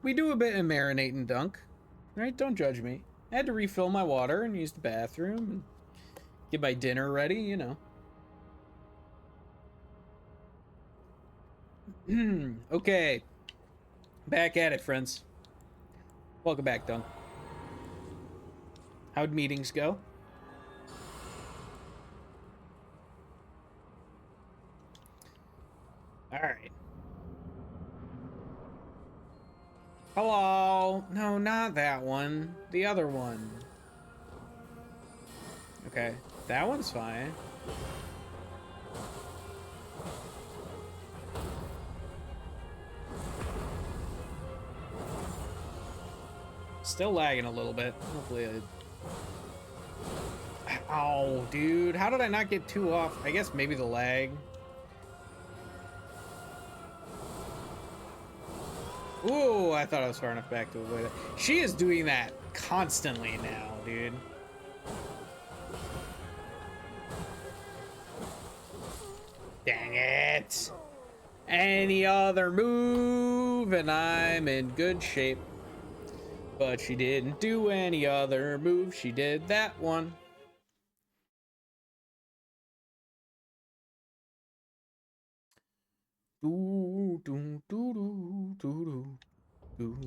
A: We do a bit of marinate and dunk. Right? Don't judge me. I had to refill my water and use the bathroom and get my dinner ready, you know. Okay. Back at it, friends. Welcome back, Dunk. How'd meetings go? Alright. Hello? No, not that one. The other one. Okay. That one's fine. Still lagging a little bit. Hopefully Ow, dude. How did I not get two off? I guess maybe the lag. Ooh, I thought I was far enough back to avoid it. She is doing that constantly now, dude. Dang it. Any other move and I'm in good shape. But she didn't do any other move. She did that one. Do, do, do, do, do, do.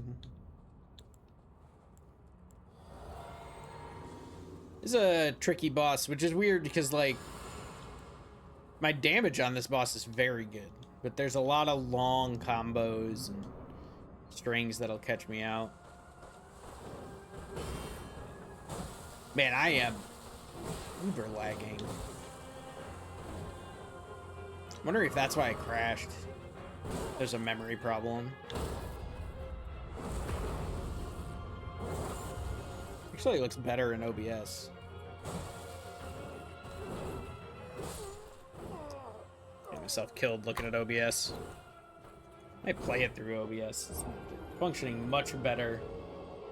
A: This is a tricky boss, which is weird because, like, my damage on this boss is very good. But there's a lot of long combos and strings that'll catch me out. Man, I am uber lagging. I'm wondering if that's why I crashed. There's a memory problem. Actually, it looks better in OBS. Get myself killed looking at OBS. I play it through OBS. It's functioning much better.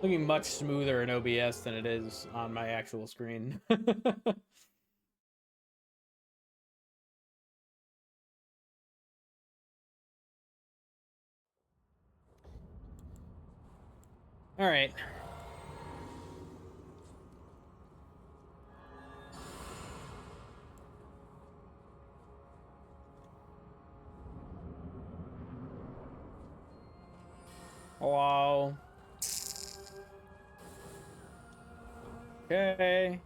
A: Looking much smoother in OBS than it is on my actual screen. All right. Hello. Okay.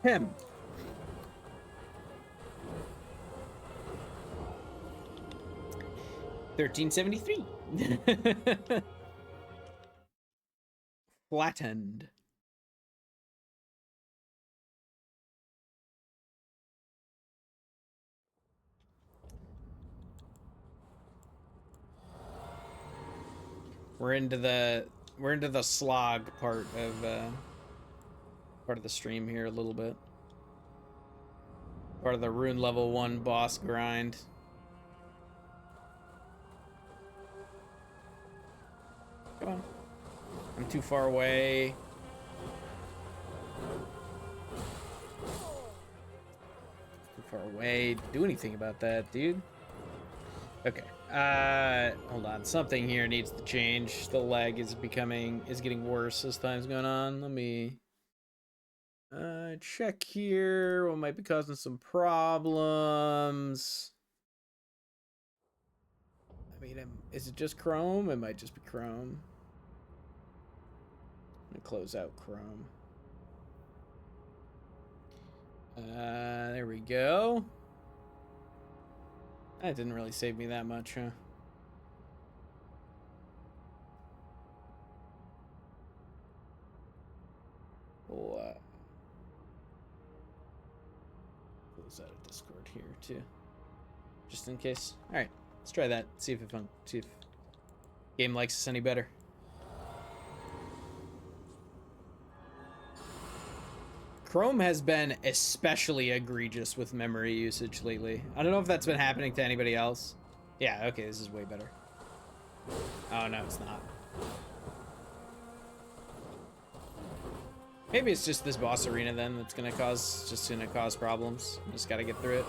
A: Ahem. $13.73. Flattened. We're into the slog part of the stream here a little bit. Part of the rune level 1 boss grind. Come on. I'm too far away. Too far away to do anything about that, dude. Okay. Hold on. Something here needs to change. The lag is getting worse as time's going on. Let me check here. What might be causing some problems? I mean, is it just Chrome? It might just be Chrome. I'm gonna close out Chrome. There we go. That didn't really save me that much, huh? We'll close out of Discord here too, just in case. All right, let's try that. See if game likes us any better. Chrome has been especially egregious with memory usage lately. I don't know if that's been happening to anybody else. Yeah, okay, this is way better. Oh, no, it's not. Maybe it's just this boss arena then that's gonna cause problems. Just gotta get through it.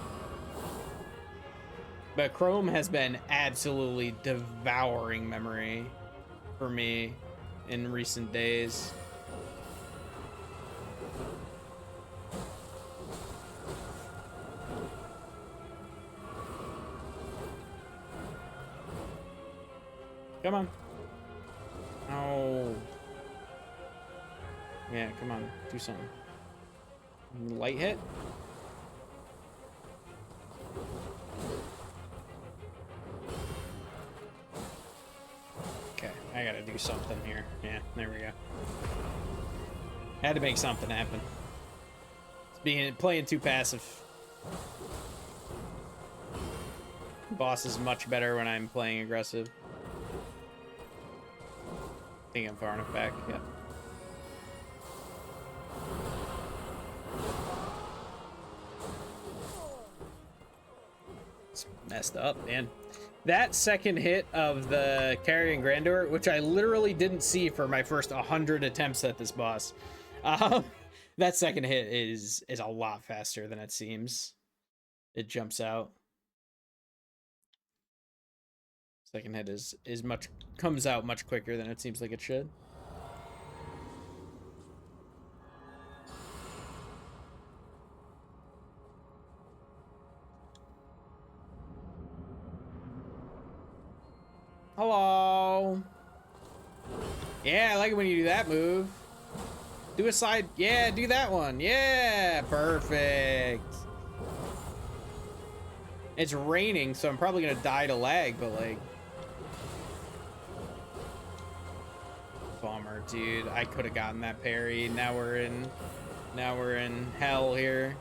A: But Chrome has been absolutely devouring memory for me in recent days. Come on. Oh. Yeah, come on. Do something. Light hit? Okay, I gotta do something here. Yeah, there we go. Had to make something happen. It's playing too passive. Boss is much better when I'm playing aggressive. I think I'm far enough back. Yeah. It's messed up, man. That second hit of the Carrion Grandeur, which I literally didn't see for my first 100 attempts at this boss. That second hit is a lot faster than it seems. It jumps out. Second hit comes out much quicker than it seems like it should. Hello. Yeah, I like it when you do that move. Do a side. Yeah, do that one. Yeah, perfect. It's raining, so I'm probably gonna die to lag, but like, bummer, dude. I could have gotten that parry. Now we're in hell here.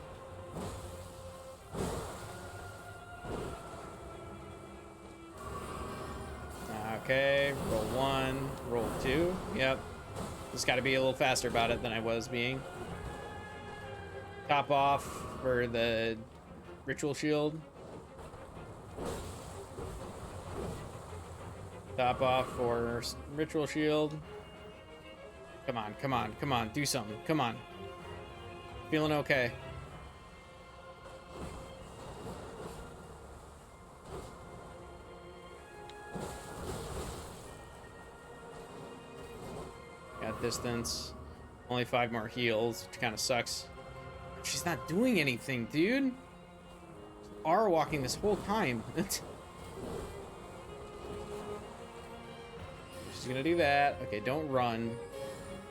A: Okay, roll 1, roll 2. Yep. Just gotta be a little faster about it than I was being. Top off for the ritual shield. Top off for ritual shield. Come on, come on, come on, do something. Come on. Feeling okay. Got distance. Only 5 more heals, which kind of sucks. She's not doing anything, dude. R walking this whole time. She's gonna do that. Okay, don't run.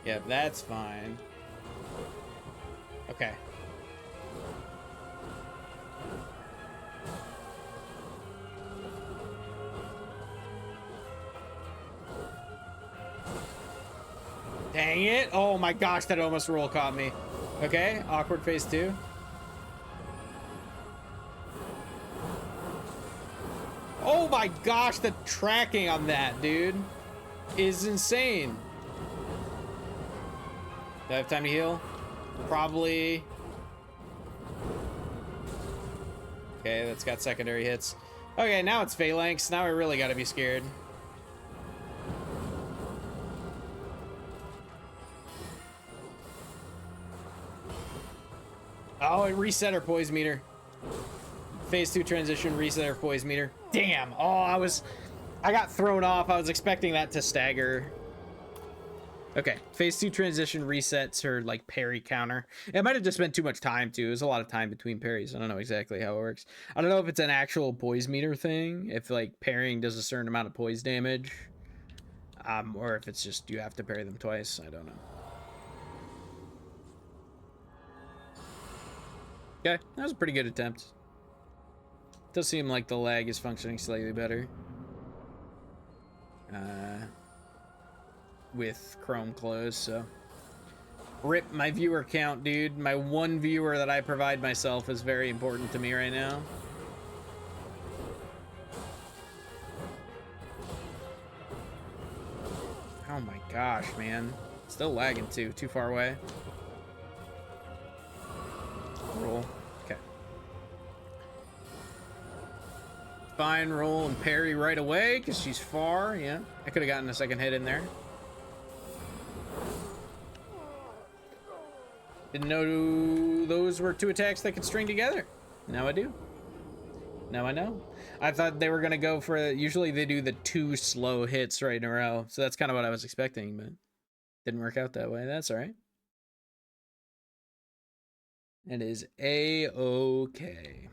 A: Yep, that's fine. Okay. Dang it. Oh my gosh, that almost roll caught me. Okay, awkward phase 2. Oh my gosh, the tracking on that, dude, is insane. Do I have time to heal? Probably. Okay, that's got secondary hits. Okay, now it's Phalanx. Now I really gotta be scared. Oh, it reset our poise meter. Phase 2 transition, reset our poise meter. Damn. Oh, I got thrown off. I was expecting that to stagger. Okay, phase 2 transition resets her like parry counter. It might have just been too much time too. There's a lot of time between parries. I don't know exactly how it works. I don't know if it's an actual poise meter thing, if like parrying does a certain amount of poise damage, or if it's just you have to parry them twice. I don't know. Okay, that was a pretty good attempt. Does seem like the lag is functioning slightly better. With Chrome closed, so rip my viewer count, dude. My one viewer that I provide myself is very important to me right now. Oh my gosh, man. Still lagging too far away. Roll. Okay. Fine, roll and parry right away because she's far. Yeah, I could have gotten a second hit in there. Didn't know those were 2 attacks that could string together. Now I do. Now I know. I thought they were gonna go for, usually they do the 2 slow hits right in a row. So that's kind of what I was expecting, but didn't work out that way. That's all right. It is A-okay.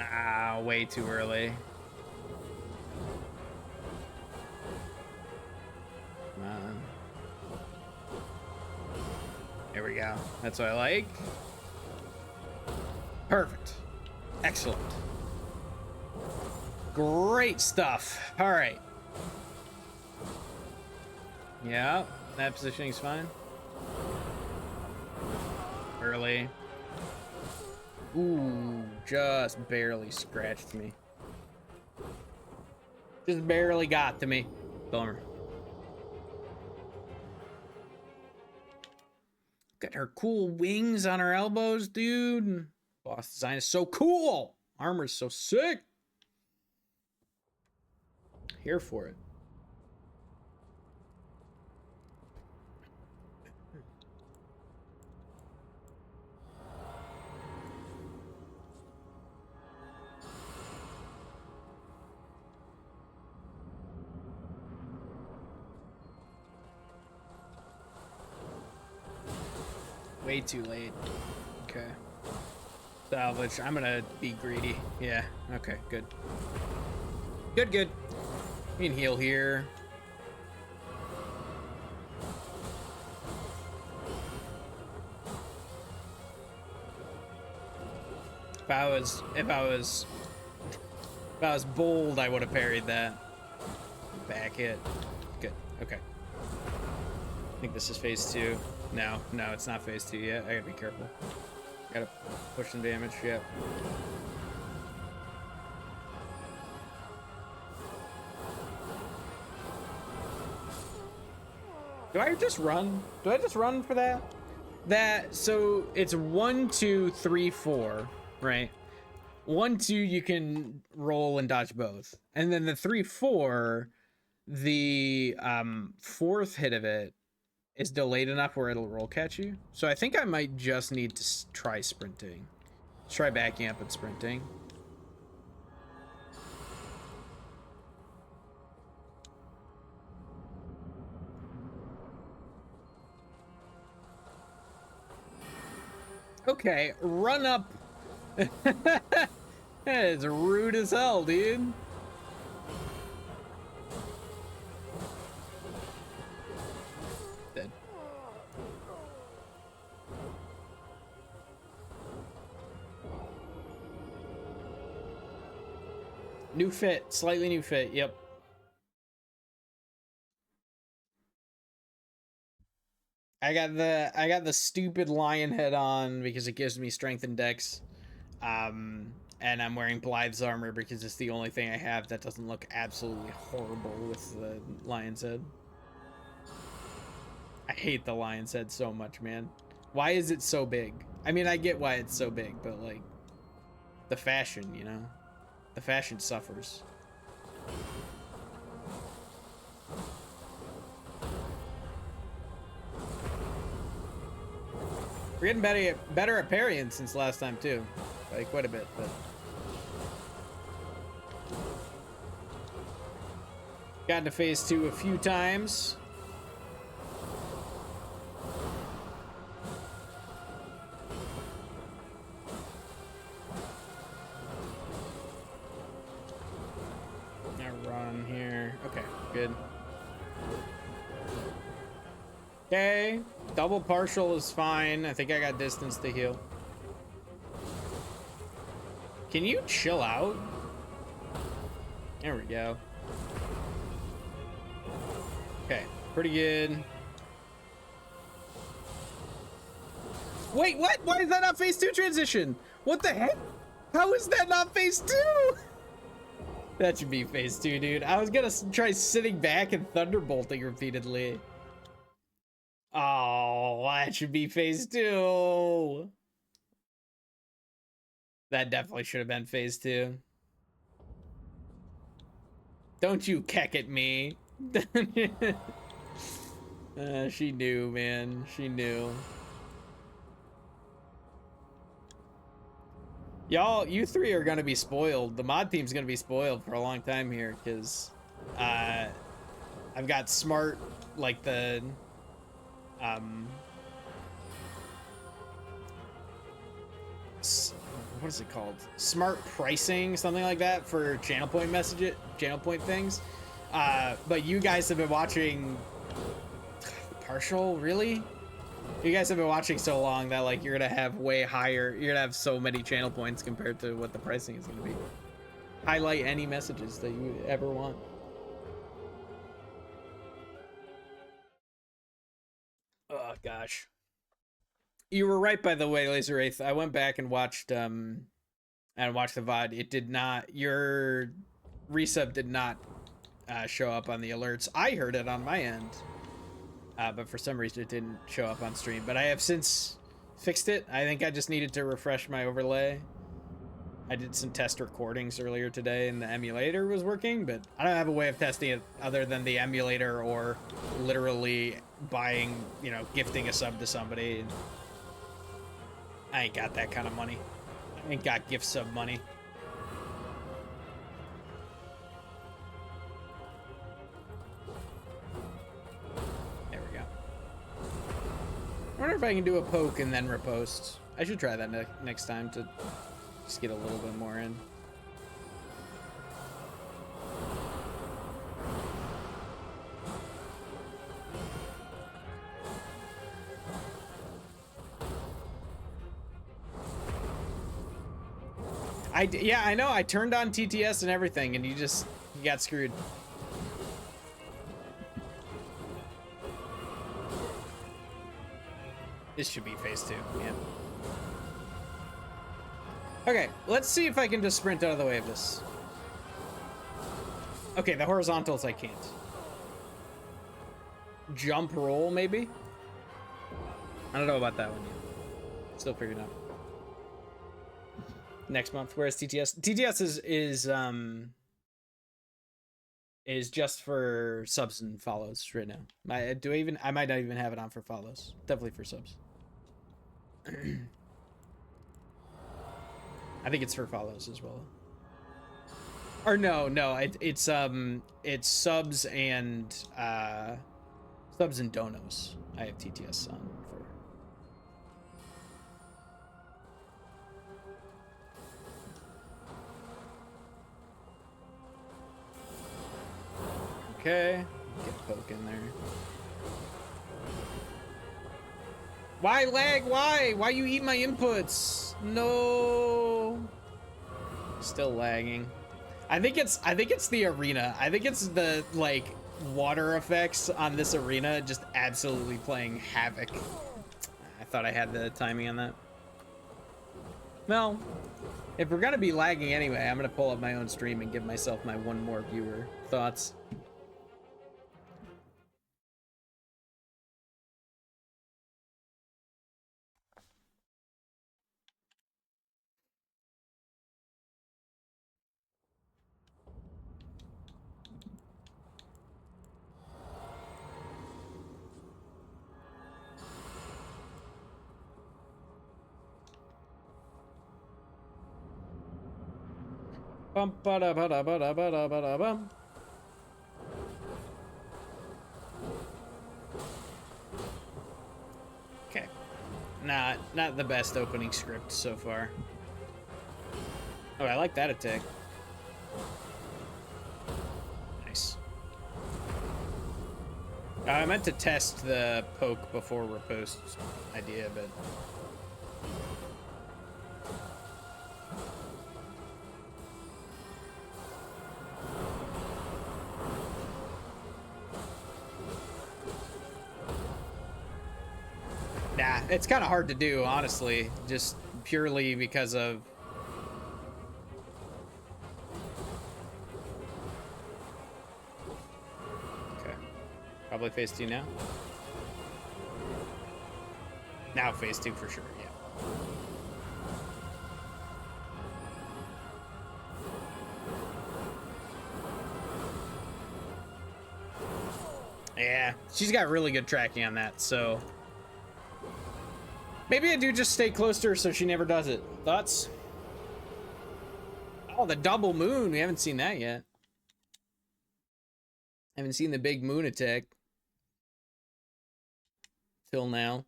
A: Ah, way too early. Come on. There we go. That's what I like. Perfect. Excellent. Great stuff. All right. Yeah, that positioning's fine. Early. Ooh, just barely scratched me. Just barely got to me. Bummer. Got her cool wings on her elbows, dude. Boss design is so cool. Armor's so sick. Here for it. Way too late. Okay. Salvage. I'm gonna be greedy. Yeah. Okay, good. Good, good. We can heal here. If I was bold, I would have parried that. Back hit. Good. Okay. I think this is phase 2. No, it's not phase 2 yet. I gotta be careful. Gotta push some damage. Yep. Do I just run? Do I just run for that? So it's 1, 2, 3, 4, right? 1, 2, you can roll and dodge both, and then the 3, 4, the 4th hit of it is delayed enough where it'll roll catch you. So I think I might just need to try sprinting. Try backing up and sprinting. Okay, run up. That is rude as hell, dude. Dead. New fit, slightly new fit, yep. I got the stupid lion head on because it gives me strength and dex. And I'm wearing Blythe's armor because it's the only thing I have that doesn't look absolutely horrible with the lion's head. I hate the lion's head so much, man. Why is it so big? I mean, I get why it's so big, but like the fashion, you know? The fashion suffers. We're getting better at parrying since last time too. Like quite a bit, but got into phase 2 a few times. Now run here. Okay, good. Okay, double partial is fine. I think I got distance to heal. Can you chill out? There we go. Okay, pretty good. Wait, what? Why is that not phase 2 transition? What the heck? How is that not phase 2? That should be phase 2, dude. I was gonna try sitting back and thunderbolting repeatedly. Oh, that should be phase 2. That definitely should have been phase 2. Don't you keck at me. She knew, man. She knew. Y'all, you three are gonna be spoiled. The mod team's gonna be spoiled for a long time here, because I've got smart, like the what is it called? Smart pricing, something like that, for channel point channel point things. But you guys have been watching partial, really? You guys have been watching so long that like you're gonna have way higher, you're gonna have so many channel points compared to what the pricing is gonna be. Highlight any messages that you ever want. Oh gosh. You were right, by the way, Laser Wraith. I went back and watched the VOD. It did not, your resub did not show up on the alerts. I heard it on my end, but for some reason it didn't show up on stream. But I have since fixed it. I think I just needed to refresh my overlay. I did some test recordings earlier today and the emulator was working, but I don't have a way of testing it other than the emulator or literally buying, you know, gifting a sub to somebody. I ain't got that kind of money. I ain't got gift sub money. There we go. I wonder if I can do a poke and then repost. I should try that next time to just get a little bit more in. Yeah, I know. I turned on TTS and everything, and you got screwed. This should be phase 2. Yeah. Okay, let's see if I can just sprint out of the way of this. Okay, the horizontals I can't. Jump roll, maybe? I don't know about that one yet. Still figuring out. Next month. Where's TTS? TTS is just for subs and follows right now. I might not even have it on for follows. Definitely for subs. I think it's for follows as well. Or no, it's subs and donos. I have TTS on for. Okay, get poke in there. Why lag? Why you eat my inputs? No. Still lagging. I think it's the arena. I think it's the like water effects on this arena just absolutely playing havoc. I thought I had the timing on that. Well, if we're gonna be lagging anyway, I'm gonna pull up my own stream and give myself my one more viewer thoughts. Bum ba da ba da ba da ba da ba da bum. Okay. Not the best opening script so far. Oh, I like that attack. Nice. I meant to test the poke before riposte idea, but nah, it's kind of hard to do, honestly, just purely because of okay. Probably phase 2 now. Now phase 2 for sure, yeah. Yeah, she's got really good tracking on that, so maybe I do just stay close to her so she never does it. Thoughts? Oh, the double moon. We haven't seen that yet. Haven't seen the big moon attack till now.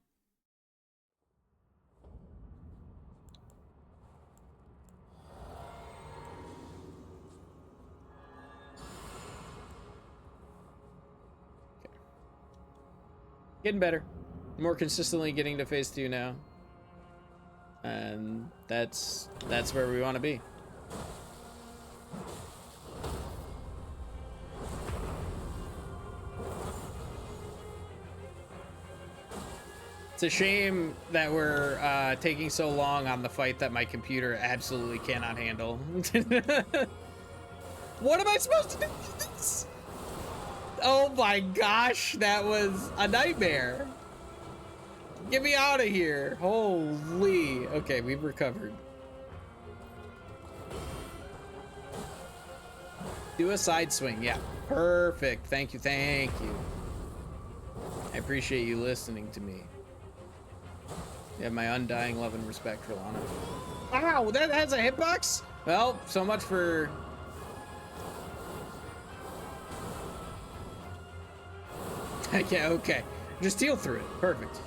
A: Okay. Getting better. More consistently getting to phase 2 now. And that's where we want to be. It's a shame that we're taking so long on the fight that my computer absolutely cannot handle. What am I supposed to do with this? Oh my gosh, that was a nightmare. Get me out of here. Holy. Okay, we've recovered. Do a side swing. Yeah, perfect. Thank you. Thank you. I appreciate you listening to me. You have my undying love and respect for Lana. Wow, that has a hitbox? Well, so much for... Yeah, okay. Just heal through it. Perfect.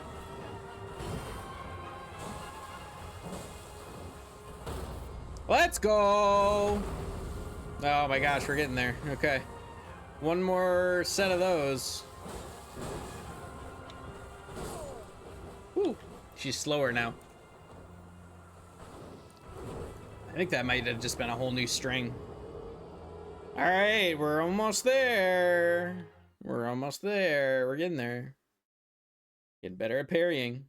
A: Let's go! Oh my gosh, we're getting there. Okay. One more set of those. Whew. She's slower now. I think that might have just been a whole new string. All right, we're almost there. We're almost there. We're getting there. Getting better at parrying.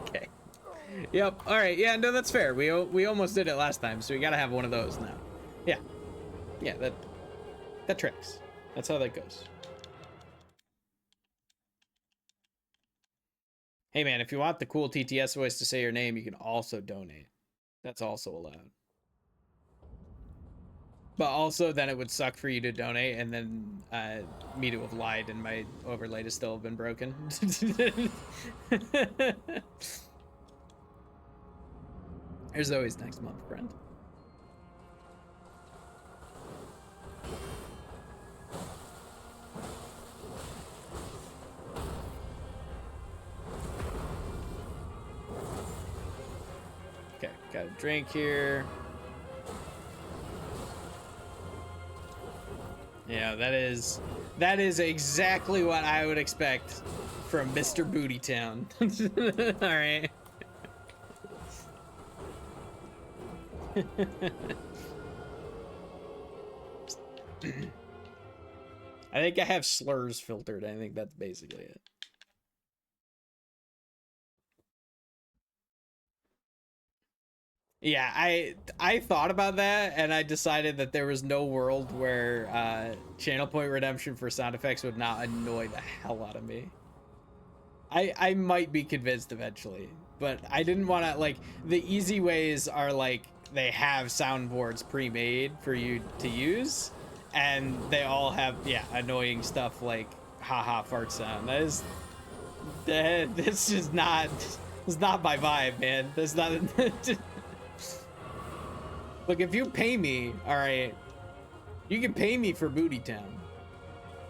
A: Okay. Yep. All right. Yeah. No, that's fair. We almost did it last time, so we gotta have one of those now. Yeah. Yeah. That tracks. That's how that goes. Hey man, if you want the cool TTS voice to say your name, you can also donate. That's also allowed. But also, then it would suck for you to donate, and then me to have lied, and my overlay to still have been broken. There's always next month, friend. Okay, got a drink here. Yeah, that is exactly what I would expect from Mr. Bootytown. All right. I think I have slurs filtered. I think that's basically it. Yeah, I thought about that, and I decided that there was no world where channel point redemption for sound effects would not annoy the hell out of me. I might be convinced eventually, but I didn't want to, like, the easy ways are like they have soundboards pre-made for you to use, and they all have, yeah, annoying stuff like haha fart sound. That's just not, it's not my vibe, man. That's not. Look, if you pay me, all right, you can pay me for Bootytown,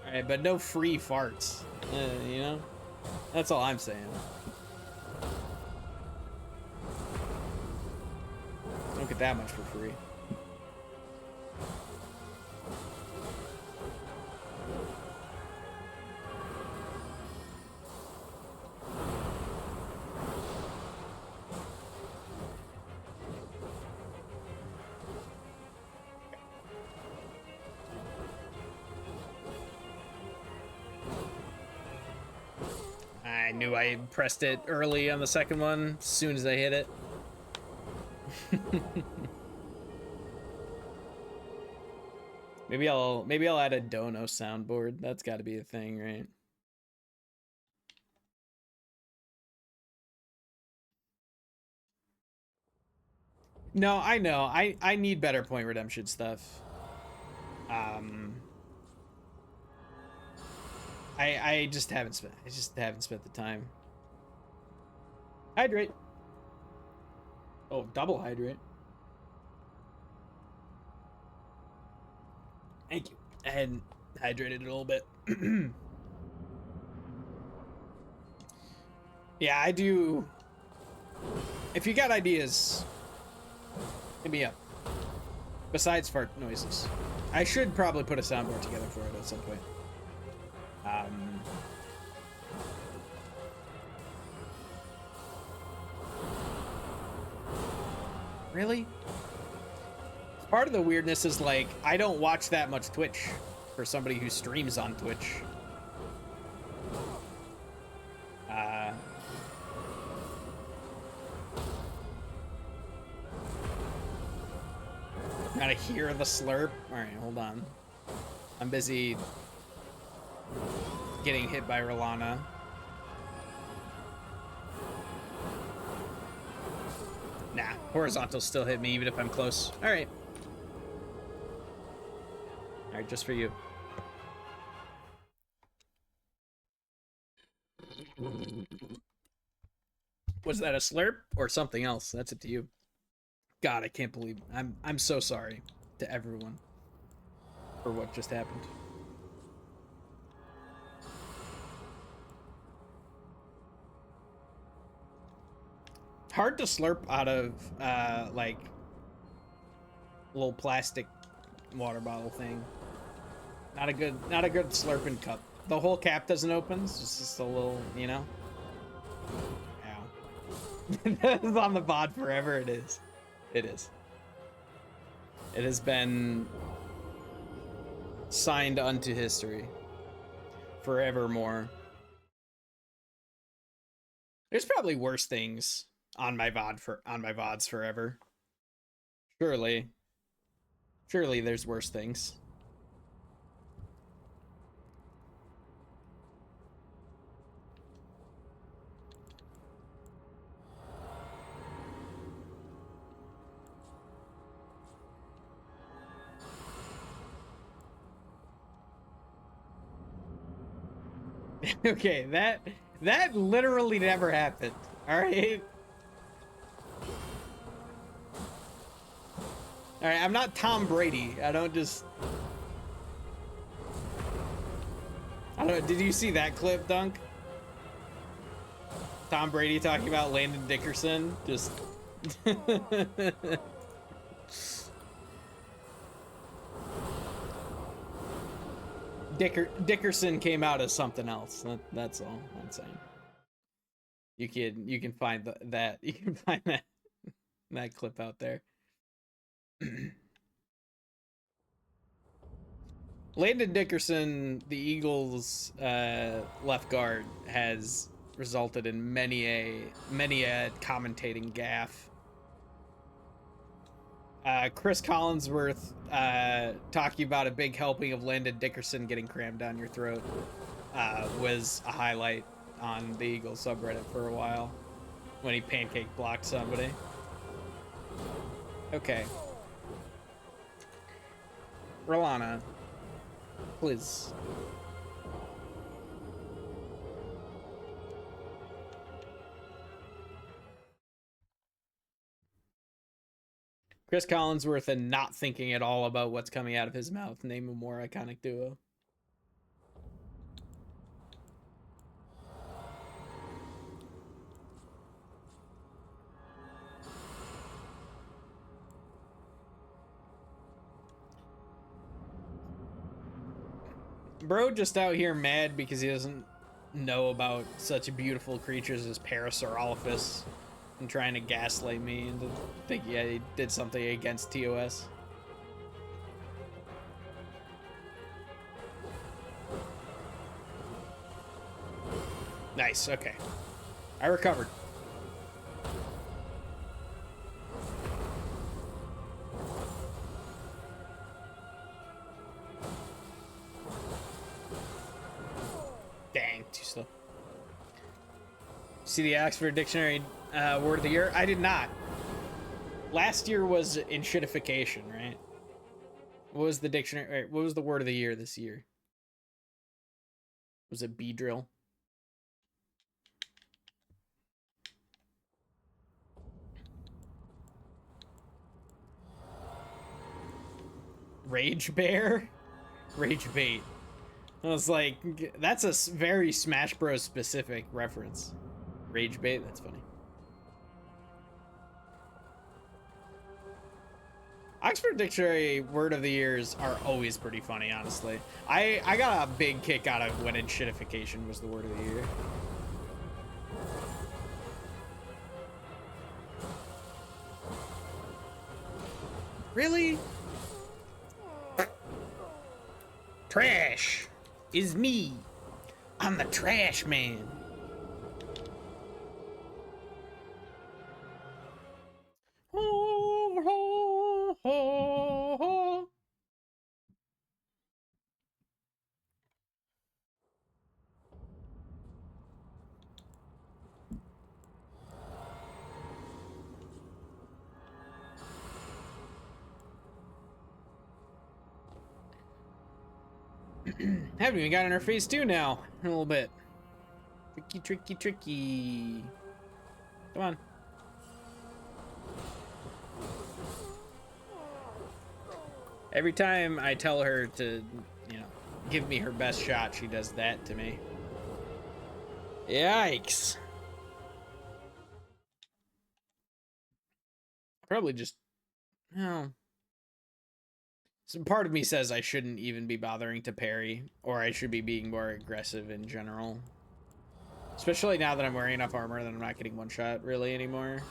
A: all right, but no free farts, you know? That's all I'm saying. Don't get that much for free. I knew I pressed it early on the second one as soon as I hit it. Maybe I'll add a dono soundboard. That's got to be a thing, right? No, I know. I need better point redemption stuff. I just haven't spent the time. Hydrate. Oh, double hydrate. Thank you. I hadn't hydrated a little bit. Yeah, I do. If you got ideas, hit me up. Besides fart noises. I should probably put a soundboard together for it at some point. Really? Part of the weirdness is, like, I don't watch that much Twitch for somebody who streams on Twitch. Gotta hear the slurp. Alright, hold on. I'm busy getting hit by Rellana. Nah, horizontal still hit me even if I'm close. Alright. Alright, just for you. Was that a slurp or something else? That's it to you. God, I can't believe I'm so sorry to everyone for what just happened. Hard to slurp out of like little plastic water bottle thing. Not a good slurping cup. The whole cap doesn't open. It's just a little, you know. Ow. That is on the VOD forever. It is. It is. It has been signed unto history forevermore. There's probably worse things on my VODs forever. Surely there's worse things. Okay, that literally never happened. All right. All right, I'm not Tom Brady. I don't. Did you see that clip, Dunk? Tom Brady talking about Landon Dickerson. Just. Dickerson came out as something else. That's all I'm saying. You can find that you can find that clip out there. Landon Dickerson, the Eagles' left guard, has resulted in many a commentating gaffe. Chris Collinsworth talking about a big helping of Landon Dickerson getting crammed down your throat was a highlight on the Eagles subreddit for a while when he pancake blocked somebody. Okay. Rellana, please. Chris Collinsworth and not thinking at all about what's coming out of his mouth. Name a more iconic duo. Bro just out here mad because he doesn't know about such beautiful creatures as Parasaurolophus and trying to gaslight me into thinking he did something against TOS. Nice, okay. I recovered. Dang, too slow. See the Oxford Dictionary word of the year? I did not. Last year was enshittification, right? What was the dictionary? What was the word of the year this year? Was it Beedrill? Rage Bear? Rage Bait. I was like, that's a very Smash Bros. Specific reference. Rage Bait? That's funny. Oxford Dictionary word of the years are always pretty funny, honestly. I got a big kick out of when enshittification was the word of the year. Really? Trash is me. I'm the trash man. Ho, ho, ho, ho. Haven't even gotten our phase 2 now. A little bit. Tricky, tricky, tricky. Come on. Every time I tell her to, you know, give me her best shot, she does that to me. Yikes. Probably just, no. Some part of me says I shouldn't even be bothering to parry, or I should be being more aggressive in general. Especially now that I'm wearing enough armor that I'm not getting one shot really anymore.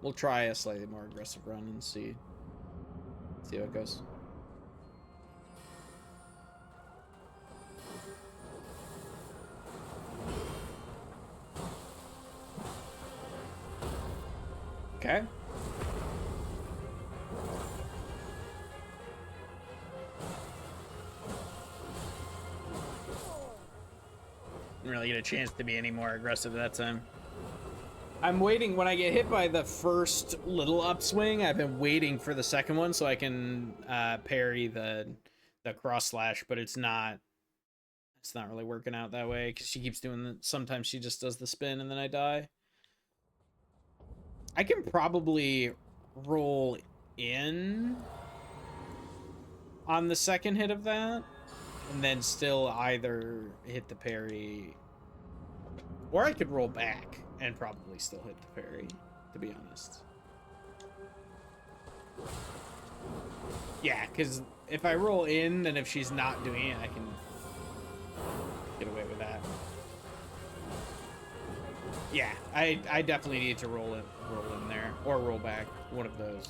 A: We'll try a slightly more aggressive run and see how it goes. Okay. Didn't really get a chance to be any more aggressive that time. I'm waiting when I get hit by the first little upswing. I've been waiting for the second one so I can parry the cross slash, but it's not really working out that way because she keeps doing the. Sometimes she just does the spin and then I die. I can probably roll in on the second hit of that and then still either hit the parry, or I could roll back and probably still hit the parry, to be honest. Yeah, because if I roll in, then if she's not doing it, I can get away with that. Yeah, I definitely need to roll in there, or roll back, one of those.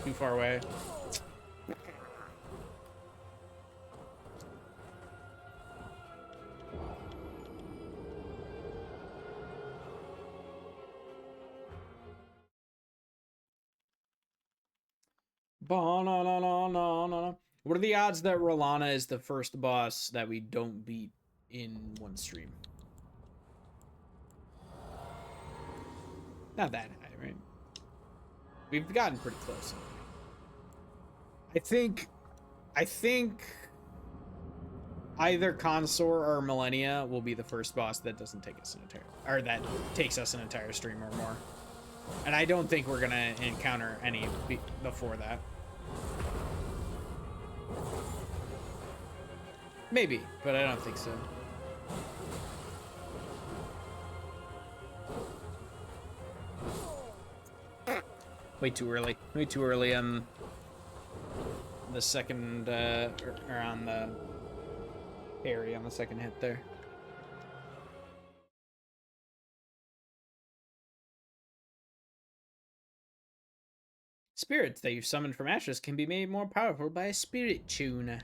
A: Too far away. What are the odds that Rellana is the first boss that we don't beat in one stream? Not that high, right? We've gotten pretty close. I think either Consort or Millennia will be the first boss that doesn't take us an entire, or that takes us an entire stream or more. And I don't think we're gonna encounter any before that. Maybe, but I don't think so. Way too early. Way too early on the second, or on the parry on the second hit there. Spirits that you've summoned from ashes can be made more powerful by a spirit tune.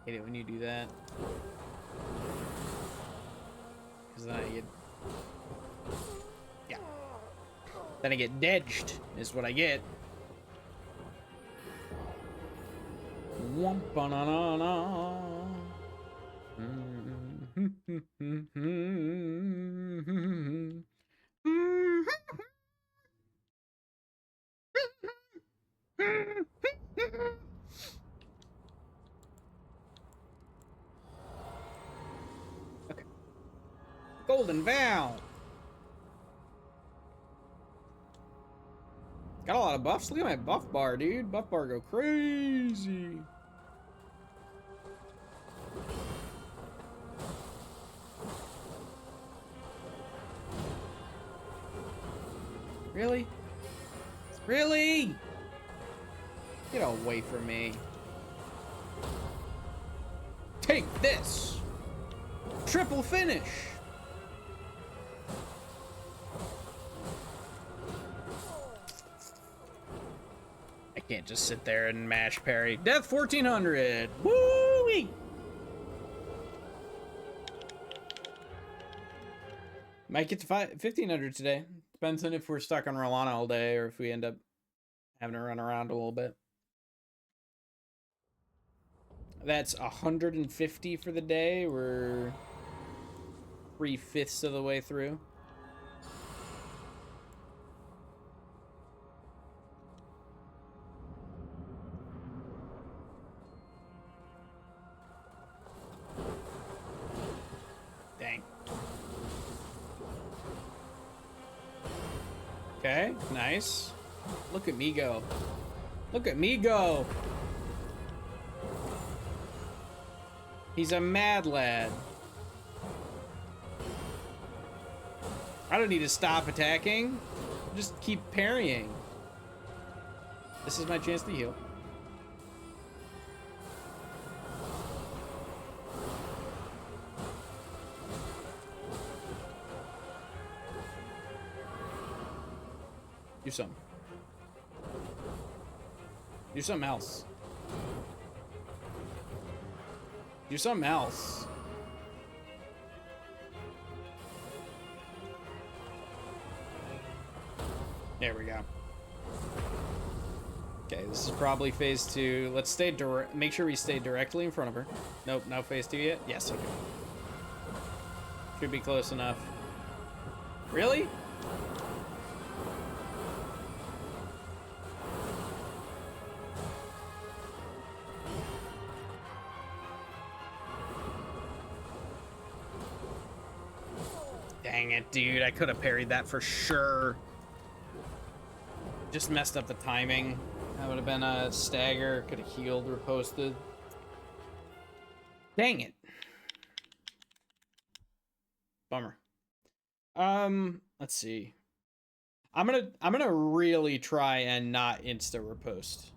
A: Hate it when you do that. Because then I get... Yeah. Then I get dedged, is what I get. Womp-a-na-na-na. Okay. Golden Vow. Got a lot of buffs. Look at my buff bar, dude. Buff bar go crazy. Really? Really? Get away from me. Take this. Triple finish. I can't just sit there and mash parry. Death 1400. Woo-wee. Might get to 1500 today. Depends on if we're stuck on Rellana all day or if we end up having to run around a little bit. That's 150 for the day. We're 3/5 of the way through. Dang. Okay, nice. Look at me go. Look at me go. He's a mad lad. I don't need to stop attacking. Just keep parrying. This is my chance to heal. Do something. Do something else. Do something else. There we go. Okay, this is probably phase 2. Let's stay direct. Make sure we stay directly in front of her. Nope, no phase 2 yet. Yes, okay. Should be close enough. Really? Dang it, dude. I could have parried that for sure. Just messed up the timing. That would have been a stagger. Could have healed or posted. Dang it. Bummer. Let's see. I'm gonna really try and not insta riposte.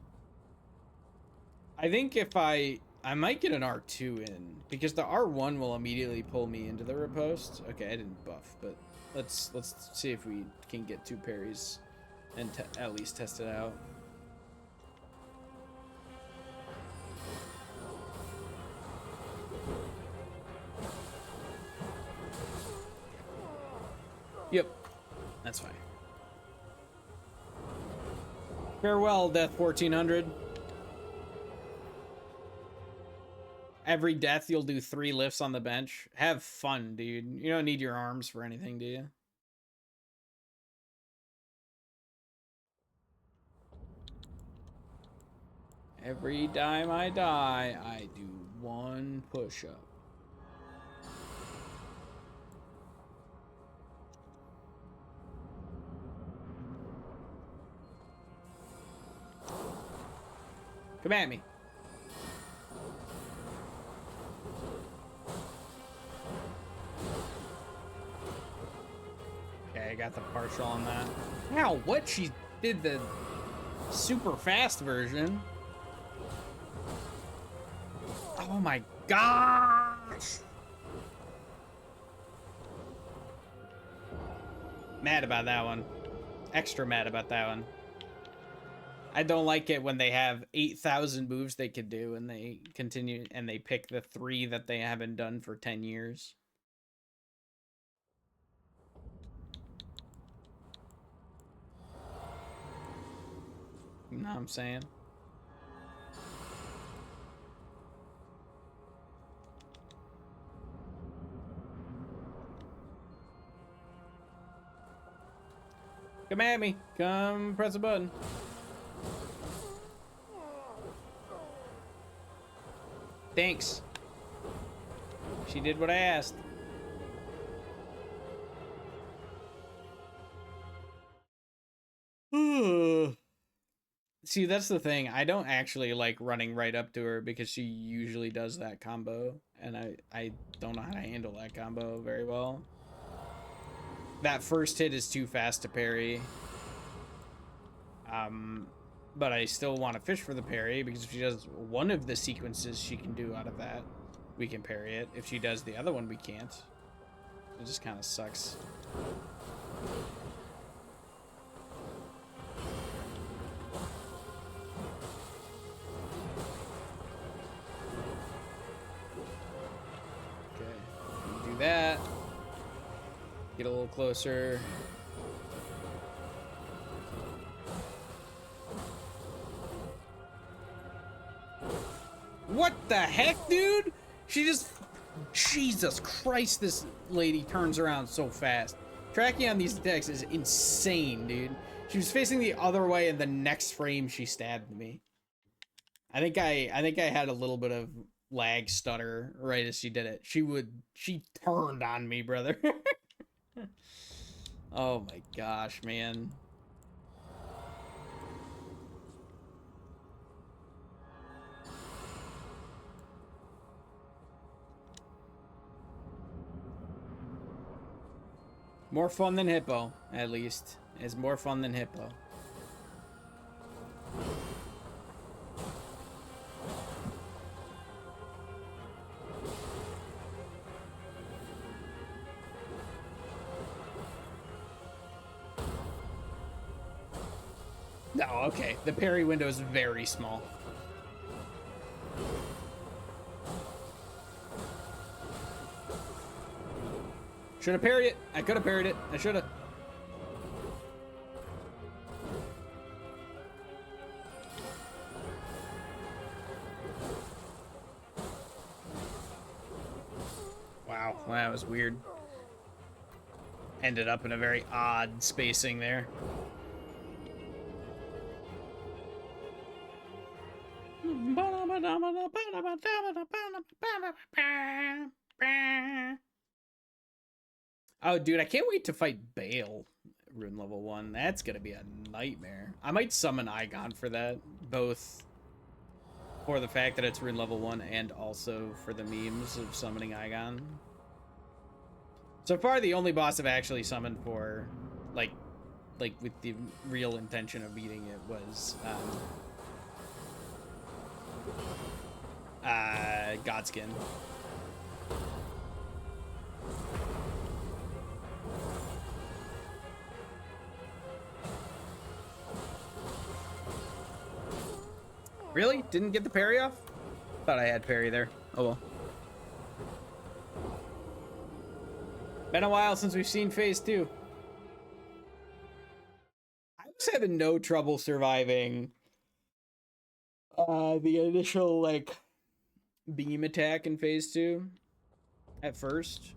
A: I think if I might get an R2 in because the R1 will immediately pull me into the riposte. Okay, I didn't buff, but let's see if we can get 2 parries and at least test it out. Yep, that's fine. Farewell, Death 1400. Every death, you'll do 3 lifts on the bench. Have fun, dude. You don't need your arms for anything, do you? Every time I die, I do 1 push-up. Come at me. Okay, I got the partial on that. Wow, what? She did the super fast version. Oh my gosh! Mad about that one. Extra mad about that one. I don't like it when they have 8,000 moves they could do and they continue and they pick the 3 that they haven't done for 10 years. You know what I'm saying? Come at me. Come press a button. Thanks. She did what I asked. See, that's the thing. I don't actually like running right up to her because she usually does that combo. And I don't know how to handle that combo very well. That first hit is too fast to parry. But I still want to fish for the parry because if she does one of the sequences she can do out of that, we can parry it. If she does the other one, we can't. It just kind of sucks. Okay, do that. Get a little closer. What the heck, dude? She just... Jesus Christ, this lady turns around so fast. Tracking on these attacks is insane, dude. She was facing the other way, and the next frame she stabbed me. I think I had a little bit of lag stutter right as she did it. She turned on me, brother. Oh my gosh, man. More fun than Hippo, at least. It's more fun than Hippo. No, okay. The parry window is very small. Should have parried it. I could have parried it. I should have. Wow, that was weird. Ended up in a very odd spacing there. Oh, dude, I can't wait to fight Bale, Rune Level 1. That's gonna be a nightmare. I might summon Igon for that, both for the fact that it's Rune Level 1 and also for the memes of summoning Igon. So far, the only boss I've actually summoned for, like with the real intention of beating it was, Godskin. Really? Didn't get the parry off? Thought I had parry there. Oh well. Been a while since we've seen phase 2. I was having no trouble surviving the initial, like, beam attack in phase 2 at first.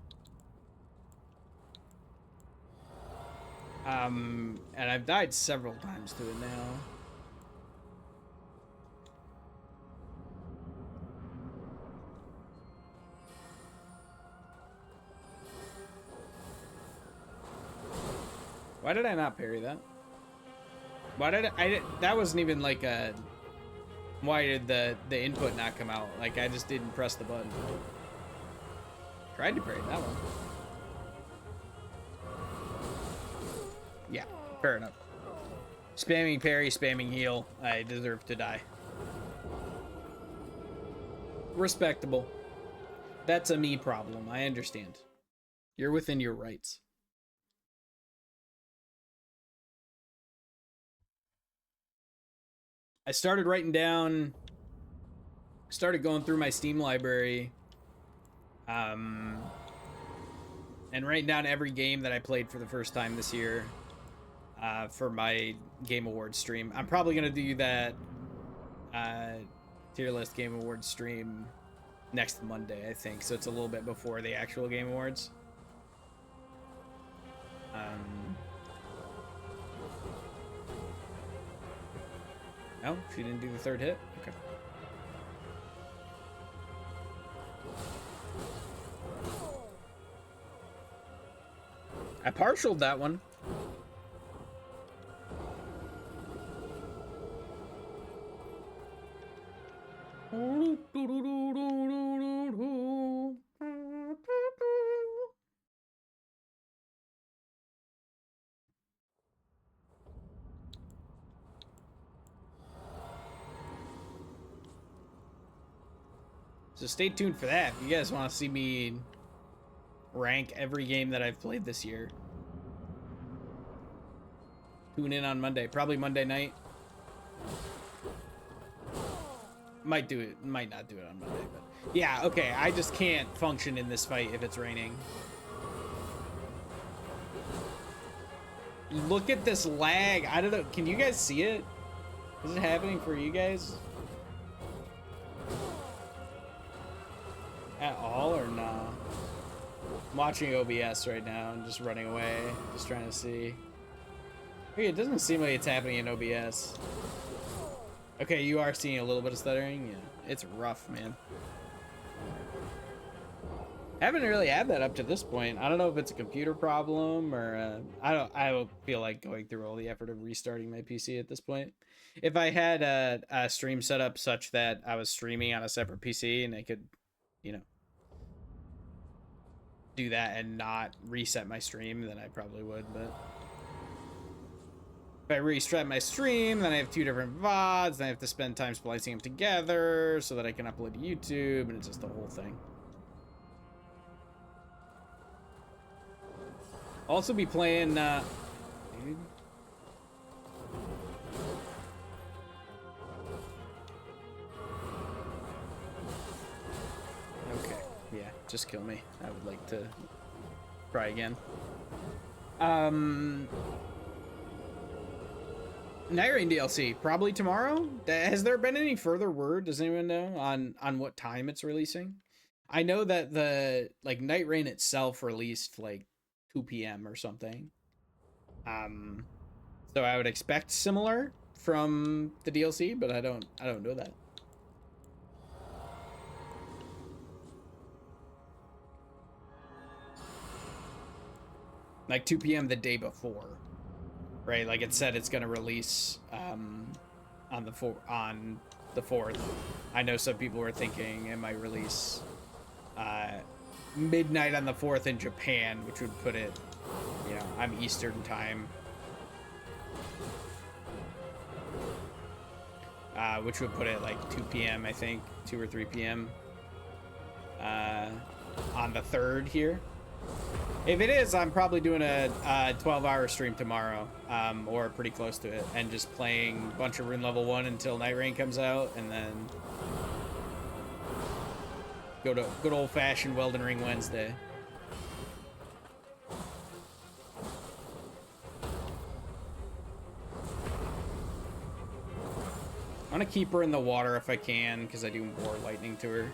A: And I've died several times to it now. Why did I not parry that? Why did that wasn't even like a... Why did the input not come out? Like, I just didn't press the button. Tried to parry that one. Yeah, fair enough. Spamming parry, spamming heal. I deserve to die. Respectable. That's a me problem. I understand. You're within your rights. I started going through my Steam library, and writing down every game that I played for the first time this year, for my Game Awards stream. I'm probably gonna do that tier list Game Awards stream next Monday, I think. So it's a little bit before the actual Game Awards. No, she didn't do the third hit. Okay. I partialed that one. So stay tuned for that. If you guys want to see me rank every game that I've played this year, tune in on Monday. Probably Monday night. Might do it. Might not do it on Monday, but yeah, okay. I just can't function in this fight if it's raining. Look at this lag. I don't know. Can you guys see it? Is it happening for you guys at all or no? I'm watching OBS right now and just running away, just trying to see. Okay, it doesn't seem like it's happening in OBS. Okay, you are seeing a little bit of stuttering. Yeah, it's rough, man. Haven't really had that up to this point. I don't know if it's a computer problem or I don't feel like going through all the effort of restarting my PC at this point. If I had a stream set up such that I was streaming on a separate PC and I could, you know, do that and not reset my stream, then I probably would. But if I reset my stream, then I have two different VODs, then I have to spend time splicing them together so that I can upload to YouTube, and it's just the whole thing. Also be playing, dude. Okay, yeah, just kill me. I would like to try again. Night Rain DLC, probably tomorrow. Has there been any further word? Does anyone know on what time it's releasing? I know that the Night Rain itself released like 2 p.m. or something. So I would expect similar from the DLC, but I don't know that. Like 2 p.m. the day before, right? Like it said it's gonna release on the 4th. I know some people were thinking it might release midnight on the 4th in Japan, which would put it, you know, I'm Eastern time, which would put it like 2 p.m. I think 2 or 3 p.m. On the 3rd here. If it is, I'm probably doing a 12-hour stream tomorrow, or pretty close to it, and just playing a bunch of Rune Level 1 until Night Rain comes out, and then go to good old-fashioned Elden Ring Wednesday. I want to keep her in the water if I can, because I do more lightning to her.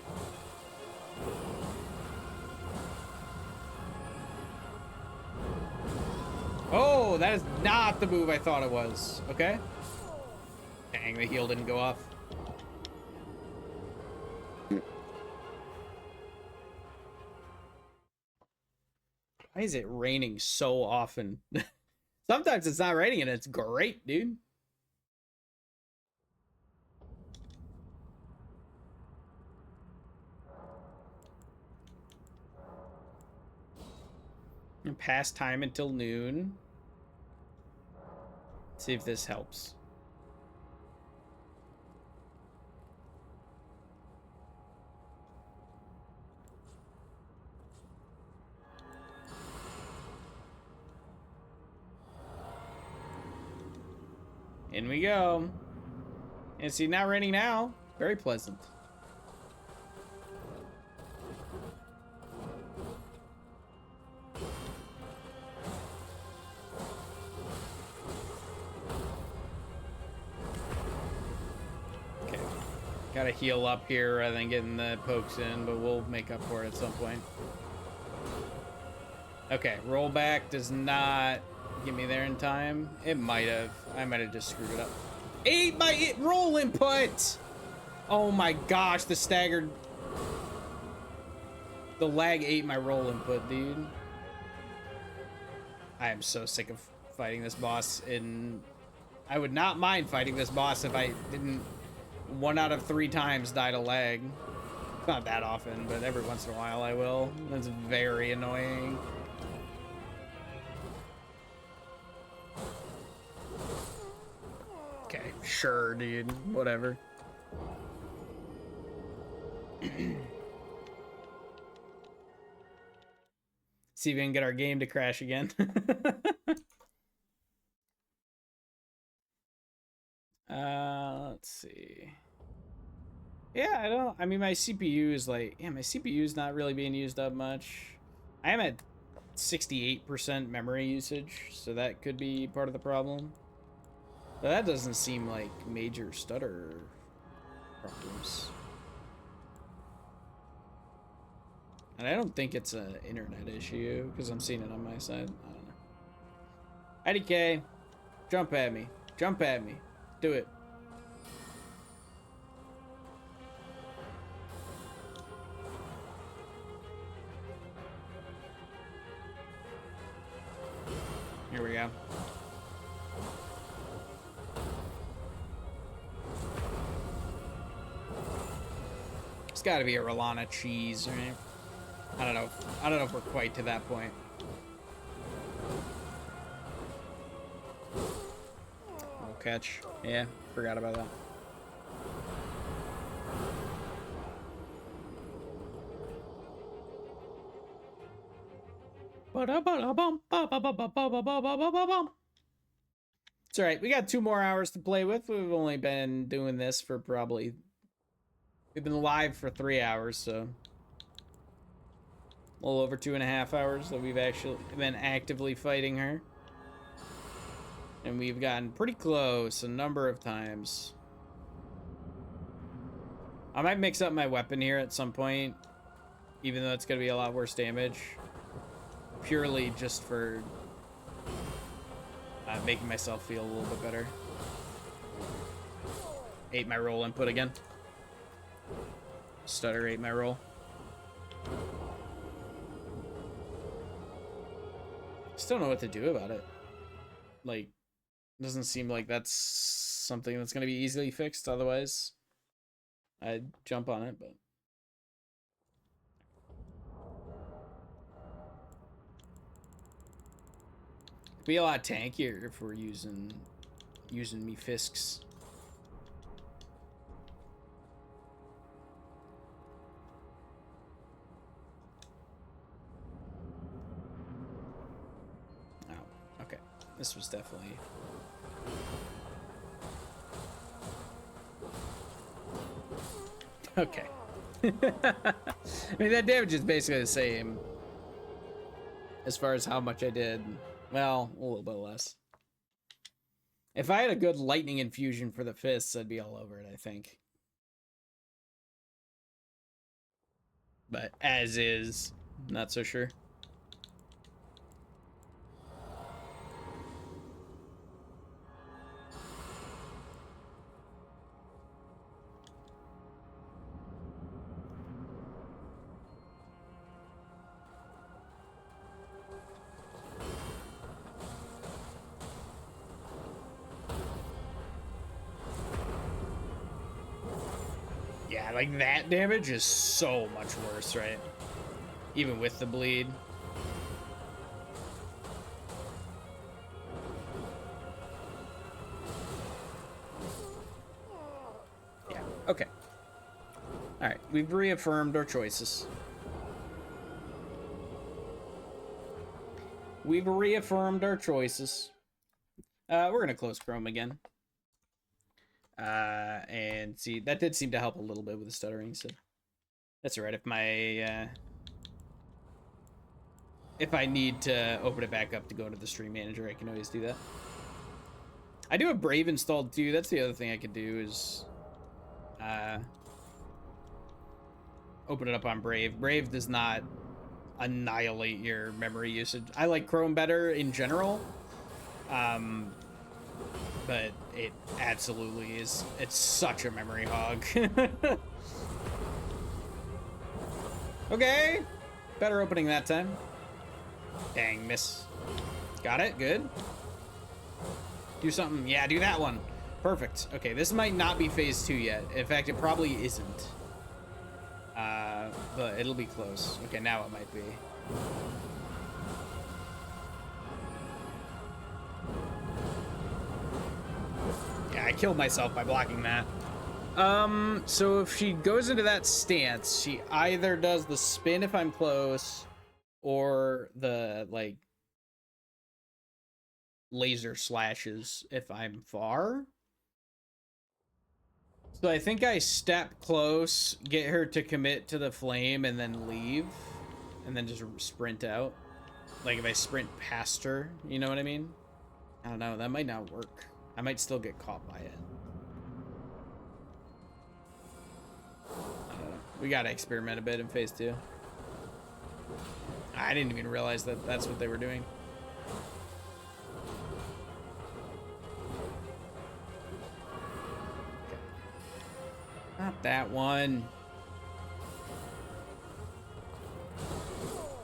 A: Oh, that is not the move I thought it was. Okay. Dang, the heal didn't go off. Why is it raining so often? Sometimes it's not raining and it's great, dude. And pass time until noon. See if this helps. In we go. And see, not raining now. Very pleasant. Okay. Gotta heal up here rather than getting the pokes in, but we'll make up for it at some point. Okay, rollback does not get me there in time. It might have. I might have just screwed it up. Ate my roll input! Oh my gosh, the staggered... The lag ate my roll input, dude. I am so sick of fighting this boss, and I would not mind fighting this boss if I didn't 1 out of 3 times die to lag. Not that often, but every once in a while I will. That's very annoying. Okay, sure, dude. Whatever. See if we can get our game to crash again. Let's see. Yeah, I mean, my CPU is like, yeah, my CPU is not really being used up much. I am at 68% memory usage, so that could be part of the problem. But that doesn't seem like major stutter problems. And I don't think it's an internet issue, because I'm seeing it on my side. I don't know. IDK, jump at me. Jump at me. Do it. Here we go. It's got to be a Rellana cheese, right? I don't know. I don't know if we're quite to that point. Oh, catch. Yeah, forgot about that. It's alright. We got 2 more hours to play with. We've only been doing this for probably... We've been live for 3 hours, so... A little over 2.5 hours that we've actually been actively fighting her. And we've gotten pretty close a number of times. I might mix up my weapon here at some point, even though it's going to be a lot worse damage. Purely just for making myself feel a little bit better. Ate my roll input again. Stutter ate my roll. Just don't know what to do about it. Like, doesn't seem like that's something that's going to be easily fixed. Otherwise, I'd jump on it, but... It'd be a lot tankier if we're using me fisks. Oh, okay. This was definitely... Okay. I mean, that damage is basically the same as far as how much I did. Well, a little bit less. If I had a good lightning infusion for the fists, I'd be all over it, I think. But as is, not so sure. Yeah, like that damage is so much worse, right? Even with the bleed. Yeah, okay. Alright, we've reaffirmed our choices. We've reaffirmed our choices. We're gonna close Chrome again. And see, that did seem to help a little bit with the stuttering, so that's all right. If I need to open it back up to go into the stream manager, I can always do that. I do have Brave installed too. That's the other thing I could do is open it up on Brave. Brave does not annihilate your memory usage. I like Chrome better in general, but it absolutely is. It's such a memory hog. Okay, better opening that time. Dang, miss. Got it, good. Do something. Yeah, do that one. Perfect. Okay, this might not be phase 2 yet. In fact, it probably isn't. But it'll be close. Okay, now it might be. Yeah, I killed myself by blocking that. So if she goes into that stance, she either does the spin if I'm close, or the, like, laser slashes if I'm far. So I think I step close, get her to commit to the flame, and then leave, and then just sprint out. Like if I sprint past her, you know what I mean? I don't know, that might not work. I might still get caught by it. I don't know. We gotta experiment a bit in phase 2. I didn't even realize that that's what they were doing. Not that one.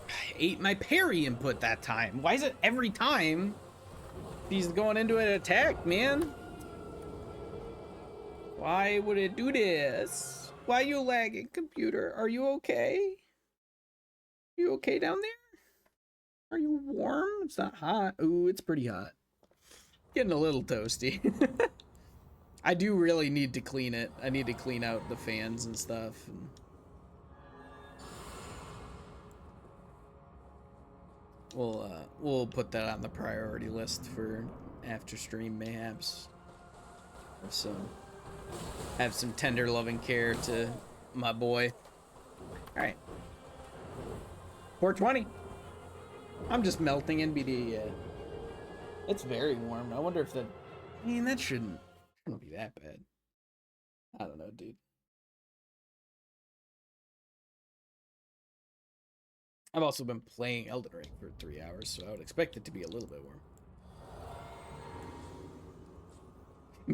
A: I ate my parry input that time. Why is it every time he's going into an attack, man? Why would it do this? Why are you lagging, computer? Are you okay? You okay down there? Are you warm? It's not hot. Ooh, it's pretty hot. Getting a little toasty. I do really need to clean it. I need to clean out the fans and stuff. We'll put that on the priority list for after stream mayhaps. Have some tender loving care to my boy. All right. 420. I'm just melting NBD. It's very warm. I wonder if that. I mean, that shouldn't be that bad. I don't know, dude. I've also been playing Elden Ring for 3 hours, so I would expect it to be a little bit warm.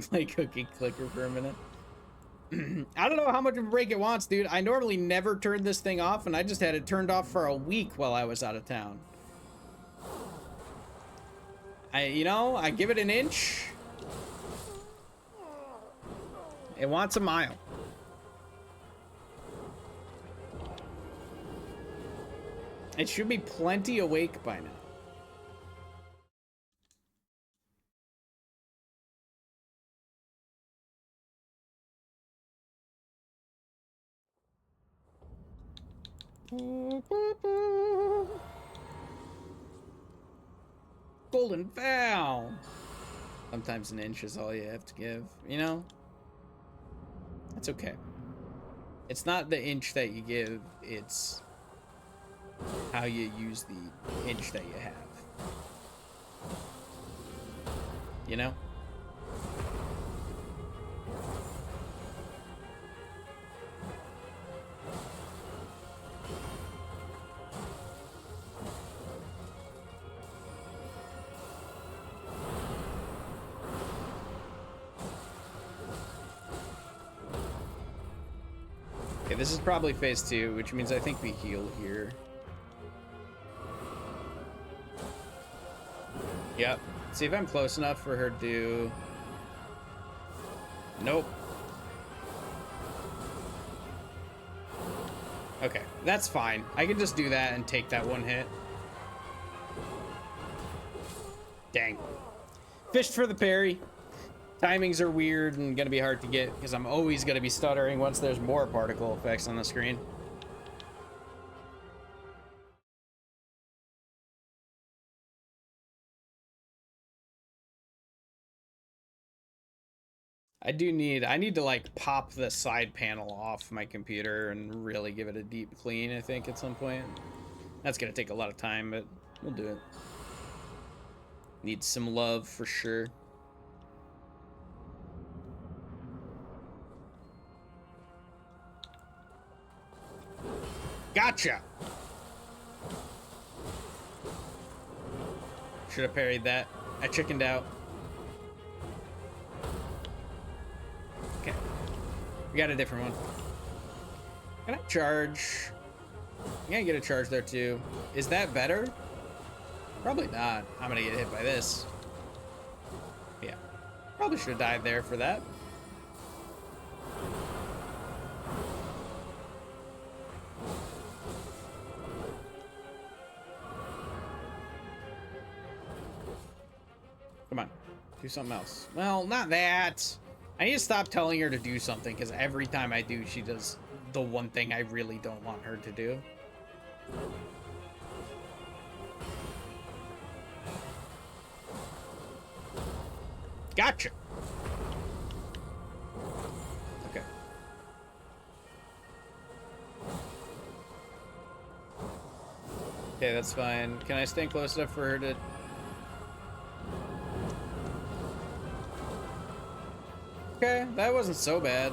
A: Play Cookie Clicker for a minute. I don't know how much of a break it wants, dude. I normally never turn this thing off, and I just had it turned off for a week while I was out of town. I give it an inch. It wants a mile. It should be plenty awake by now. Golden Vow. Sometimes an inch is all you have to give, you know? That's okay. It's not the inch that you give, it's how you use the inch that you have. You know? Okay, this is probably phase 2, which means I think we heal here. Yep. See if I'm close enough for her to do... Nope. Okay, that's fine. I can just do that and take that one hit. Dang. Fished for the parry. Timings are weird and gonna be hard to get because I'm always gonna be stuttering once there's more particle effects on the screen. I need to like pop the side panel off my computer and really give it a deep clean, I think, at some point. That's gonna take a lot of time, but we'll do it. Need some love for sure. Gotcha! Should have parried that. I chickened out. Okay. We got a different one. Can I charge? I'm gonna get a charge there too. Is that better? Probably not. I'm gonna get hit by this. Yeah. Probably should have died there for that. Come on. Do something else. Well, not that. I need to stop telling her to do something, because every time I do, she does the one thing I really don't want her to do. Gotcha. Okay. Okay, that's fine. Can I stand close enough for her to... Okay, that wasn't so bad.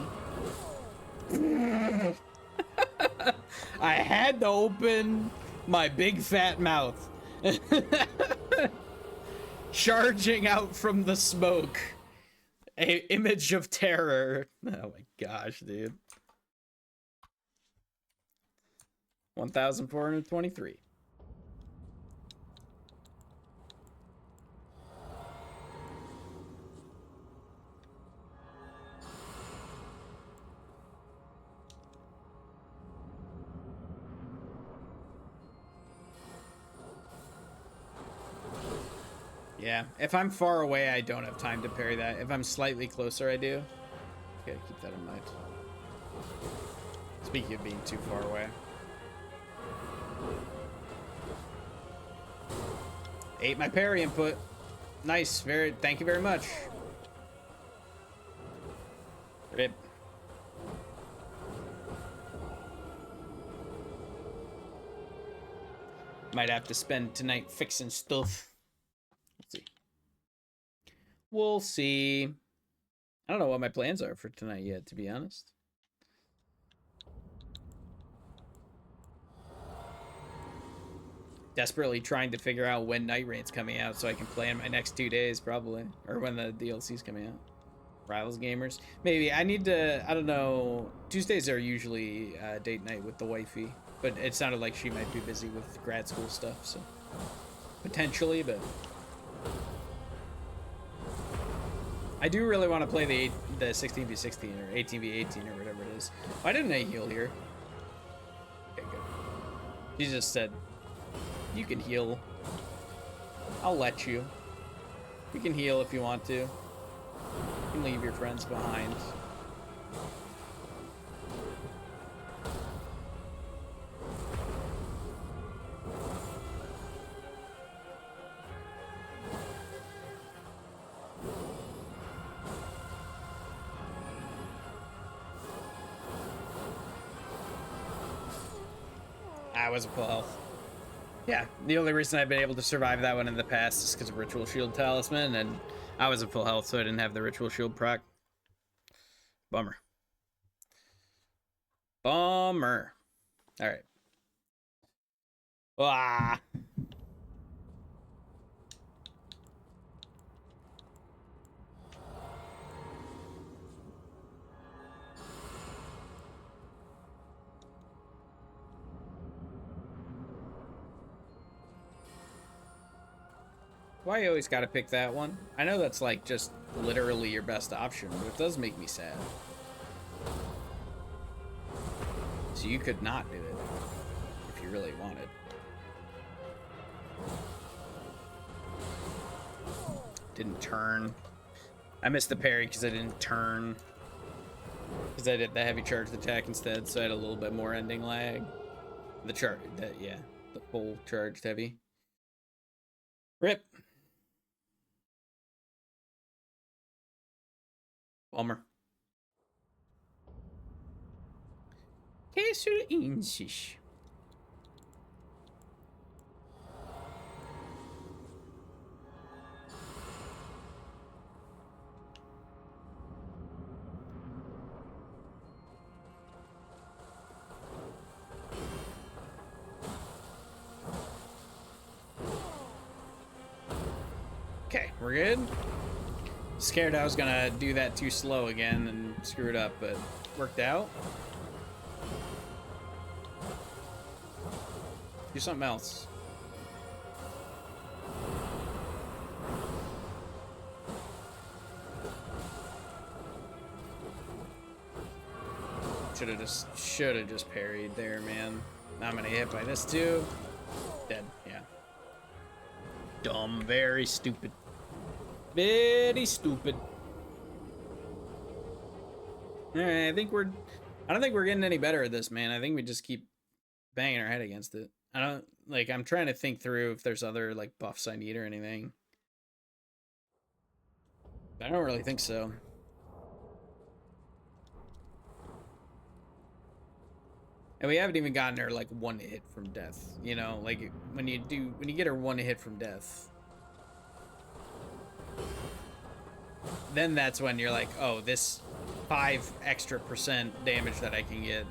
A: I had to open my big fat mouth. Charging out from the smoke. A image of terror. Oh my gosh, dude. 1,423. Yeah, if I'm far away, I don't have time to parry that. If I'm slightly closer, I do. Okay, keep that in mind. Speaking of being too far away. Ate my parry input. Nice, thank you very much. Rip. Might have to spend tonight fixing stuff. Let's see. We'll see. I don't know what my plans are for tonight yet, to be honest. Desperately trying to figure out when Night Raid's coming out so I can play in my next 2 days, probably. Or when the DLC's coming out. Rivals Gamers. Maybe. I need to... I don't know. Tuesdays are usually date night with the wifey. But it sounded like she might be busy with grad school stuff, so... Potentially, but... I do really want to play the 16v16 or 18v18 or whatever it is. Why didn't I heal here? Okay, good. She just said, you can heal. I'll let you. You can heal if you want to. You can leave your friends behind. I was at full health. Yeah, the only reason I've been able to survive that one in the past is because of Ritual Shield Talisman, and I was at full health, so I didn't have the Ritual Shield proc. Bummer. Bummer. Alright. Ah. Why you always gotta pick that one? I know that's like just literally your best option, but it does make me sad. So you could not do it if you really wanted. Didn't turn. I missed the parry because I didn't turn. Because I did the heavy charged attack instead, so I had a little bit more ending lag. Yeah, the full charged heavy. Rip. Bummer. Kesur insiş. Okay, we're good. Scared I was gonna do that too slow again and screw it up, but worked out. Do something else. Should have just parried there, man. Now I'm gonna get hit by this too. Dead, yeah. Dumb, very stupid. Very stupid. Alright, I don't think we're getting any better at this, man. I think we just keep banging our head against it. I'm trying to think through if there's other, like, buffs I need or anything. I don't really think so. And we haven't even gotten her, like, one hit from death. You know, like, when you get her one hit from death, then that's when you're like, oh, this 5% extra damage that I can get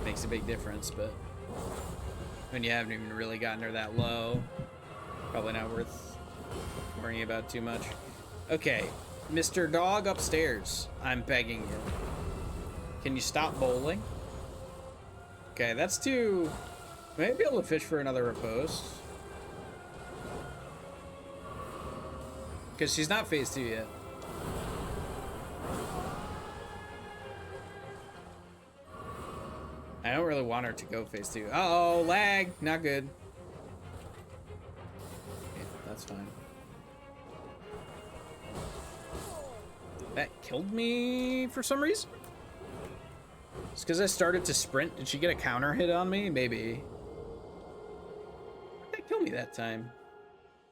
A: makes a big difference. But when you haven't even really gotten her that low, probably not worth worrying about too much. Okay, Mr. Dog upstairs, I'm begging you. Can you stop bowling? Okay, that's too... Maybe be able to fish for another repose. Because she's not phase 2 yet. I don't really want her to go phase 2. Uh-oh, lag! Not good. Okay, that's fine. That killed me for some reason? It's because I started to sprint. Did she get a counter hit on me? Maybe. Why'd that kill me that time?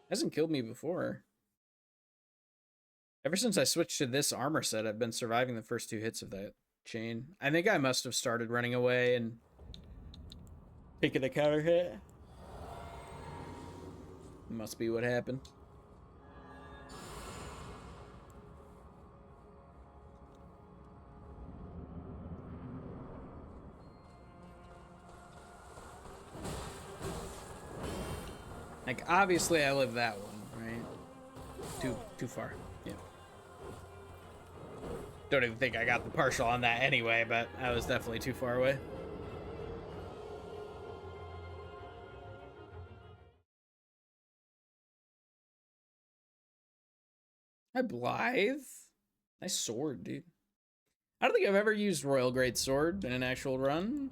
A: Hasn't killed me before. Ever since I switched to this armor set, I've been surviving the first 2 hits of that chain. I think I must have started running away and taking a counter hit. Must be what happened. Like, obviously I lived that one, right? Too far. Yeah. Don't even think I got the partial on that anyway, but I was definitely too far away. Hi, Blythe. Nice sword, dude. I don't think I've ever used Royal Great Sword in an actual run.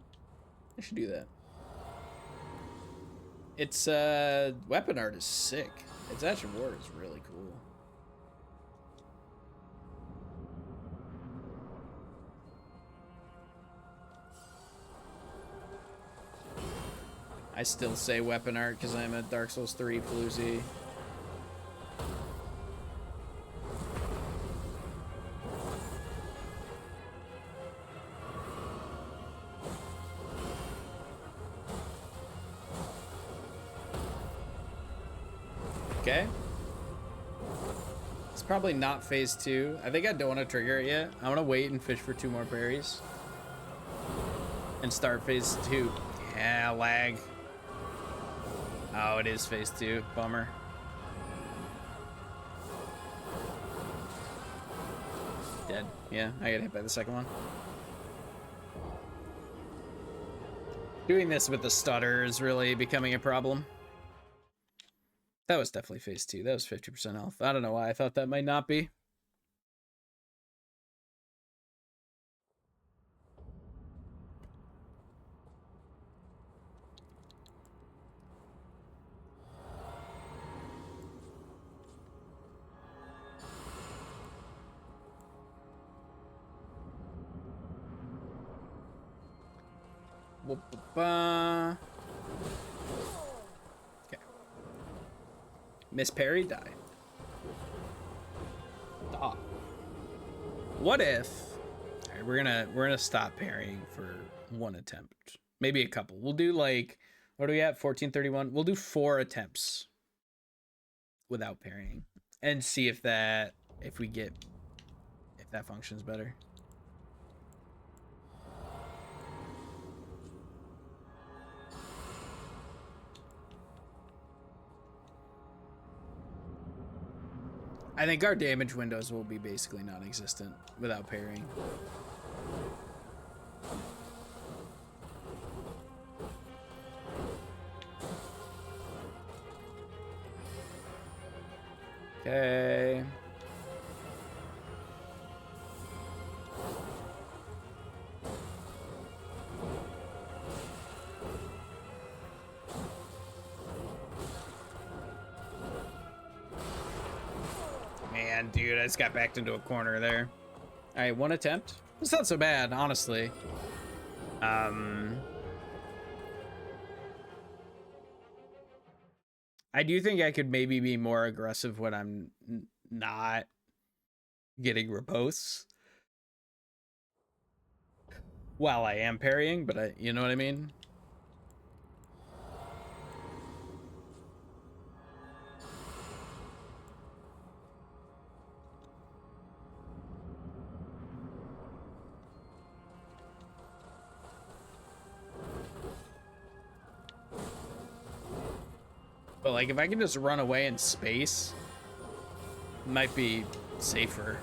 A: I should do that. Its weapon art is sick. Its actual war is really cool. I still say weapon art because I'm a Dark Souls 3 floozy. Okay. It's probably not phase 2. I think I don't want to trigger it yet. I want to wait and fish for 2 more parries. And start phase 2. Yeah, lag. Oh, it is phase 2. Bummer. Dead. Yeah, I got hit by the second one. Doing this with the stutter is really becoming a problem. That was definitely phase 2. That was 50% health. I don't know why I thought that might not be. Okay. Miss Perry, die. Stop. What if... All right, we're gonna stop parrying for one attempt. Maybe a couple. We'll do like... What are we at? 1431? We'll do 4 attempts without parrying. And see if that... If that functions better. I think our damage windows will be basically non-existent without parrying. Okay. Man, dude, I just got backed into a corner there. All right, 1 attempt. It's not so bad, honestly. I do think I could maybe be more aggressive when I'm not getting riposte while I am parrying, but you know what I mean? But like, if I can just run away in space, it might be safer.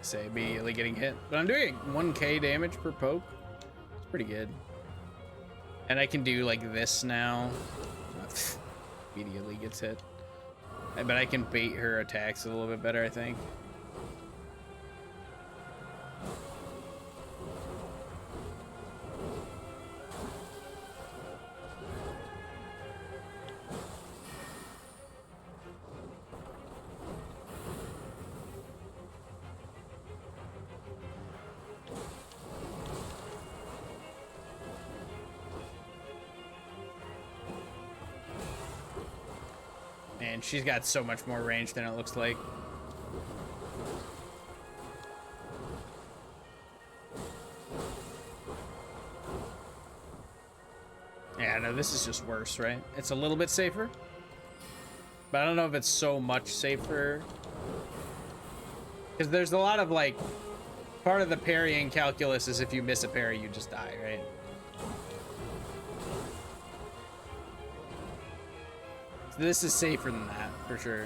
A: Say immediately getting hit, but I'm doing 1k damage per poke. It's pretty good. And I can do like this now. Immediately gets hit. But I can bait her attacks a little bit better, I think. Man, she's got so much more range than it looks like. Yeah, no, this is just worse, right? It's a little bit safer. But I don't know if it's so much safer. Because there's a lot of, like, part of the parrying calculus is if you miss a parry, you just die, right? So this is safer than that, for sure.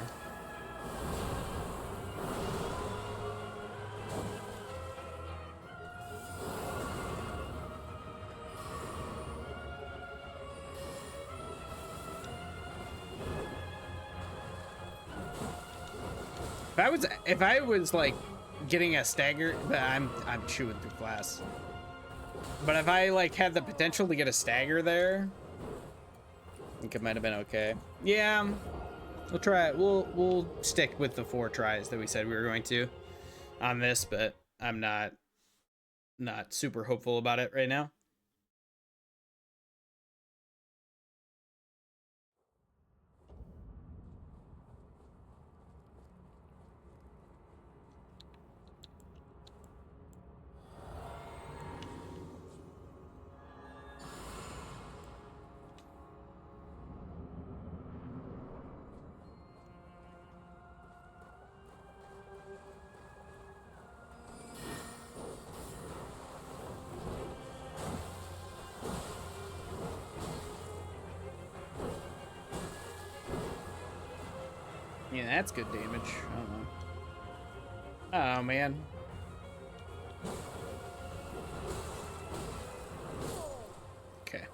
A: If I was like getting a stagger, I'm chewing through glass. But if I like had the potential to get a stagger there, I think it might have been okay. Yeah, we'll try it. We'll stick with the 4 tries that we said we were going to on this, but I'm not super hopeful about it right now. Yeah, that's good damage. I don't know. Oh, man. Okay.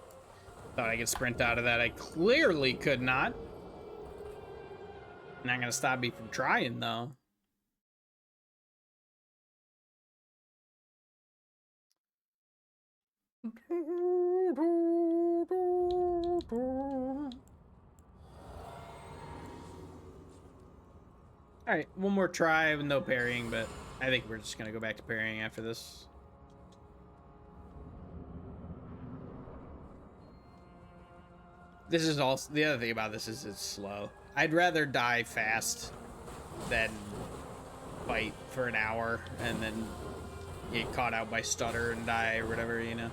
A: Thought I could sprint out of that. I clearly could not. Not gonna stop me from trying, though. All right, one more try with no parrying, but I think we're just gonna go back to parrying after this. This is also the other thing about this is it's slow. I'd rather die fast than fight for an hour and then get caught out by stutter and die or whatever, you know.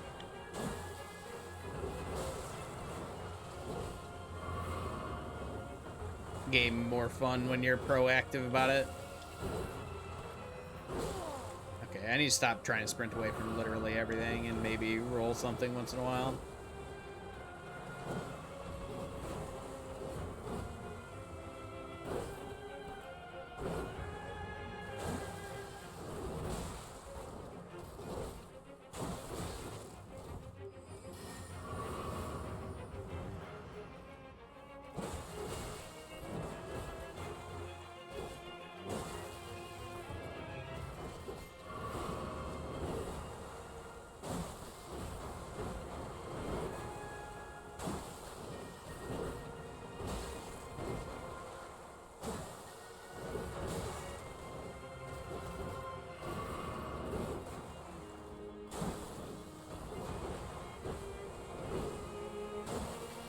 A: Game more fun when you're proactive about it. Okay, I need to stop trying to sprint away from literally everything and maybe roll something once in a while.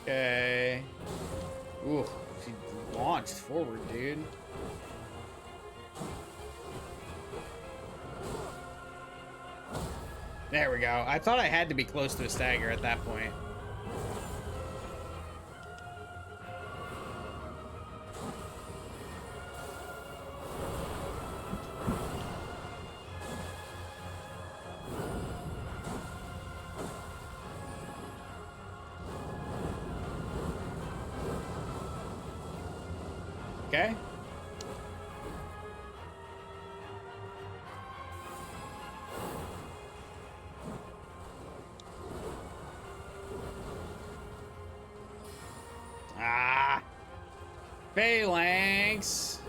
A: Okay. Ooh, she launched forward, dude. There we go. I thought I had to be close to a stagger at that point. Okay. Ah. Phalanx.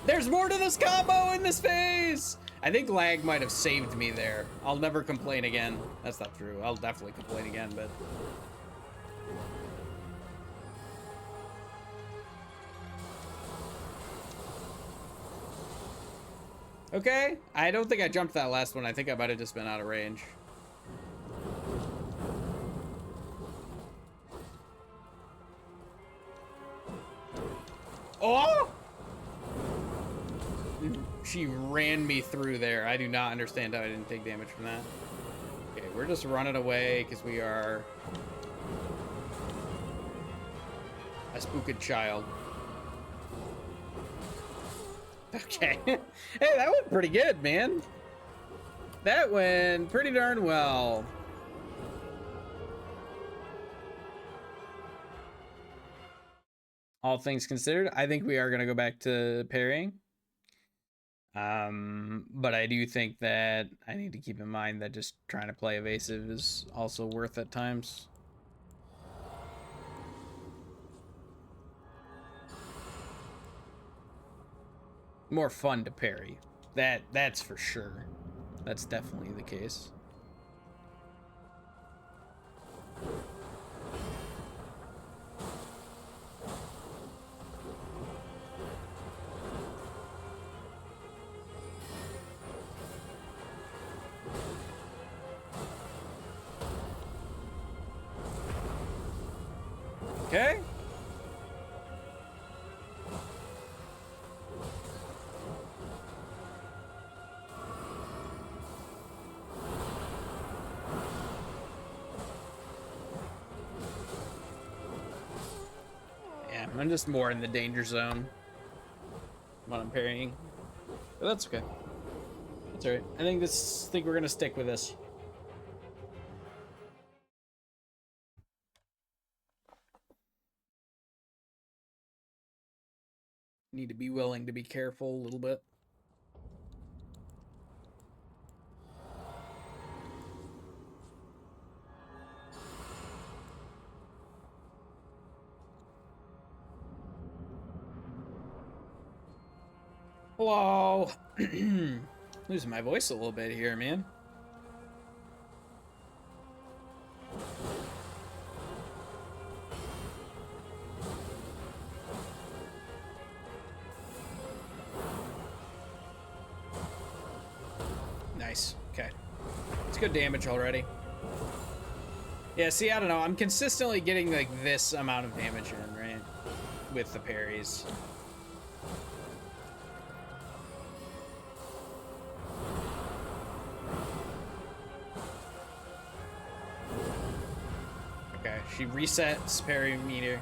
A: There's more to this combo in this phase. I think lag might have saved me there. I'll never complain again. That's not true. I'll definitely complain again, but... Okay, I don't think I jumped that last one. I think I might have just been out of range. Oh! She ran me through there. I do not understand how I didn't take damage from that. Okay, we're just running away because we are a spooked child. Okay. Hey, that went pretty good, man. That went pretty darn well. All things considered, I think we are going to go back to parrying. But I do think that I need to keep in mind that just trying to play evasive is also worth at times. More fun to parry. That's for sure. That's definitely the case. Okay. Yeah, I'm just more in the danger zone when I'm parrying. But that's okay. That's alright. I think we're gonna stick with this. Need to be willing to be careful a little bit. Hello. Losing my voice a little bit here, man. Nice. Okay. It's good damage already. Yeah, see, I don't know. I'm consistently getting like this amount of damage in, right? With the parries. Okay, she resets parry meter.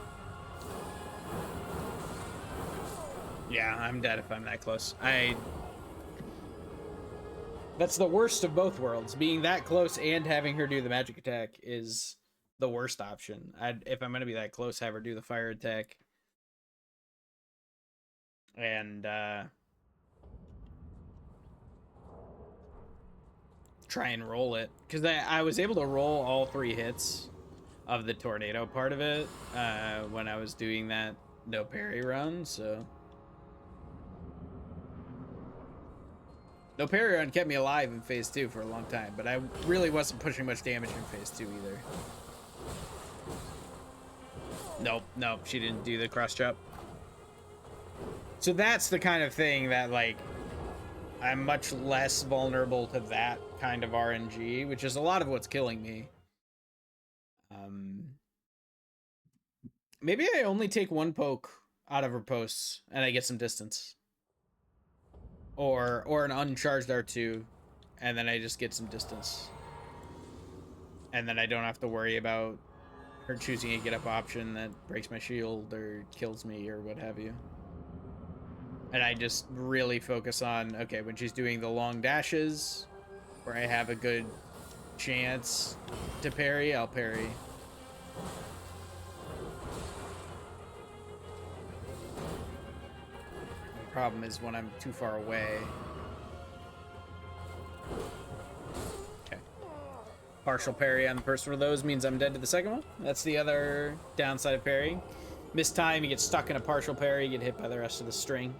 A: Yeah, I'm dead if I'm that close. That's the worst of both worlds. Being that close and having her do the magic attack is the worst option. If I'm gonna be that close, have her do the fire attack. And try and roll it. Because I was able to roll all 3 hits of the tornado part of it when I was doing that no parry run, so... No parry run kept me alive in phase 2 for a long time, but I really wasn't pushing much damage in phase 2 either. Nope, she didn't do the cross chop. So that's the kind of thing that, like, I'm much less vulnerable to that kind of RNG, which is a lot of what's killing me. Maybe I only take 1 poke out of her posts and I get some distance. Or an uncharged R2 and then I just get some distance. And then I don't have to worry about her choosing a get up option that breaks my shield or kills me or what have you. And I just really focus on, okay, when she's doing the long dashes where I have a good chance to parry, I'll parry. The problem is when I'm too far away. Okay. Partial parry on the first one of those means I'm dead to the second one. That's the other downside of parry. Miss time, you get stuck in a partial parry, you get hit by the rest of the string.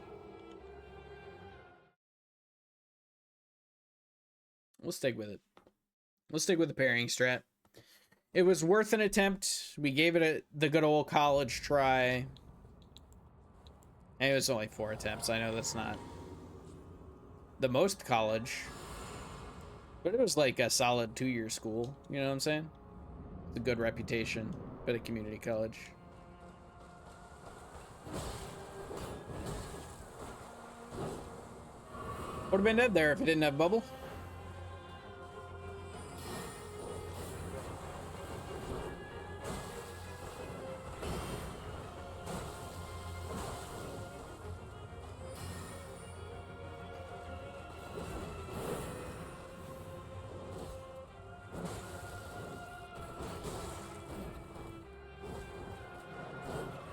A: We'll stick with it. We'll stick with the parrying strat. It was worth an attempt. We gave it the good old college try. And it was only 4 attempts. I know that's not the most college, but it was like a solid 2-year school. You know what I'm saying? It's a good reputation, but a community college. Would have been dead there if it didn't have bubble.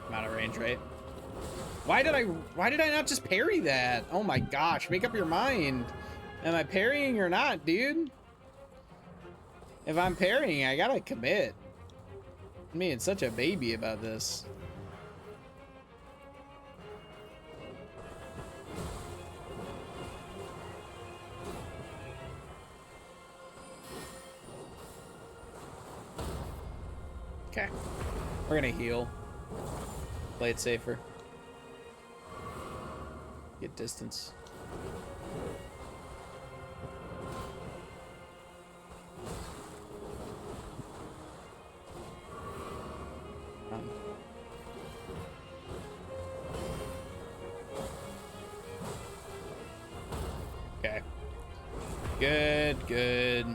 A: I'm out of range, right? Why did I not just parry that? Oh my gosh, make up your mind. Am I parrying or not, dude? If I'm parrying, I gotta commit. I'm being such a baby about this. Okay. We're gonna heal. Play it safer. Get distance. Okay. Good.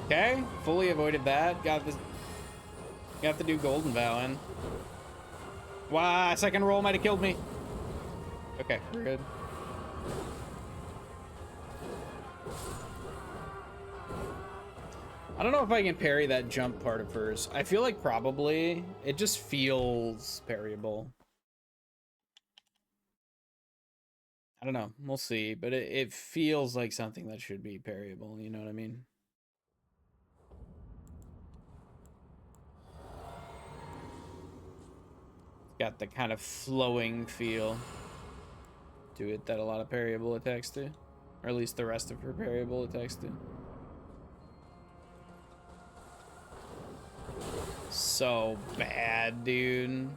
A: Okay, fully avoided that. Got the new golden vow in. Wow, second roll might have killed me. Okay, we're good. I don't know if I can parry that jump part of hers. I feel like probably. It just feels parryable. I don't know. We'll see. But it feels like something that should be parryable. You know what I mean? Got the kind of flowing feel to it that a lot of parryable attacks do. Or at least the rest of her parryable attacks do. So bad, dude.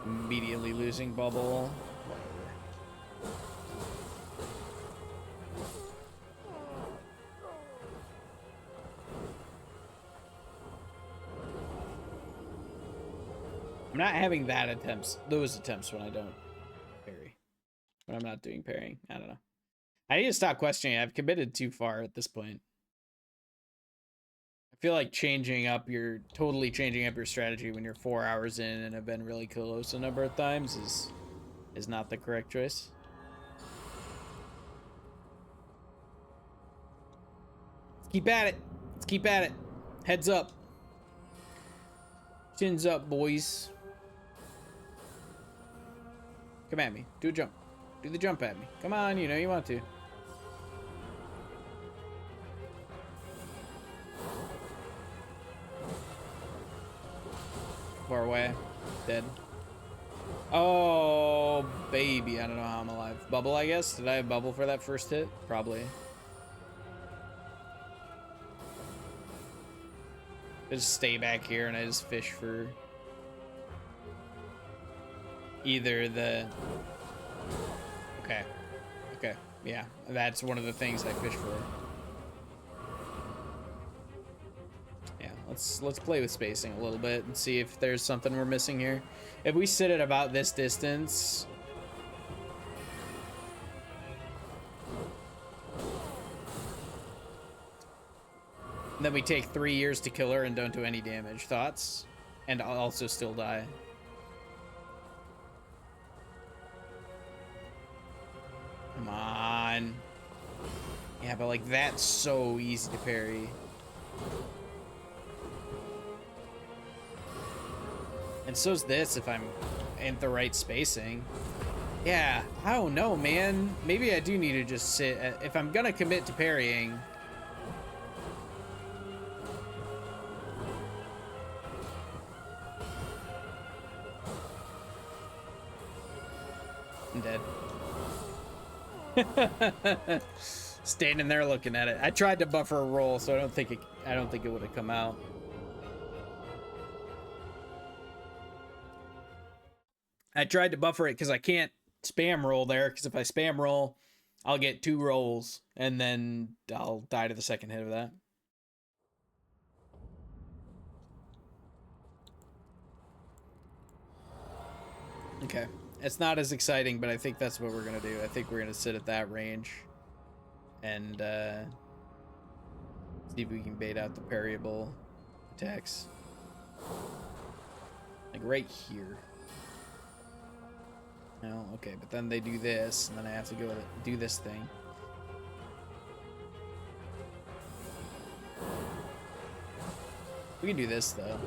A: Immediately losing bubble. I'm not having those attempts when I don't parry. When I'm not doing parrying. I don't know. I need to stop questioning. I've committed too far at this point. I feel like totally changing up your strategy when you're 4 hours in and have been really close a number of times is not the correct choice. Let's keep at it. Let's keep at it. Heads up. Chins up, boys. Come at me. Do a jump. Do the jump at me. Come on, you know you want to. Far away. Dead. Oh, baby. I don't know how I'm alive. Bubble, I guess? Did I have bubble for that first hit? Probably. I just stay back here and I just fish for either the... Okay. Okay. Yeah. That's one of the things I fish for. Let's play with spacing a little bit and see if there's something we're missing here. If we sit at about this distance, then we take 3 years to kill her and don't do any damage. Thoughts? And I'll also still die. Come on. Yeah, but like that's so easy to parry. And so's this if I'm in the right spacing. Yeah, I don't know, man. Maybe I do need to just sit. If I'm gonna commit to parrying. I'm dead. Standing there looking at it. I tried to buffer a roll, so I don't think it would have come out. I tried to buffer it because I can't spam roll there, because if I spam roll, I'll get 2 rolls, and then I'll die to the second hit of that. Okay. It's not as exciting, but I think that's what we're going to do. I think we're going to sit at that range and see if we can bait out the parryable attacks. Like right here. No, okay, but then they do this, and then I have to go do this thing. We can do this, though.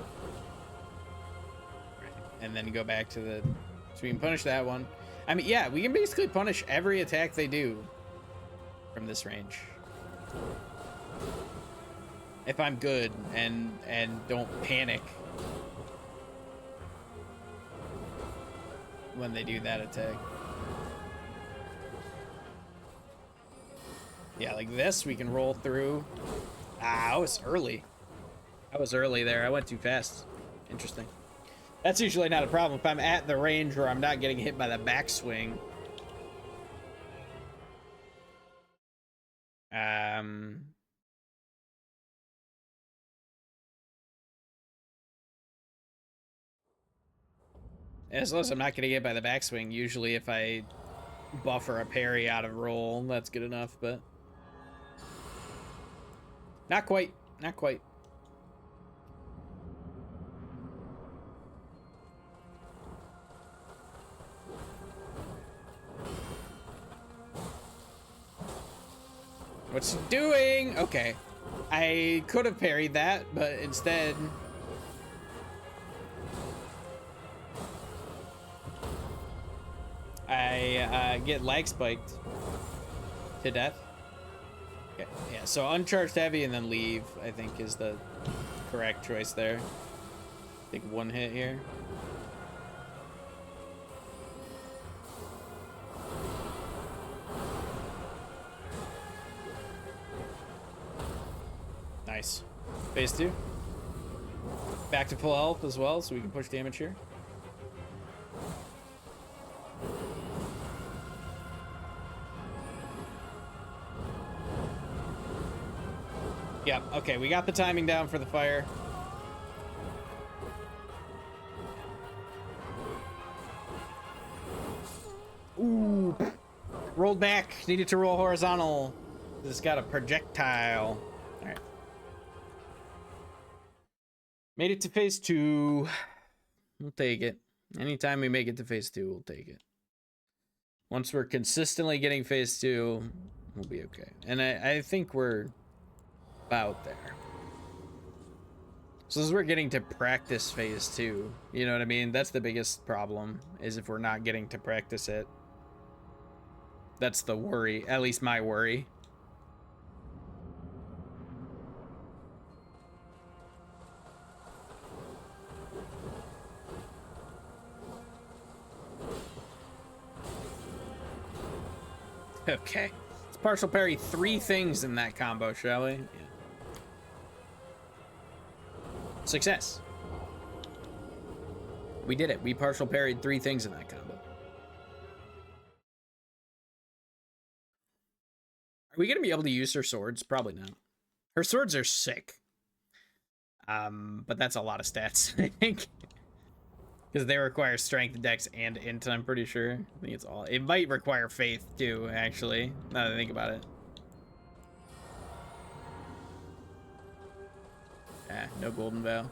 A: And then go back to the... So we can punish that one. I mean, yeah, we can basically punish every attack they do from this range. If I'm good and don't panic when they do that attack. Yeah, like this, we can roll through. Ah, I was early. I was early there. I went too fast. Interesting. That's usually not a problem if I'm at the range where I'm not getting hit by the backswing. As long as I'm not going to get by the backswing, usually if I buffer a parry out of roll, that's good enough, but... Not quite. Not quite. What's he doing? Okay. I could have parried that, but instead... I get lag spiked to death. Okay, yeah, so uncharged heavy and then leave, I think, is the correct choice there. I think one hit here. Nice. Phase 2. Back to full health as well, so we can push damage here. Yep, okay, we got the timing down for the fire. Ooh, rolled back. Needed to roll horizontal. This got a projectile. All right. Made it to phase 2. We'll take it. Anytime we make it to phase 2, we'll take it. Once we're consistently getting phase 2, we'll be okay. And I think we're about there. So as we're getting to practice phase 2, you know what I mean? That's the biggest problem, is if we're not getting to practice it. That's the worry, at least my worry. Okay. Let's partial parry 3 things in that combo, shall we? Yeah. Success. We did it. We partial parried 3 things in that combo. Are we going to be able to use her swords? Probably not. Her swords are sick. But that's a lot of stats, I think. Because they require strength, dex, and int, I'm pretty sure. I think it's all. It might require faith, too, actually, now that I think about it. Ah, no golden vow.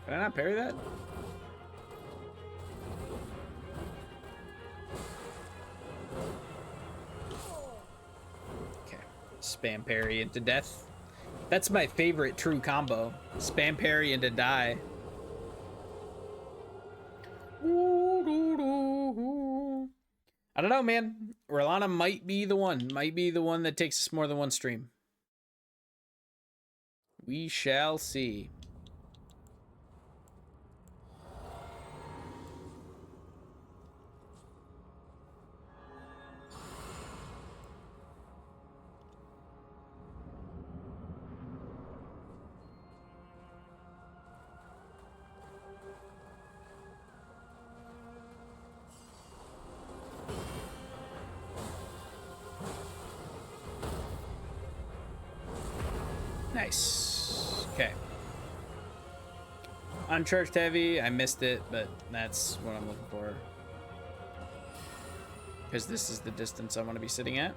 A: Did I not parry that? Okay. Spam parry into death. That's my favorite true combo. Spam parry into die. I don't know, man. Rellana might be the one. Might be the one that takes us more than one stream. We shall see. Nice. Okay. Uncharged heavy. I missed it, but that's what I'm looking for. Because this is the distance I want to be sitting at.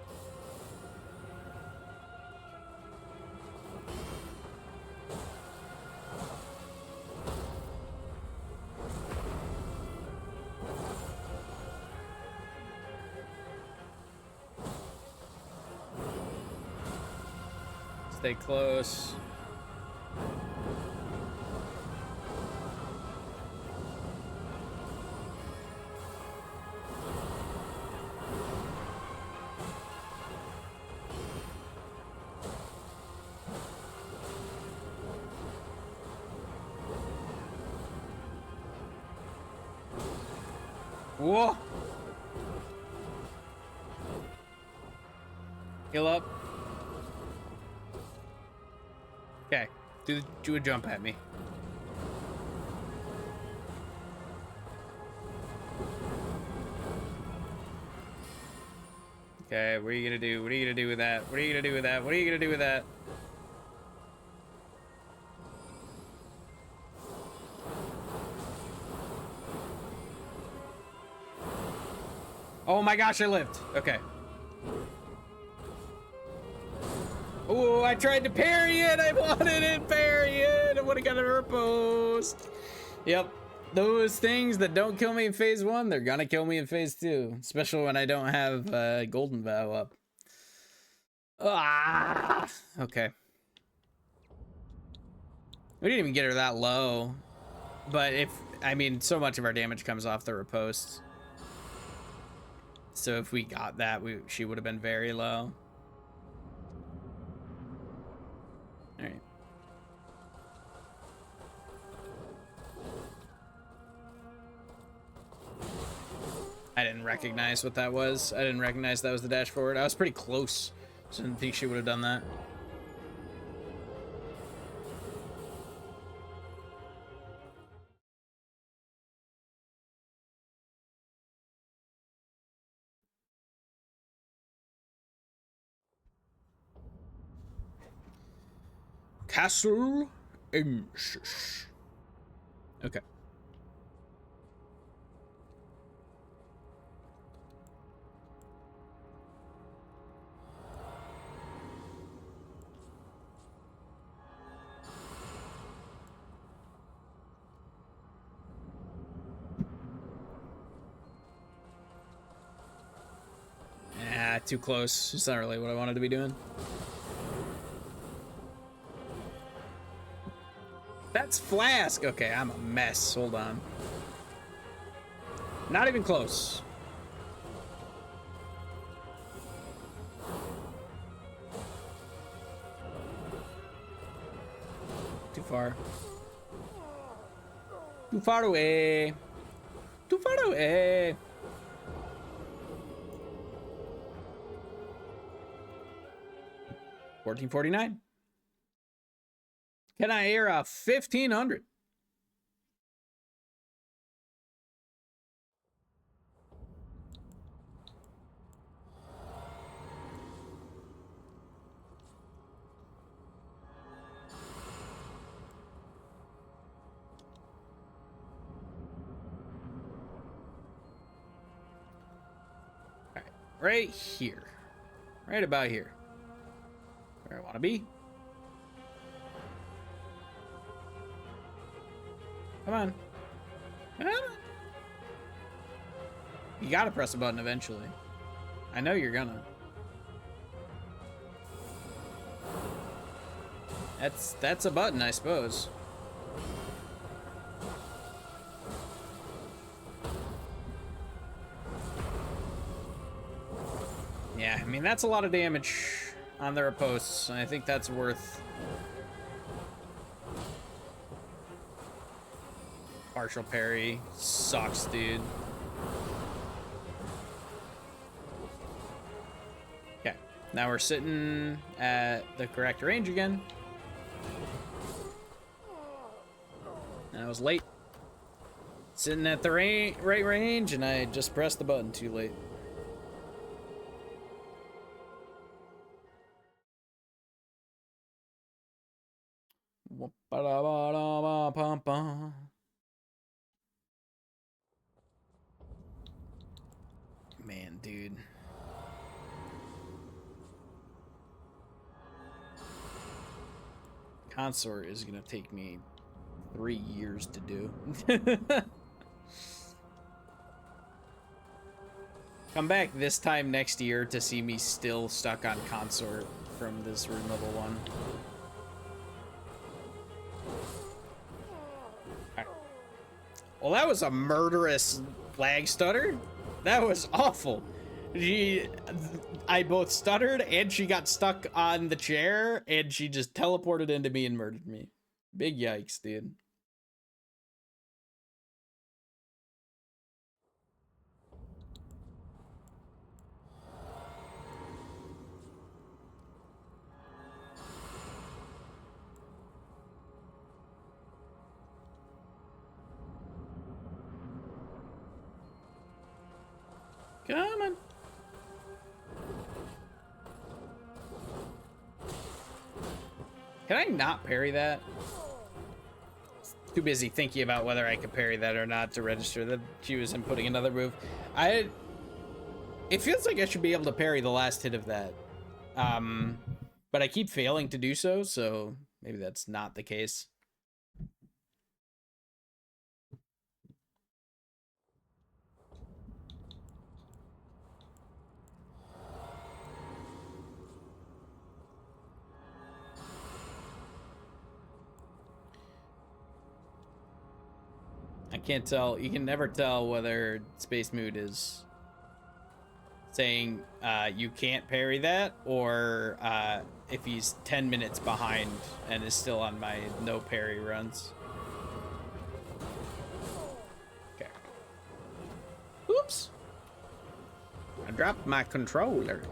A: Stay close. Whoa! Heal up. Okay, do a jump at me. Okay, what are you gonna do? What are you gonna do with that? What are you gonna do with that? What are you gonna do with that? Oh my gosh, I lived. Okay. Oh, I tried to parry it. I wanted to parry it. I would have got a riposte. Yep. Those things that don't kill me in phase 1, they're gonna kill me in phase 2. Especially when I don't have Golden Vow up. Ah! Okay. We didn't even get her that low. But I mean, so much of our damage comes off the riposte. So if we got that, she would have been very low. All right. I didn't recognize what that was. I didn't recognize that was the dash forward. I was pretty close, so I didn't think she would have done that. Castle Inches. Okay. Ah, too close. It's not really what I wanted to be doing. That's Flask. Okay, I'm a mess. Hold on. Not even close. Too far. Too far away. Too far away. $14.49. Can I hear a 1500? All right, right here, right about here, where I want to be. Come on. Come on. You gotta press a button eventually. I know you're gonna. That's a button, I suppose. Yeah, I mean, that's a lot of damage on their posts. I think that's worth partial parry. Sucks, dude. Okay, now we're sitting at the correct range again. And I was late. Sitting at the right range, and I just pressed the button too late. Man, dude. Consort is gonna take me 3 years to do. Come back this time next year to see me still stuck on Consort from this Rune Level 1. Right. Well, that was a murderous lag stutter. That was awful. I both stuttered and she got stuck on the chair and she just teleported into me and murdered me. Big yikes, dude. Come on. Can I not parry that? Too busy thinking about whether I could parry that or not to register that she was inputting another move. It feels like I should be able to parry the last hit of that. But I keep failing to do so, so maybe that's not the case. I can't tell. You can never tell whether Space Mood is saying you can't parry that, or if he's 10 minutes behind and is still on my no parry runs. Okay. Oops. I dropped my controller.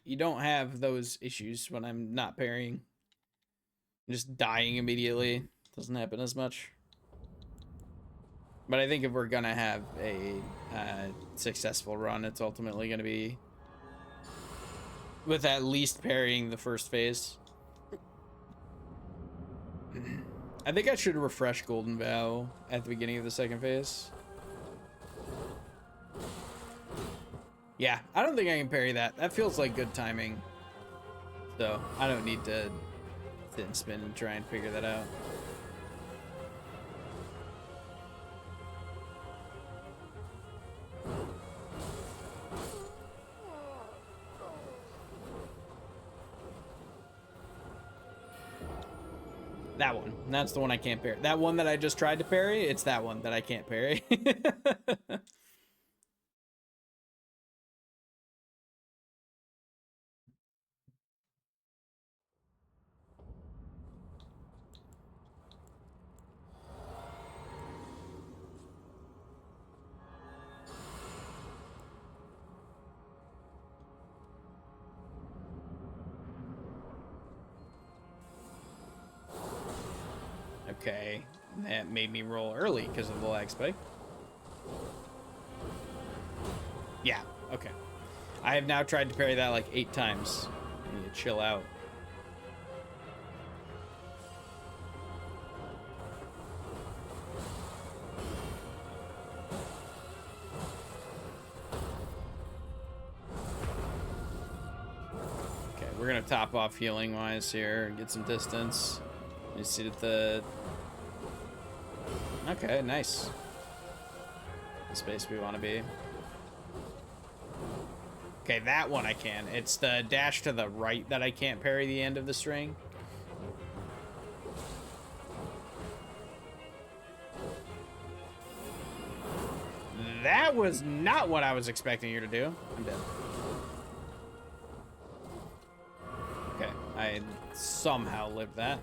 A: You don't have those issues when I'm not parrying. I'm just dying immediately. Doesn't happen as much. But I think if we're gonna have a successful run, it's ultimately going to be with at least parrying the first phase. I think I should refresh Golden Vow at the beginning of the second phase. Yeah, I don't think I can parry that. That feels like good timing. So I don't need to sit and spin and try and figure that out. That one. That's the one I can't parry. That one that I just tried to parry, it's that one that I can't parry. Okay, that made me roll early because of the lag spike. Yeah, okay. I have now tried to parry that like 8 times. I need to chill out. Okay, we're gonna top off healing wise here and get some distance. You see that the... Okay, nice. The space we want to be. Okay, that one I can. It's the dash to the right that I can't parry the end of the string. That was not what I was expecting you to do. I'm dead. Okay, I somehow lived that.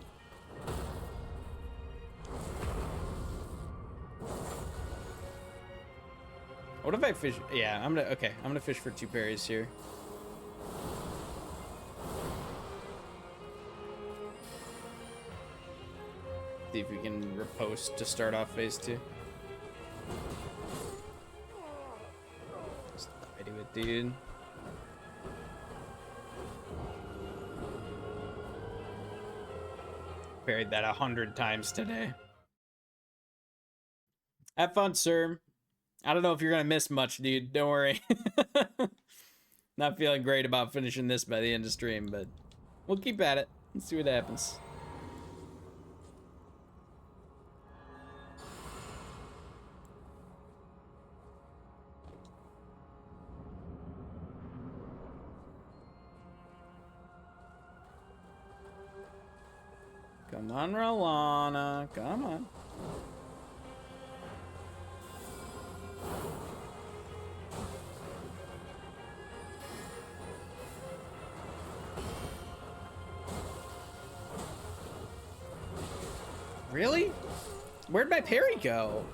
A: What if I fish? Yeah, I'm gonna fish for 2 parries here. See if we can riposte to start off phase 2. Just die to it, dude. Parried that 100 times today. Have fun, sir. I don't know if you're gonna miss much, dude. Don't worry. Not feeling great about finishing this by the end of stream, but we'll keep at it. Let's see what happens. Come on, Rellana. Come on. Really? Where'd my parry go?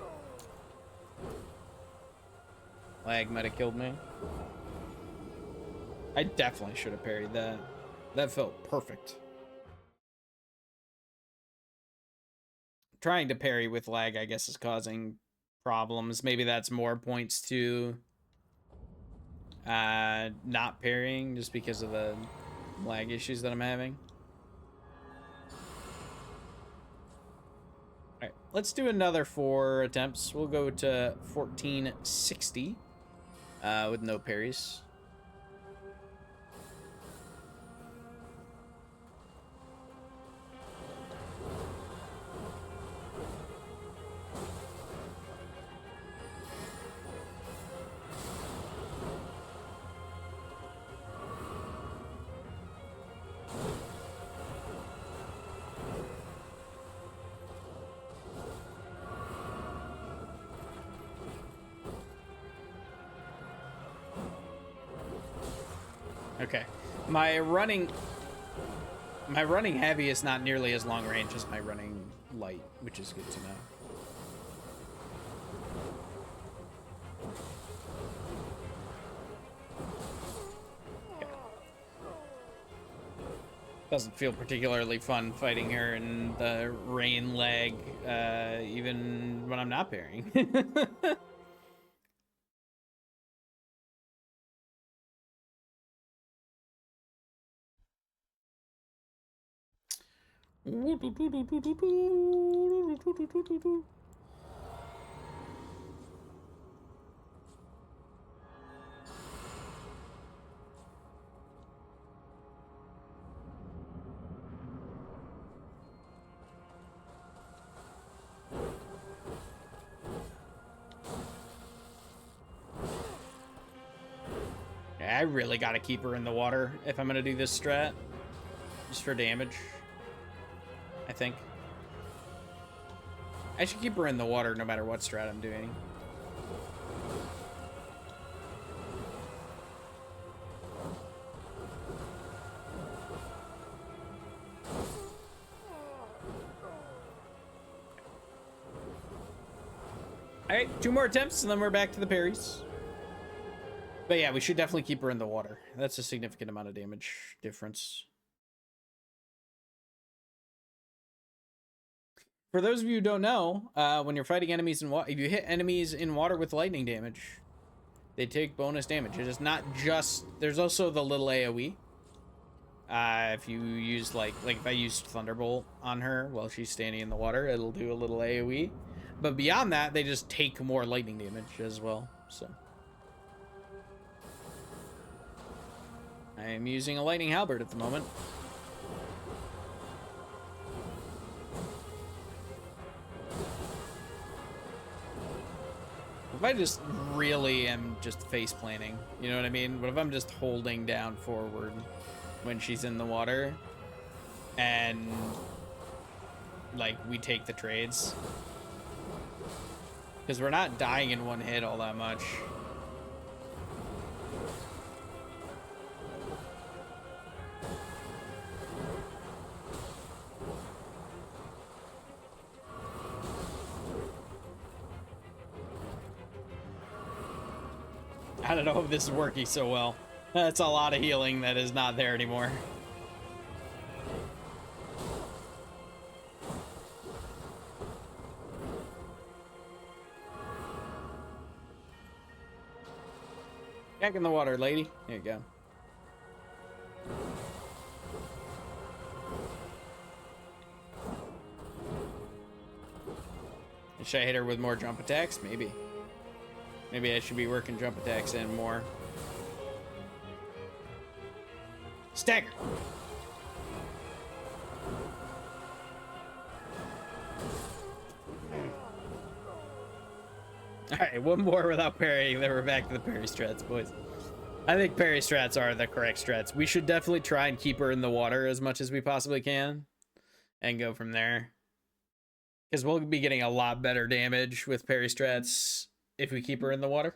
A: Lag might have killed me. I definitely should have parried that. That felt perfect. Trying to parry with lag, I guess, is causing problems. Maybe that's more points to not parrying just because of the lag issues that I'm having. All right, let's do another 4 attempts. We'll go to 1460 with no parries. Okay, my running heavy is not nearly as long range as my running light, which is good to know. Okay. Doesn't feel particularly fun fighting her in the rain lag, even when I'm not parrying. I really gotta keep her in the water if I'm gonna do this strat. Just for damage, I think. I should keep her in the water no matter what strat I'm doing. Alright, 2 more attempts and then we're back to the parries. But yeah, we should definitely keep her in the water. That's a significant amount of damage difference. For those of you who don't know, when you're fighting enemies in water, if you hit enemies in water with lightning damage, they take bonus damage. It is not just... There's also the little AoE. If you use, like if I used Thunderbolt on her while she's standing in the water, it'll do a little AoE. But beyond that, they just take more lightning damage as well, so... I am using a lightning halberd at the moment. If I just really am just face planting, you know what I mean? What if I'm just holding down forward when she's in the water and like we take the trades? Because we're not dying in one hit all that much. I don't know if this is working so well. That's a lot of healing that is not there anymore. Back in the water, lady. There you go. Should I hit her with more jump attacks? Maybe. Maybe I should be working jump attacks in more. Stagger! Alright, one more without parrying, then we're back to the parry strats, boys. I think parry strats are the correct strats. We should definitely try and keep her in the water as much as we possibly can. And go from there. Because we'll be getting a lot better damage with parry strats if we keep her in the water.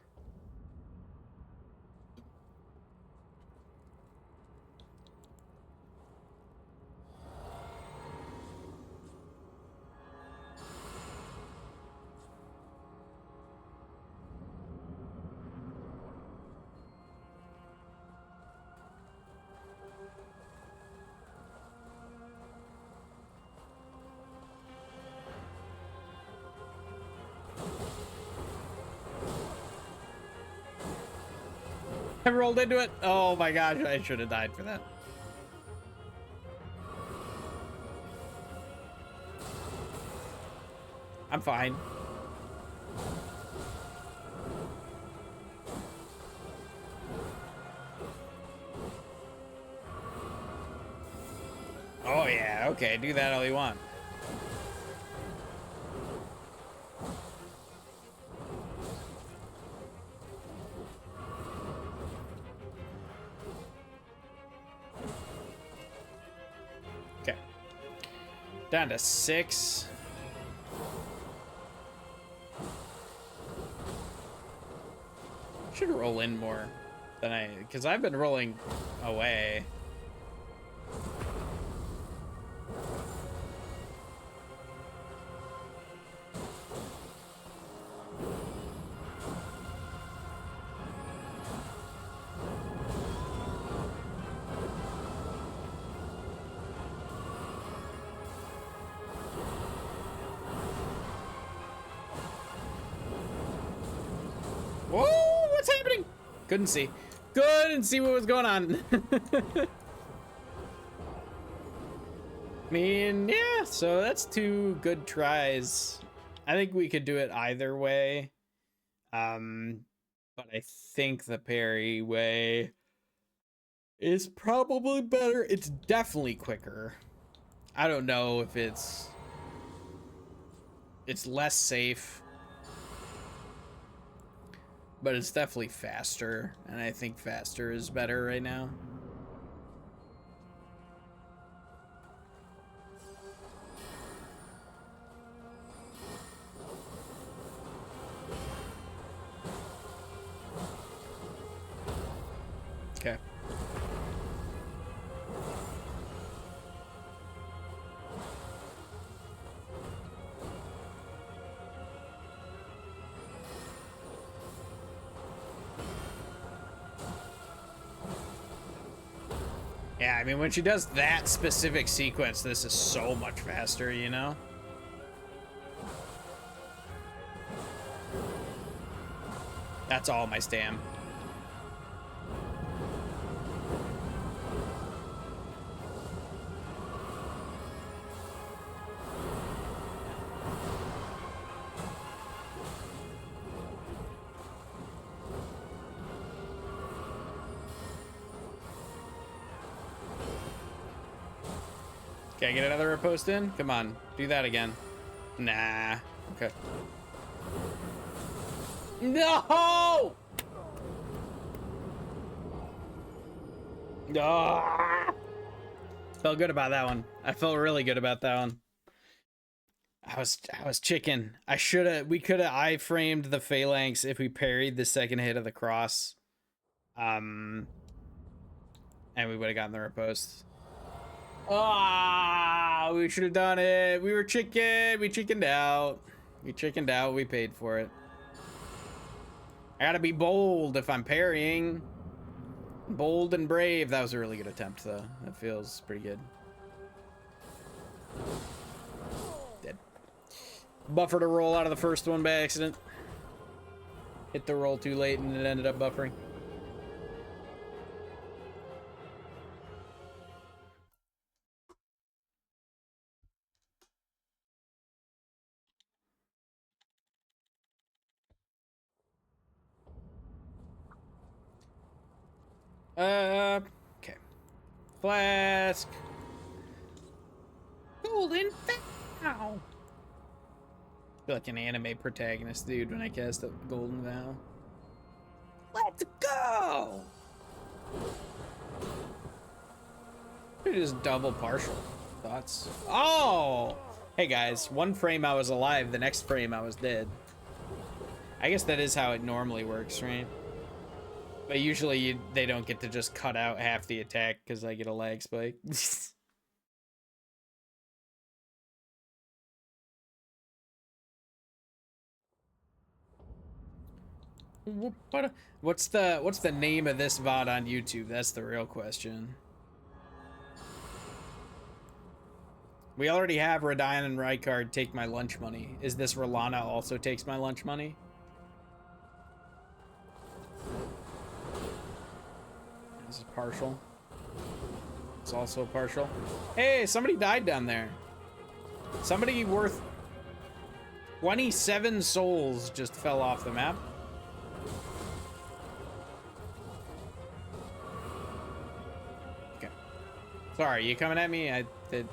A: I rolled into it. Oh my gosh, I should have died for that. I'm fine. Oh yeah, okay, do that all you want. Okay. Down to 6. Should roll in more than because I've been rolling away. Whoa, what's happening? Couldn't see. Couldn't see what was going on. I mean, yeah, so that's 2 good tries. I think we could do it either way. But I think the parry way is probably better. It's definitely quicker. I don't know if it's less safe, but it's definitely faster, and I think faster is better right now. Okay. Yeah, I mean, when she does that specific sequence, this is so much faster, you know? That's all my stam. Can I get another riposte in? Come on, do that again. Nah. Okay. No! Ah! Felt good about that one. I felt really good about that one. I was chicken. We could have I-framed the phalanx if we parried the second hit of the cross. And we would have gotten the riposte. Ah, we should have done it. We were chicken. We chickened out. We chickened out. We paid for it. I gotta be bold if I'm parrying. Bold and brave. That was a really good attempt, though. That feels pretty good. Dead. Buffered a roll out of the first one by accident. Hit the roll too late and it ended up buffering. Okay. Flask. Golden Vow. I feel like an anime protagonist, dude, when I cast up Golden Vow. Let's go! It is double partial. Thoughts? Oh! Hey guys, one frame I was alive, the next frame I was dead. I guess that is how it normally works, right? But usually they don't get to just cut out half the attack because I get a lag spike. What's the name of this VOD on YouTube? That's the real question. We already have Rellana and Rykard take my lunch money. Is this Rellana also takes my lunch money? This is partial. It's also partial. Hey, somebody died down there. Somebody worth 27 souls just fell off the map. Okay. Sorry, you coming at me? I did.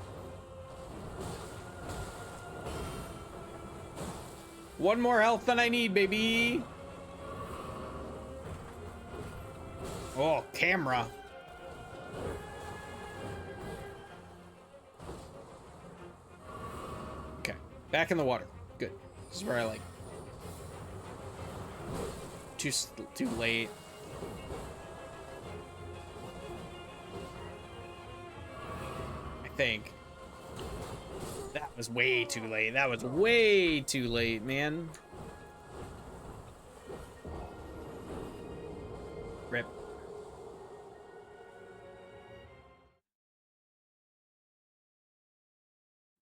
A: One more health than I need, baby. Oh, camera. Okay, back in the water. Good. This is where I like. Too late. I think. That was way too late. That was way too late, man. Rip.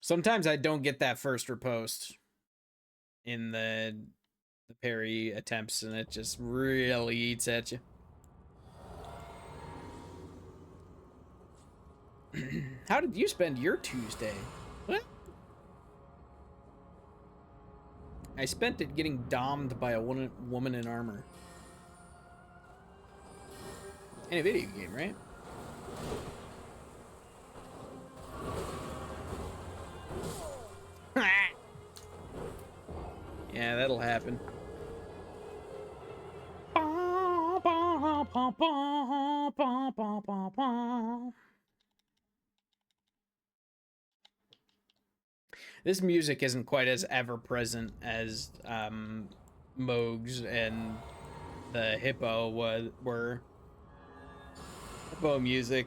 A: Sometimes I don't get that first riposte in the parry attempts, and it just really eats at you. How did you spend your Tuesday? What? I spent it getting dommed by a woman in armor. In a video game, right? Yeah, that'll happen. This music isn't quite as ever present as Mogh's and the Hippo were. Hippo music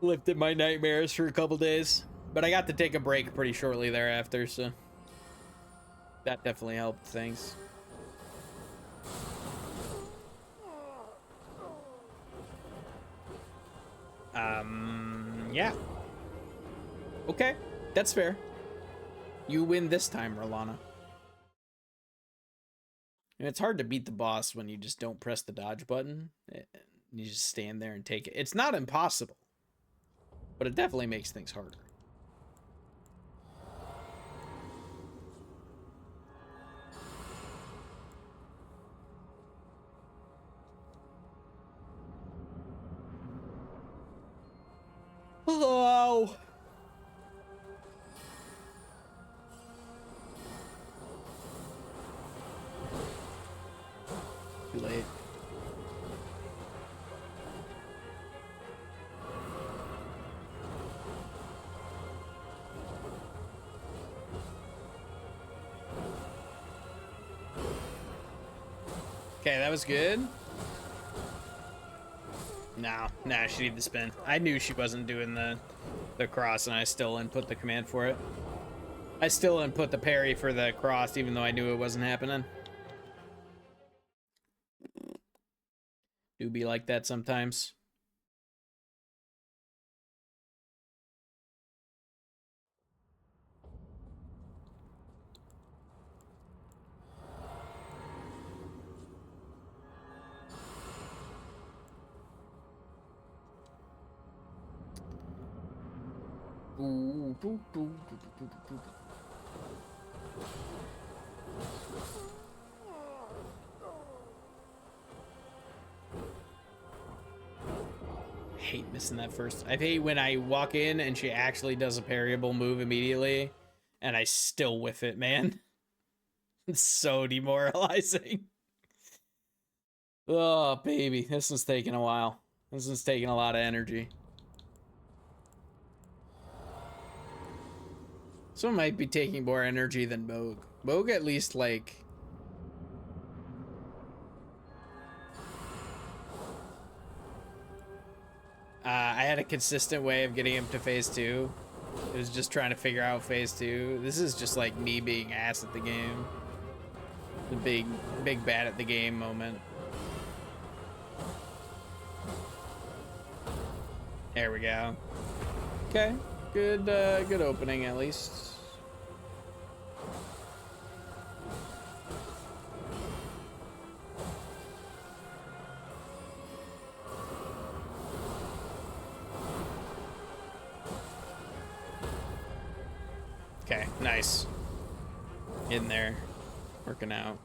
A: lifted my nightmares for a couple days, but I got to take a break pretty shortly thereafter, so that definitely helped things. Yeah. Okay, that's fair. You win this time, Rellana. And it's hard to beat the boss when you just don't press the dodge button. You just stand there and take it. It's not impossible, but it definitely makes things harder. Hello. Too late. Okay, that was good. No, she needed the spin. I knew she wasn't doing the cross, and I still input the command for it. I still input the parry for the cross, even though I knew it wasn't happening. Do be like that sometimes. I hate missing that first. I hate when I walk in and she actually does a parryable move immediately, and I still whiff it, man. It's so demoralizing. Oh, baby. This one's taking a while. This one's taking a lot of energy. This one might be taking more energy than Mogh. Mogh at least, like... I had a consistent way of getting him to phase 2. It was just trying to figure out phase 2. This is just like me being ass at the game. The big bad at the game moment. There we go. Okay, good opening at least. Okay, nice. In there, working out.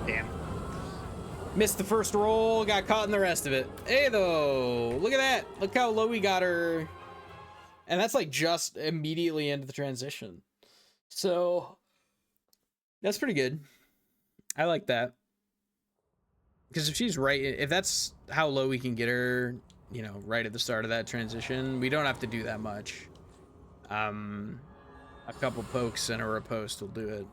A: Damn. Missed the first roll, got caught in the rest of it. Hey, though. Look at that. Look how low we got her. And that's like just immediately into the transition. So that's pretty good. I like that. Because if she's right, if that's how low we can get her, you know, right at the start of that transition, we don't have to do that much. A couple pokes and a riposte will do it.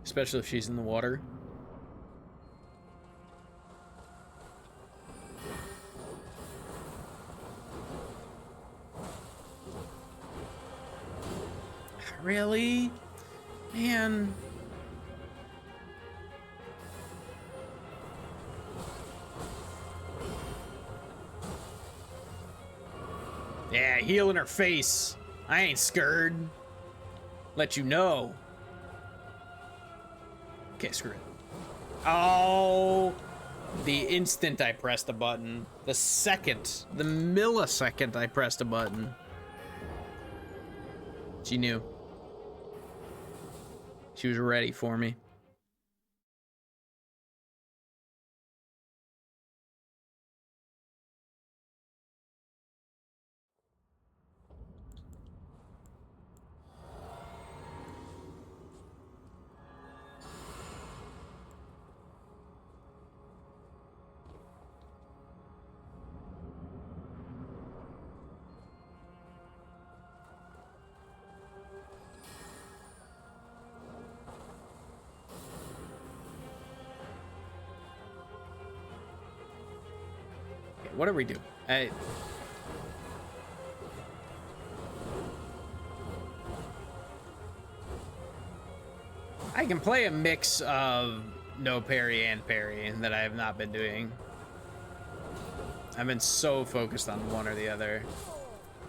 A: Especially if she's in the water. Really? Man. Yeah, heal in her face. I ain't scared. Let you know. Okay, screw it. Oh, the instant I pressed the button, the millisecond I pressed a button. She knew. She was ready for me. What do we do? I can play a mix of no parry and parry that I have not been doing. I've been so focused on one or the other.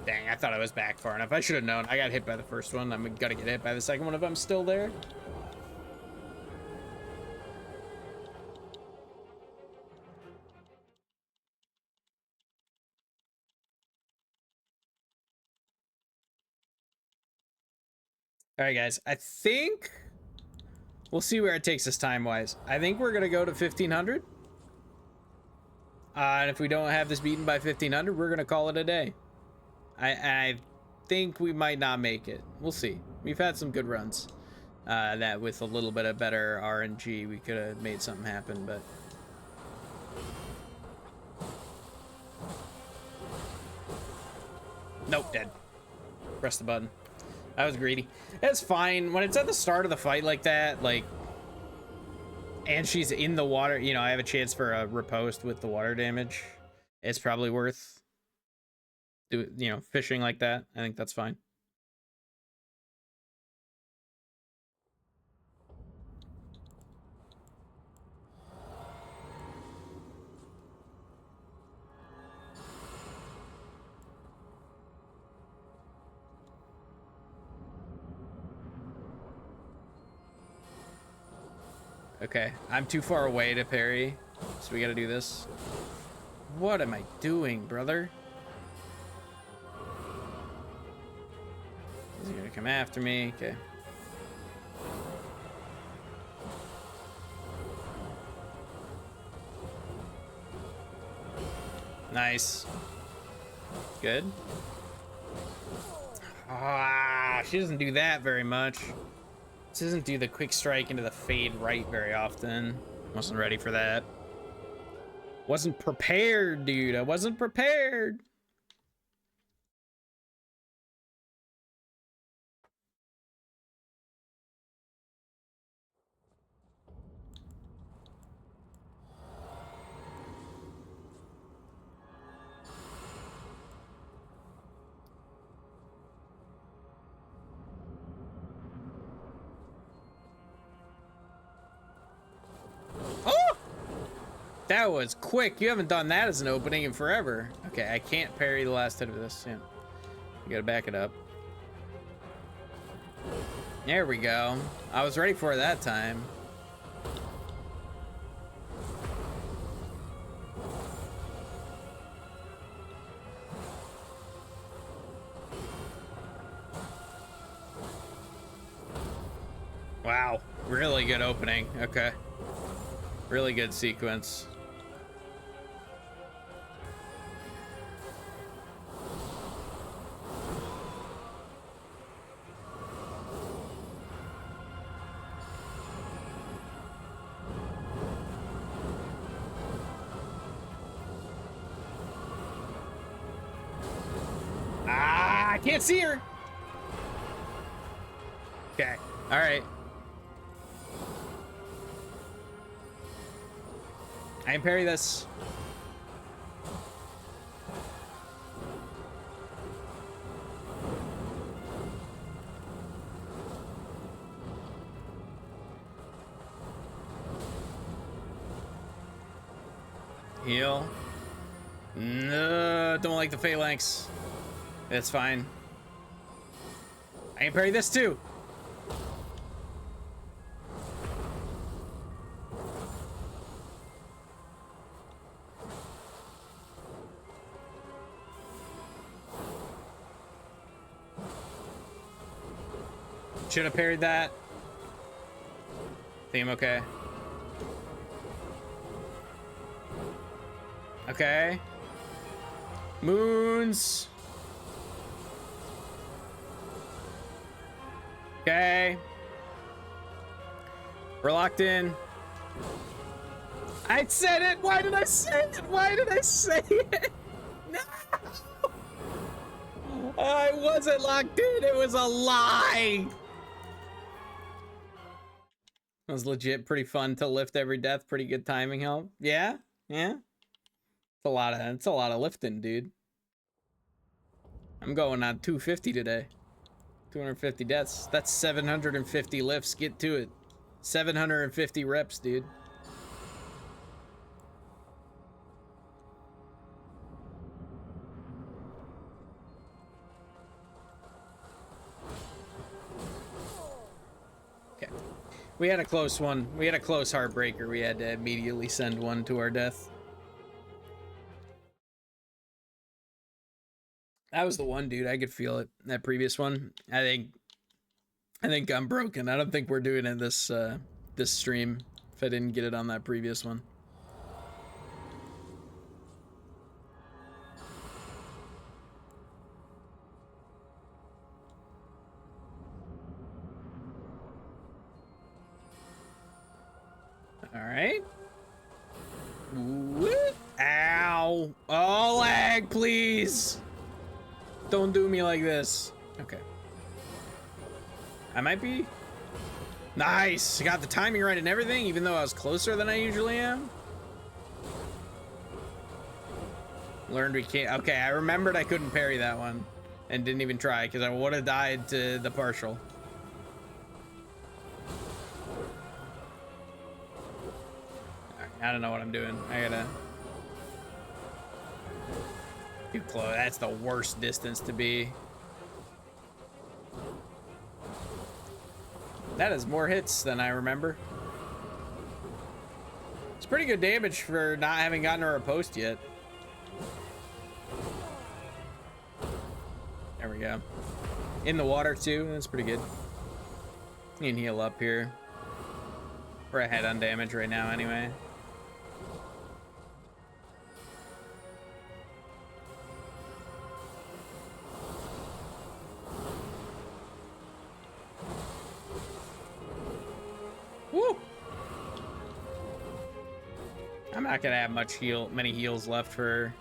A: Dang, I thought I was back far enough. I should have known. I got hit by the first one. I'm gonna get hit by the second one if I'm still there. All right, guys. I think we'll see where it takes us time-wise. I think we're gonna go to 1500. And if we don't have this beaten by 1500, we're gonna call it a day. I think we might not make it. We'll see. We've had some good runs. That with a little bit of better RNG, we could have made something happen, but. Nope, dead. Press the button. I was greedy. That's fine. When it's at the start of the fight like that, like, and she's in the water, you know, I have a chance for a riposte with the water damage. It's probably worth fishing like that. I think that's fine. Okay, I'm too far away to parry, so we gotta do this. What am I doing, brother? Is he gonna come after me? Okay. Nice. Good. Ah, she doesn't do that very much. She doesn't do the quick strike into the fade right very often. Wasn't ready for that. Wasn't prepared, dude. I wasn't prepared. Oh! That was quick. You haven't done that as an opening in forever. Okay, I can't parry the last hit of this. Yeah. You gotta back it up. There we go. I was ready for it that time. Wow, really good opening. Okay. Really good sequence. Ah, I can't see her. Okay, all right. I can parry this. Heal. No, don't like the phalanx. That's fine. I can parry this too. Should have parried that. Think I'm okay. Okay. Moons. Okay. We're locked in. I said it! Why did I say it? Why did I say it? No! I wasn't locked in. It was a lie. It was legit pretty fun to lift every death. Pretty good timing help. Yeah? Yeah? It's a lot of lifting, dude. I'm going on 250 today. 250 deaths. That's 750 lifts. Get to it. 750 reps, dude. Okay. We had a close one. We had a close heartbreaker. We had to immediately send one to our death. That was the one, dude. I could feel it. That previous one. I think I'm broken. I don't think we're doing it this this stream if I didn't get it on that previous one. All right. What? Ow. Oh, lag, please. Don't do me like this. Okay. I might be. Nice. I got the timing right and everything, even though I was closer than I usually am. Learned we can't. Okay, I remembered I couldn't parry that one and didn't even try because I would have died to the partial. I don't know what I'm doing. I gotta. Too close. That's the worst distance to be. That is more hits than I remember. It's pretty good damage for not having gotten her a post yet. There we go. In the water too. That's pretty good. You can heal up here. We're ahead on damage right now anyway. Woo! I'm not gonna have many heals left for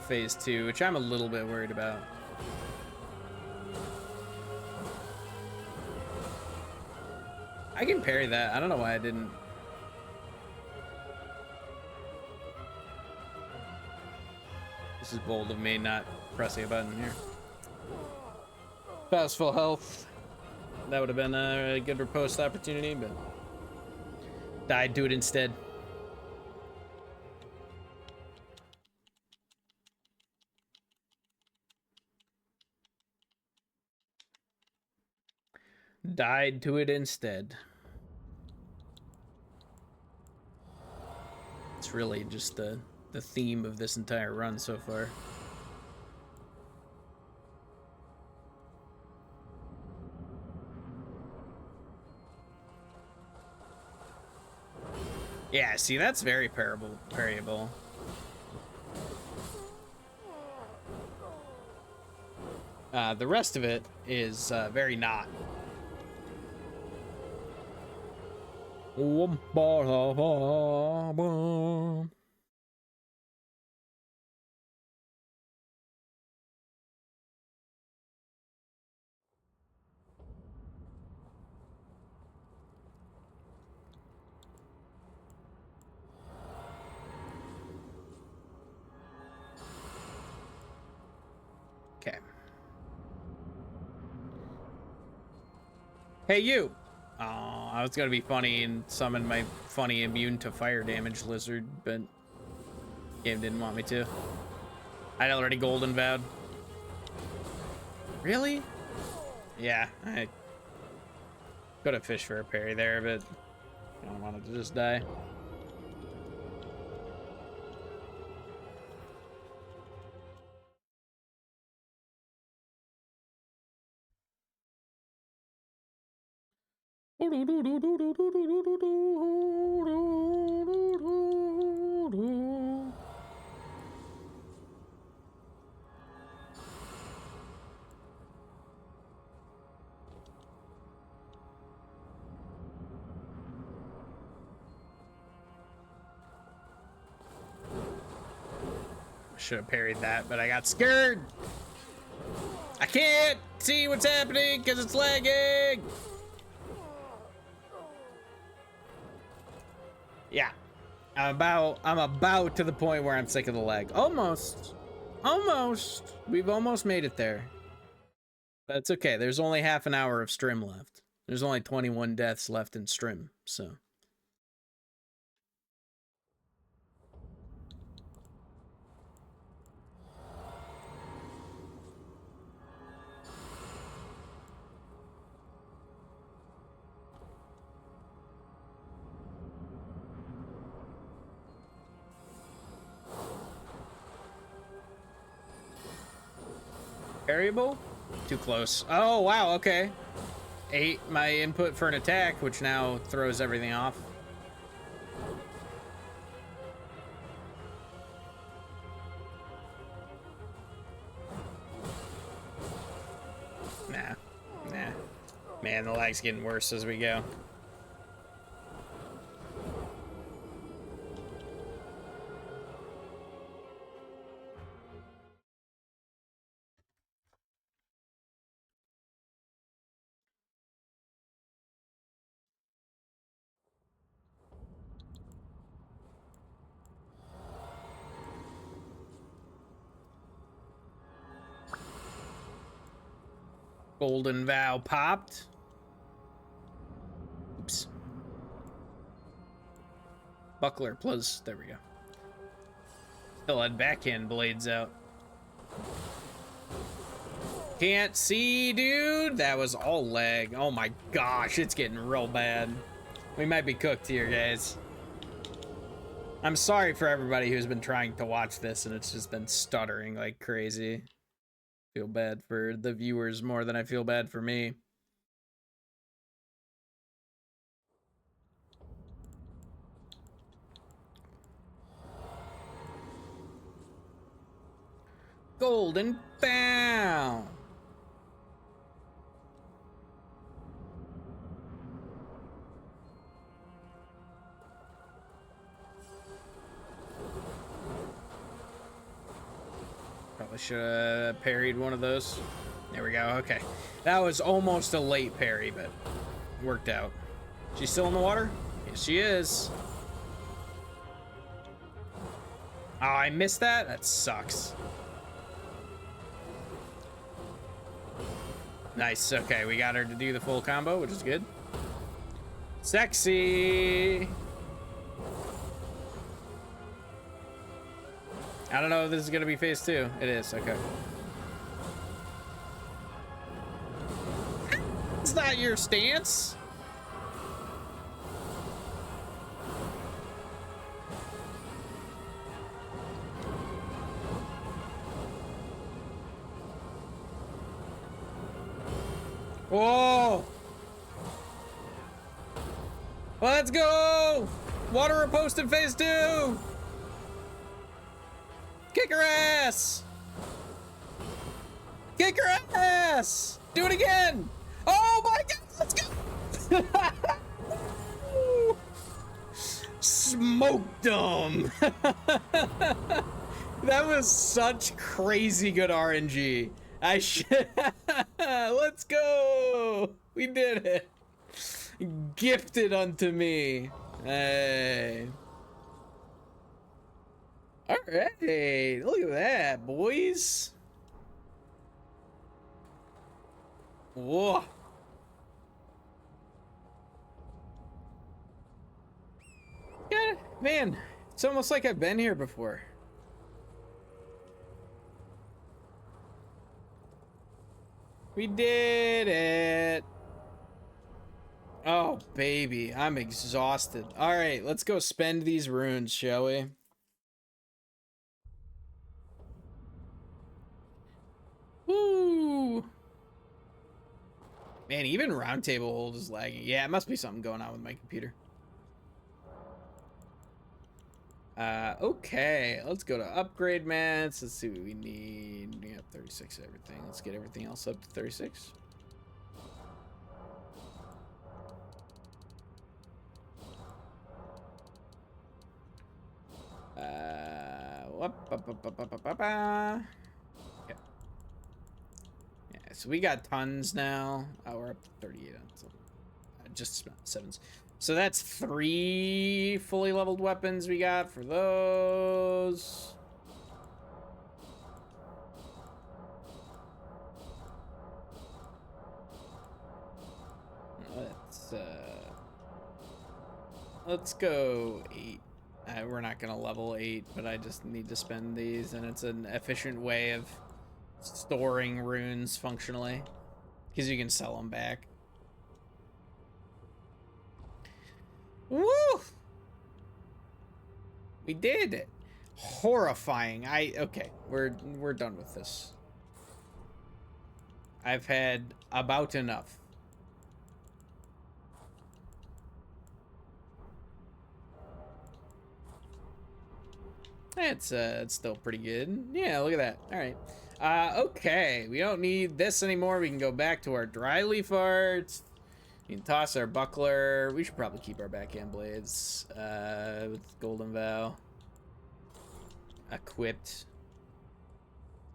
A: phase 2, which I'm a little bit worried about. I can parry that. I don't know why I didn't. This is bold of me not pressing a button here. Fast full health. That would have been a good riposte opportunity, but died to it instead. Died to it instead. It's really just the theme of this entire run so far. Yeah, see, that's very parryable. The rest of it is very not. Okay. Hey, you! Oh, I was gonna be funny and summon my funny immune to fire damage lizard, but game didn't want me to. I'd already golden vowed. Really? Yeah, I could have fished for a parry there, but I don't want it to just die. Should have parried that, but I got scared. I can't see what's happening because it's lagging. Yeah, I'm about to the point where I'm sick of the lag. Almost. We've almost made it there. But it's okay. There's only half an hour of stream left. There's only 21 deaths left in stream, so. Variable? Too close. Oh, wow, okay. 8, my input for an attack, which now throws everything off. Nah. Man, the lag's getting worse as we go. Golden Vow popped. Oops. Buckler plus, there we go. Still had backhand blades out. Can't see, dude. That was all lag. Oh my gosh, it's getting real bad. We might be cooked here, guys. I'm sorry for everybody who's been trying to watch this and it's just been stuttering like crazy. Feel bad for the viewers more than I feel bad for me. Golden Bound. Probably should have parried one of those. There we go. Okay. That was almost a late parry, but worked out. She's still in the water? Yes, she is. Oh, I missed that? That sucks. Nice. Okay, we got her to do the full combo, which is good. Sexy. I don't know if this is going to be phase 2. It is. Okay. It's not your stance. Whoa! Let's go! Water riposte in phase 2! Kick her ass! Kick her ass! Do it again! Oh my god, let's go! Smoked them! That was such crazy good RNG. I should. Let's go. We did it. Gifted unto me. Hey. All right. Look at that, boys. Whoa. Yeah, man. It's almost like I've been here before. We did it. Oh, baby. I'm exhausted. All right, let's go spend these runes, shall we? Woo. Man, even roundtable hold is lagging. Yeah, it must be something going on with my computer. Okay, let's go to upgrade mats. Let's see what we need. We have 36 everything. Let's get everything else up to 36. Okay. Yeah, so we got tons now. Oh, we're up to 38 on some. Just sevens. So that's 3 fully leveled weapons we got for those. Let's go 8. We're not gonna level 8, but I just need to spend these, and it's an efficient way of storing runes functionally, because you can sell them back. Woo! We did it. Horrifying. Okay, we're done with this. I've had about enough. It's still pretty good. Yeah, look at that. All right. Okay, we don't need this anymore. We can go back to our dry leaf arts. We can toss our buckler. We should probably keep our backhand blades with golden vow equipped.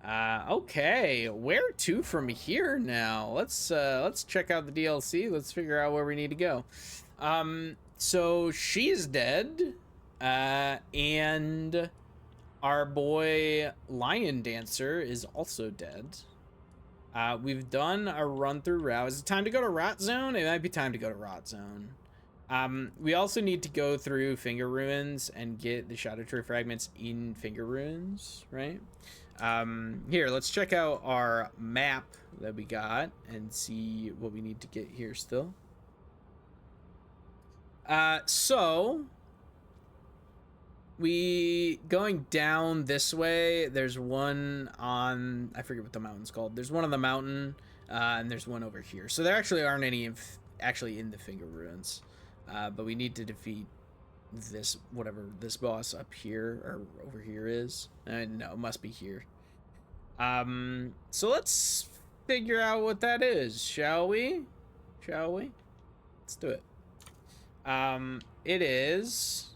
A: Okay, where to from here now? Let's check out the DLC. Let's figure out where we need to go. So she's dead, and our boy Lion Dancer is also dead. We've done a run through route. Is it time to go to Rot Zone? It might be time to go to Rot Zone. We also need to go through Finger Ruins and get the Shadow Tree fragments in Finger Ruins, right? Here, let's check out our map that we got and see what we need to get here still. So we going down this way, there's one on, I forget what the mountain's called. There's one on the mountain, and there's one over here. So there actually aren't any actually in the Finger Ruins. But we need to defeat this, whatever this boss up here or over here is. No, it must be here. So let's figure out what that is, shall we? Shall we? Let's do it. It is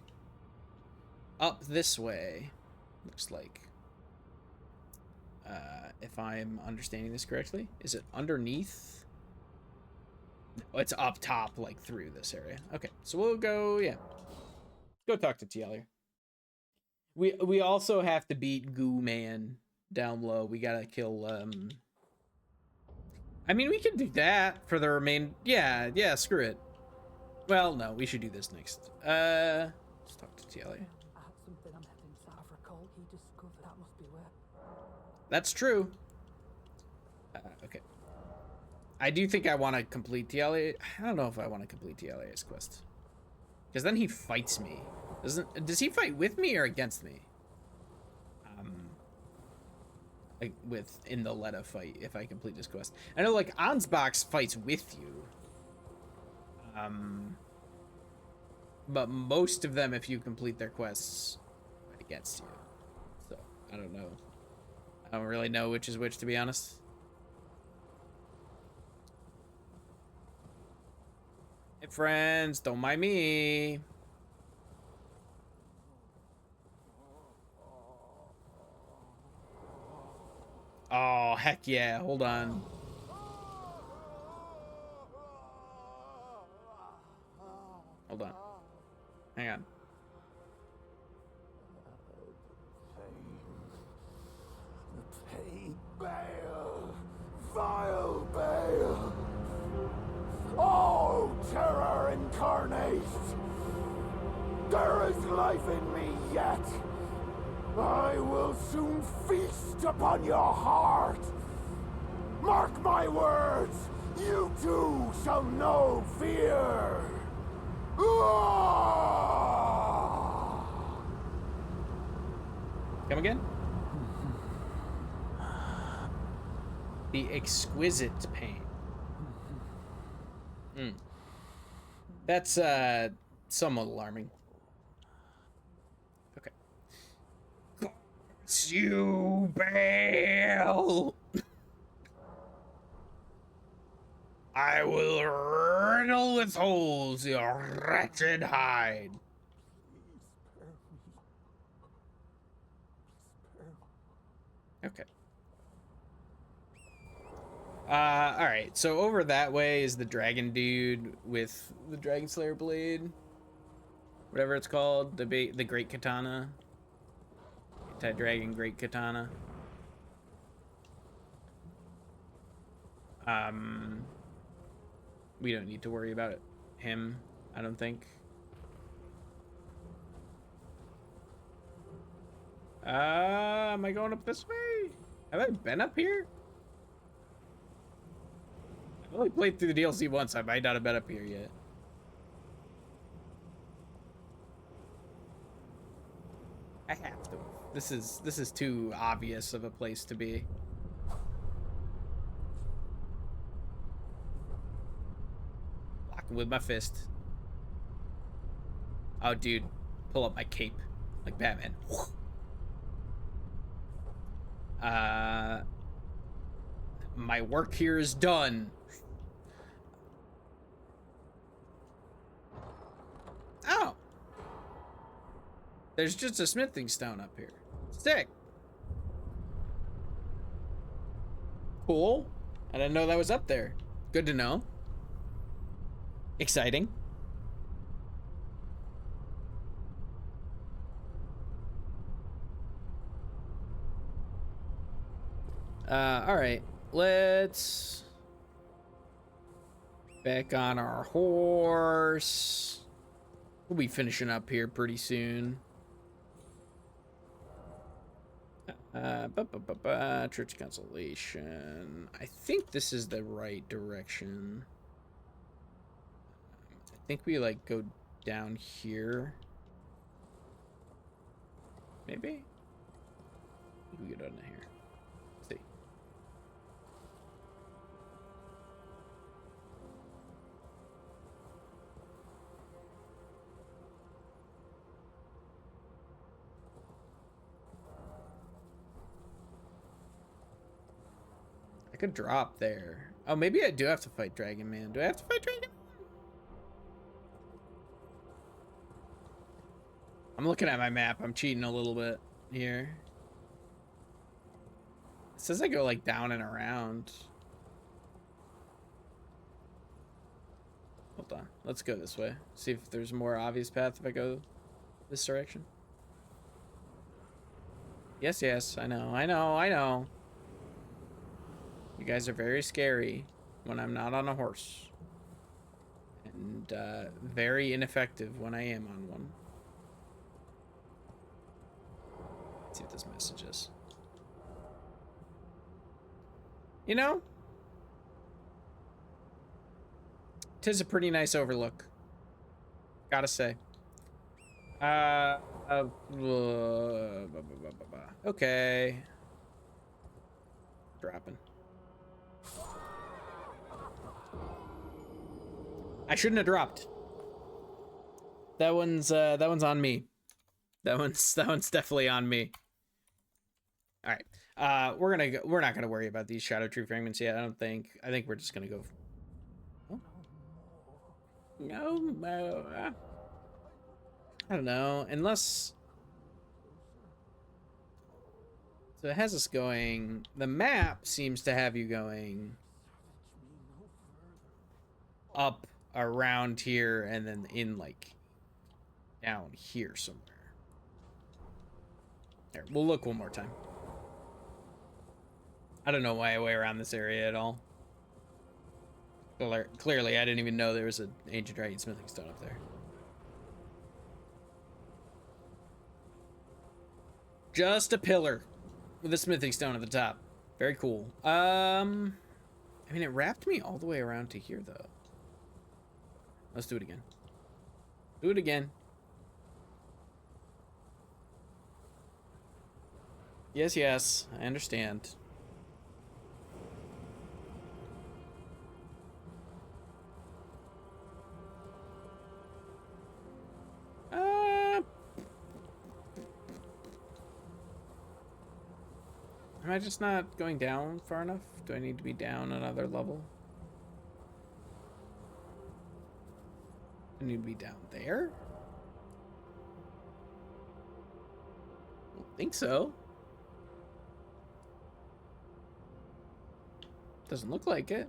A: up this way, looks like. If I'm understanding this correctly, is it underneath? No, it's up top, like through this area. Okay, so we'll go, yeah. Go talk to Tialia. We also have to beat Goo Man down low. We gotta kill, I mean, we can do that for the remain. Yeah, screw it. Well, no, we should do this next. Let's talk to Tialia. That's true. Okay. I do think I want to complete Tialia. I don't know if I want to complete Tialia's quest. Because then he fights me. Does he fight with me or against me? Like in the Letta fight, if I complete this quest. I know, like, Ansbach fights with you. But most of them, if you complete their quests, fight against you. So, I don't know. I don't really know which is which, to be honest. Hey, friends, don't mind me. Oh, heck yeah. Hold on. Hold on. Hang on.
B: The pain, Bale, vile Bale. Oh, terror incarnate. There is life in me yet. I will soon feast upon your heart. Mark my words, you too shall know fear.
A: Come again? The exquisite pain. Mm. That's somewhat alarming. Okay. Curse you, Bale! I will riddle with holes your wretched hide. Okay. All right. So over that way is the dragon dude with the Dragon Slayer blade, whatever it's called, the Great Katana, Anti-Dragon Great Katana. We don't need to worry about him, I don't think. Am I going up this way? Have I been up here? I've only played through the DLC once. I might not have been up here yet. I have to. This is too obvious of a place to be. Blocking with my fist. Oh, dude, pull up my cape like Batman. My work here is done. Oh. There's just a smithing stone up here. Sick. Cool. I didn't know that was up there. Good to know. Exciting. All right. Let's back on our horse. We'll be finishing up here pretty soon. Church consolation. I think this is the right direction. I think we like go down here. Maybe? We go down here. Let's see. I could drop there. Oh, maybe I do have to fight Dragon Man. Do I have to fight Dragon Man? I'm looking at my map. I'm cheating a little bit here. It says I go like down and around. Hold on. Let's go this way. See if there's a more obvious path if I go this direction. Yes, yes. I know. I know. I know. You guys are very scary when I'm not on a horse. And very ineffective when I am on one. Let's see what this message is. You know, 'tis a pretty nice overlook. Gotta say. Okay. Dropping. I shouldn't have dropped. That one's on me. That one's definitely on me. All right. We're not gonna worry about these Shadow Tree fragments yet. I don't think. I think we're just gonna go. Oh. No. I don't know. Unless. So it has us going. The map seems to have you going up around here and then in like down here somewhere. There, we'll look one more time. I don't know why I way around this area at all. Clearly, I didn't even know there was an ancient dragon smithing stone up there. Just a pillar with a smithing stone at the top. Very cool. I mean, it wrapped me all the way around to here, though. Let's do it again. Do it again. Yes, yes, I understand. Am I just not going down far enough? Do I need to be down another level? I need to be down there? I don't think so. Doesn't look like it.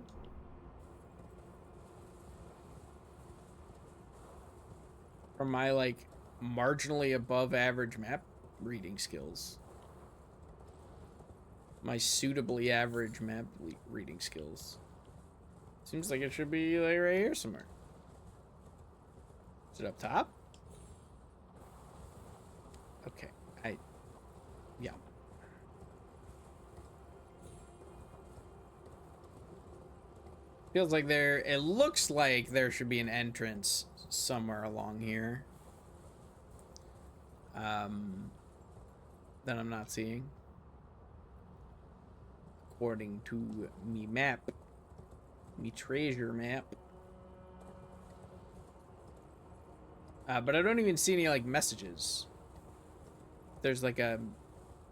A: From my, like, marginally above average map reading skills. My suitably average map reading skills. Seems like it should be, like, right here somewhere. Is it up top? Okay, yeah. Feels like it looks like there should be an entrance somewhere along here. That I'm not seeing. According to me map. Me treasure map. But I don't even see any, like, messages. There's, like, a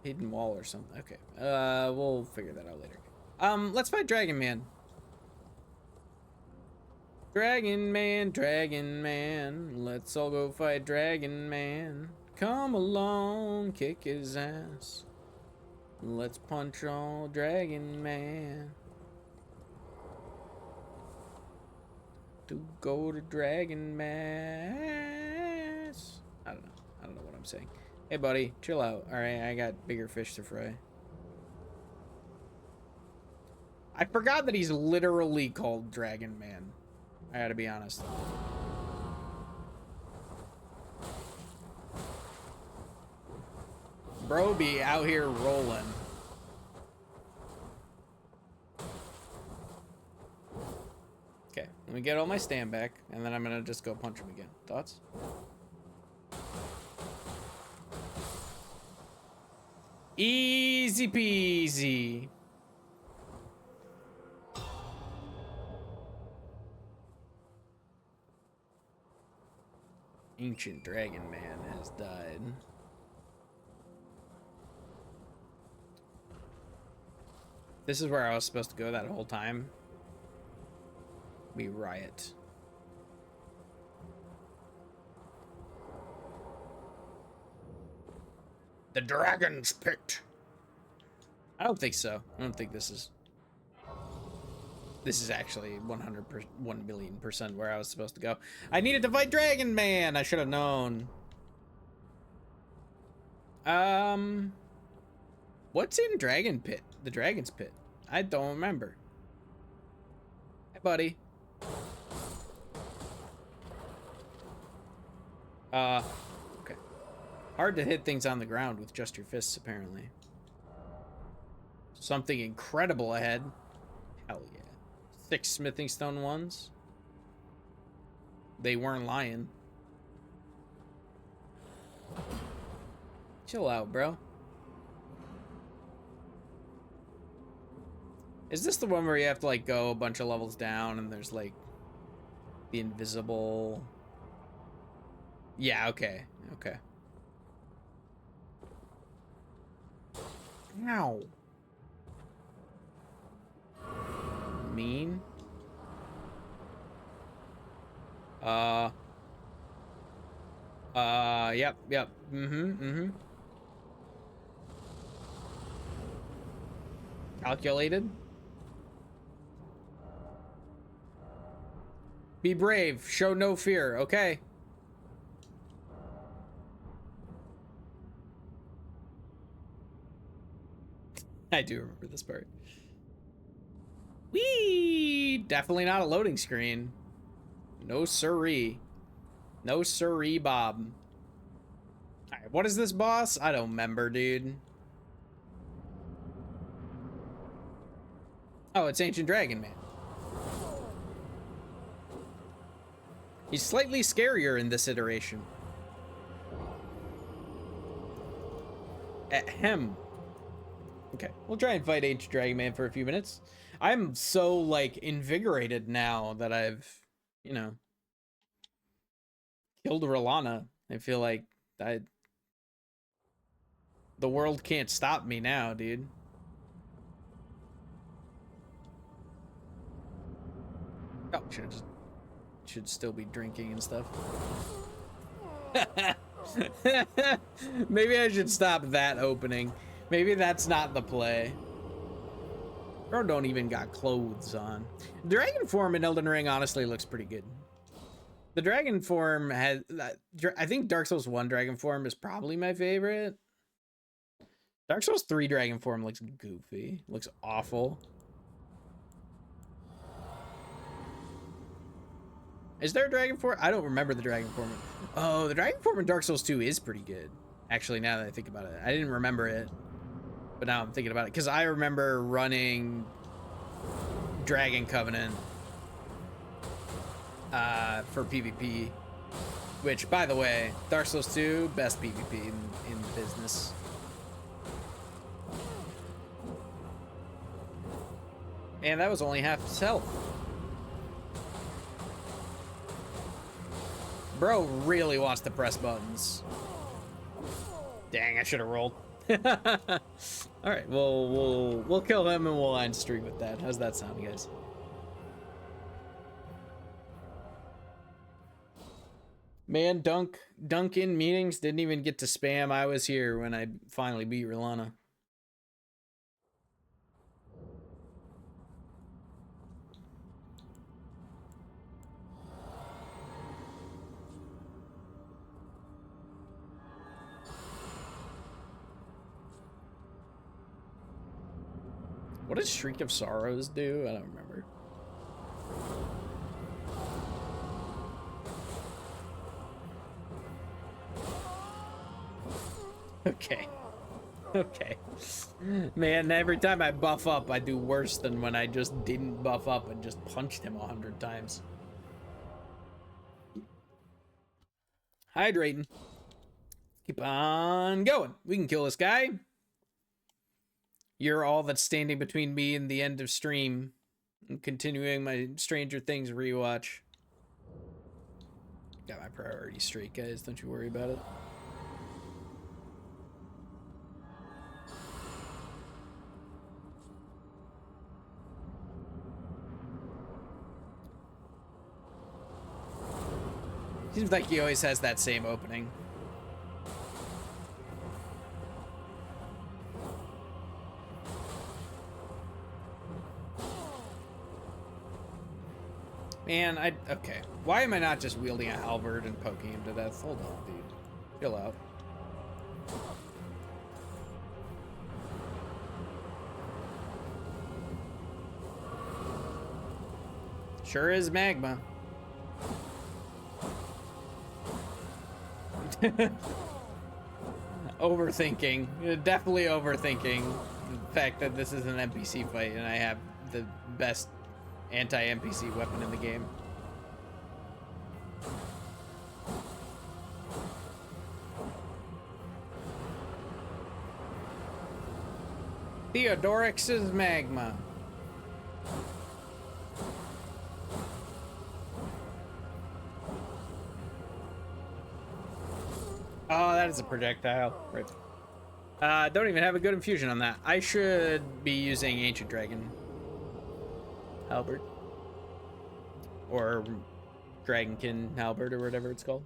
A: hidden wall or something. Okay. We'll figure that out later. Let's fight Dragon Man. Dragon Man, let's all go fight Dragon Man. Come along, kick his ass. Let's punch all Dragon Man. To go to Dragon Mass. I don't know what I'm saying. Hey, buddy, chill out. All right, I got bigger fish to fry. I forgot that he's literally called Dragon Man. I gotta be honest. Bro be out here rolling. Okay, let me get all my stand back, and then I'm gonna just go punch him again. Thoughts? Easy peasy. Ancient Dragon Man has died. This is where I was supposed to go that whole time. We riot. The Dragon's Pit. I don't think so. I don't think this is actually 1,000,000% where I was supposed to go. I needed to fight Dragon Man. I should have known. What's in Dragon Pit? The Dragon's Pit. I don't remember. Hey, buddy. Okay. Hard to hit things on the ground with just your fists, apparently. Something incredible ahead. Hell yeah. 6 smithing stone ones. They weren't lying. Chill out, bro. Is this the one where you have to, like, go a bunch of levels down and there's, like, the invisible... Yeah, okay. Okay. Ow. Mean. Yep. Calculated. Be brave. Show no fear. Okay. I do remember this part. Whee! Definitely not a loading screen. No siree. No siree, Bob. Alright, what is this boss? I don't remember, dude. Oh, it's Ancient Dragon Man. He's slightly scarier in this iteration. Ahem. Okay, we'll try and fight Ancient Dragon Man for a few minutes. I'm so, like, invigorated now that I've, you know, killed Rellana. I feel like the world can't stop me now, dude. Oh, should still be drinking and stuff. Maybe I should stop that opening. Maybe that's not the play. Bro don't even got clothes on. Dragon form in Elden Ring honestly looks pretty good. The dragon form has, I think Dark Souls 1 dragon form is probably my favorite. Dark Souls 3 dragon form looks goofy. Looks awful. Is there a dragon form? I don't remember the dragon form. Oh, the dragon form in Dark Souls 2 is pretty good. Actually, now that I think about it. I didn't remember it. But now I'm thinking about it. Because I remember running Dragon Covenant for PvP. Which, by the way, Dark Souls 2, best PvP in the business. And that was only half his health. Bro really wants to press buttons. Dang, I should have rolled. All right, we'll kill him and we'll end stream with that. How's that sound, guys? Man, Dunk in meetings, didn't even get to spam. I was here when I finally beat Rellana. What does Shriek of Sorrows do? I don't remember. Okay. Okay. Man, every time I buff up, I do worse than when I just didn't buff up and just punched him 100 times. Hydrating. Keep on going. We can kill this guy. You're all that's standing between me and the end of stream. I'm continuing my Stranger Things rewatch. Got my priority straight, guys. Don't you worry about it. Seems like he always has that same opening. Man, okay. Why am I not just wielding a halberd and poking him to death? Hold on, dude. Chill out. Sure is magma. Overthinking. Definitely overthinking the fact that this is an NPC fight and I have the best anti-NPC weapon in the game. Theodorix's magma. Oh, that is a projectile. Right. Don't even have a good infusion on that. I should be using Ancient Dragon Halberd. Or Dragonkin Halberd or whatever it's called.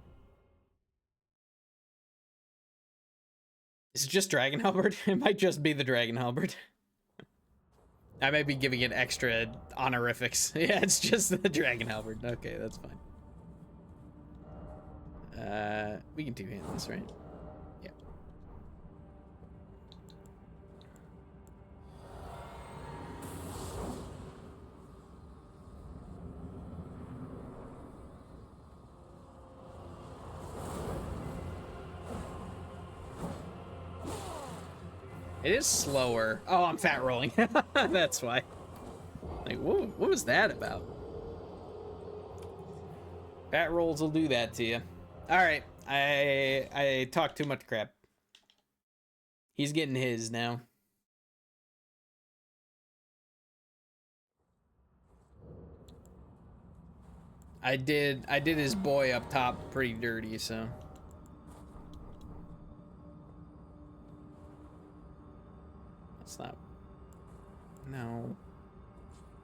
A: Is it just Dragon Halberd? It might just be the Dragon Halberd. I might be giving it extra honorifics. Yeah, it's just the Dragon Halberd. Okay, that's fine. We can two-hand this, right? Yeah. It is slower. Oh, I'm fat rolling. That's why. Like, what was that about? Fat rolls will do that to you. All right, I talked too much crap. He's getting his now. I did his boy up top pretty dirty, so. That's not. No.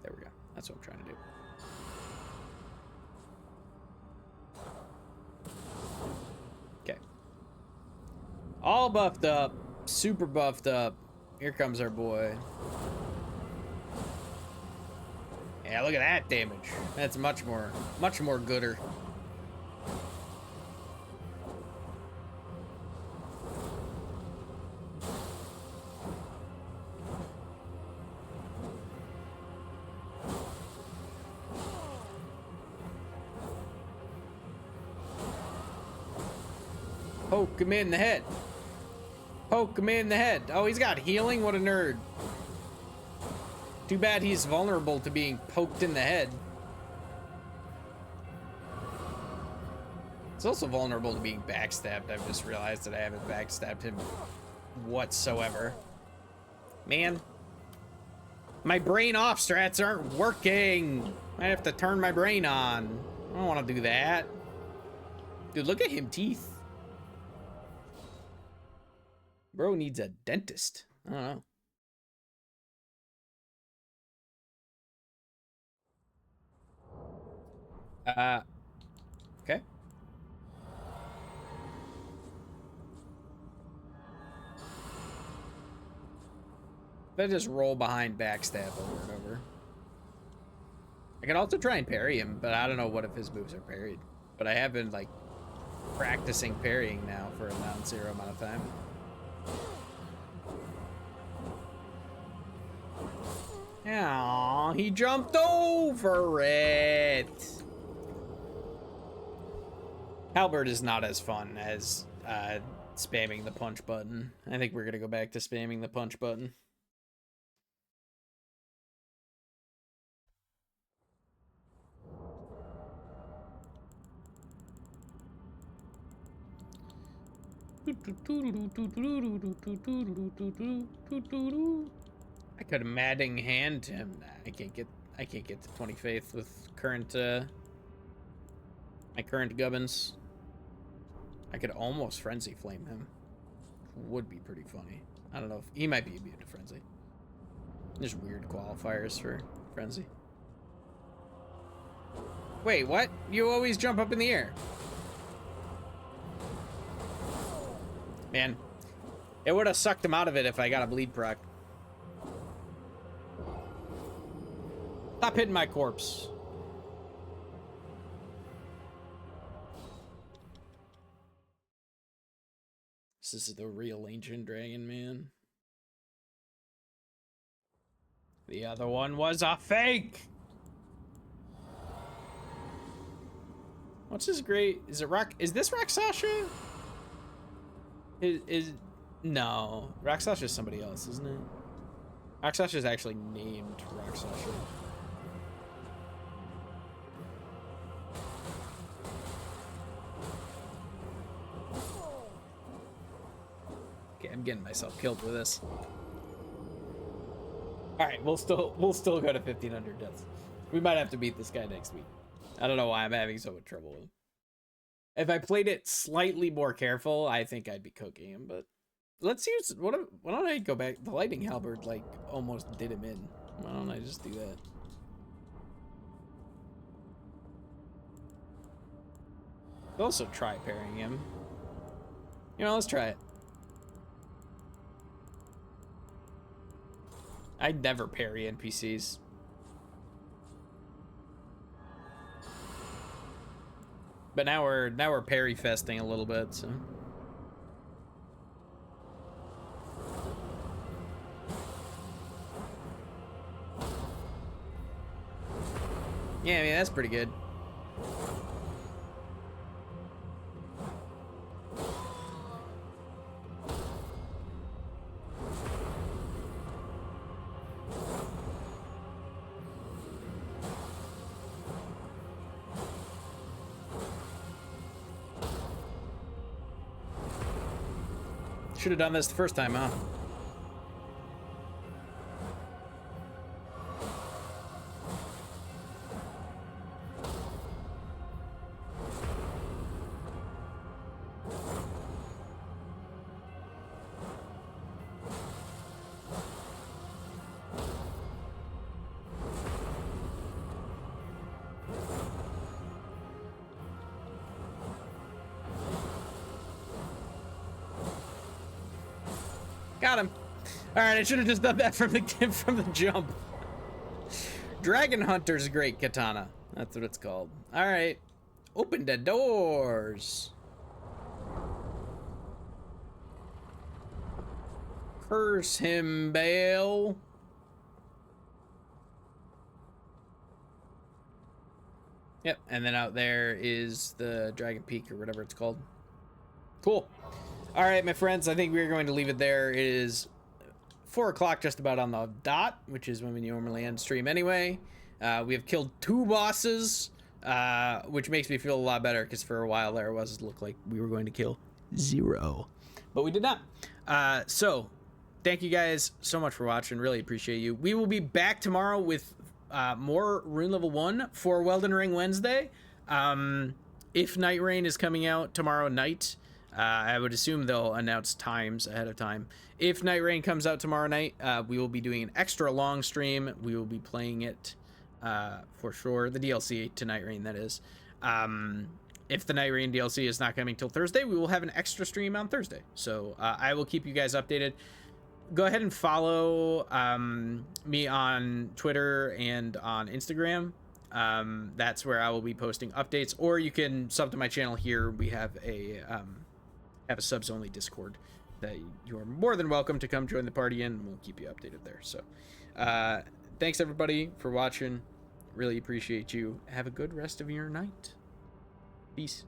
A: There we go. That's what I'm trying to do. All buffed up. Super buffed up. Here comes our boy. Yeah, look at that damage. That's much more gooder. Poke him in the head. Poke him in the head. Oh, he's got healing? What a nerd. Too bad he's vulnerable to being poked in the head. He's also vulnerable to being backstabbed. I've just realized that I haven't backstabbed him whatsoever. Man. My brain off strats aren't working. I have to turn my brain on. I don't want to do that. Dude, look at him teeth. Bro needs a dentist. I don't know. Okay. They just roll behind backstab over and over. I can also try and parry him, but I don't know what if his moves are parried. But I have been, like, practicing parrying now for a non-zero amount of time. Aww, he jumped over it. Halberd is not as fun as spamming the punch button. I think we're gonna go back to spamming the punch button. I could Madding hand him. Nah, I can't get to 20 faith with current my current gubbins. I could almost frenzy flame him. Would be pretty funny. I don't know if he might be immune to frenzy. There's weird qualifiers for frenzy. Wait, what? You always jump up in the air. Man, it would have sucked him out of it if I got a bleed proc. Stop hitting my corpse. This is the real ancient dragon, man. The other one was a fake. What's his great? Is it Rock? Is this Rakshasha? No, Rakshasha is somebody else, isn't it? Rakshasha is actually named Rakshasha. Okay, I'm getting myself killed with this. All right, we'll still go to 1,500 deaths. We might have to beat this guy next week. I don't know why I'm having so much trouble with him. If I played it slightly more careful, I think I'd be cooking him. But let's use why don't I go back? The lightning halberd like almost did him in. Why don't I just do that? I'll also try parrying him. You know, let's try it. I'd never parry NPCs. But now we're parry festing a little bit, so. Yeah, I mean that's pretty good. Should have done this the first time, huh? Got him. All right, I should have just done that from the jump. Dragon Hunter's Great Katana. That's what it's called. All right. Open the doors. Curse him, Bale. Yep, and then out there is the Dragon Peak or whatever it's called. Cool. All right, my friends, I think we're going to leave it there. It is 4 o'clock just about on the dot, which is when we normally end stream anyway. We have killed 2 bosses, which makes me feel a lot better because for a while there it was looked like we were going to kill 0, but we did not. So thank you guys so much for watching. Really appreciate you. We will be back tomorrow with more Rune Level 1 for Elden Ring Wednesday. If Night Rain is coming out tomorrow night, I would assume they'll announce times ahead of time. If Night Rain comes out tomorrow night, we will be doing an extra long stream. We will be playing it for sure. The DLC to Night Rain, that is. If the Night Rain DLC is not coming till Thursday, we will have an extra stream on Thursday. So I will keep you guys updated. Go ahead and follow me on Twitter and on Instagram. That's where I will be posting updates, or you can sub to my channel here. We have a subs only Discord that you are more than welcome to come join the party in. We'll keep you updated there. So thanks everybody for watching. Really appreciate you. Have a good rest of your night. Peace.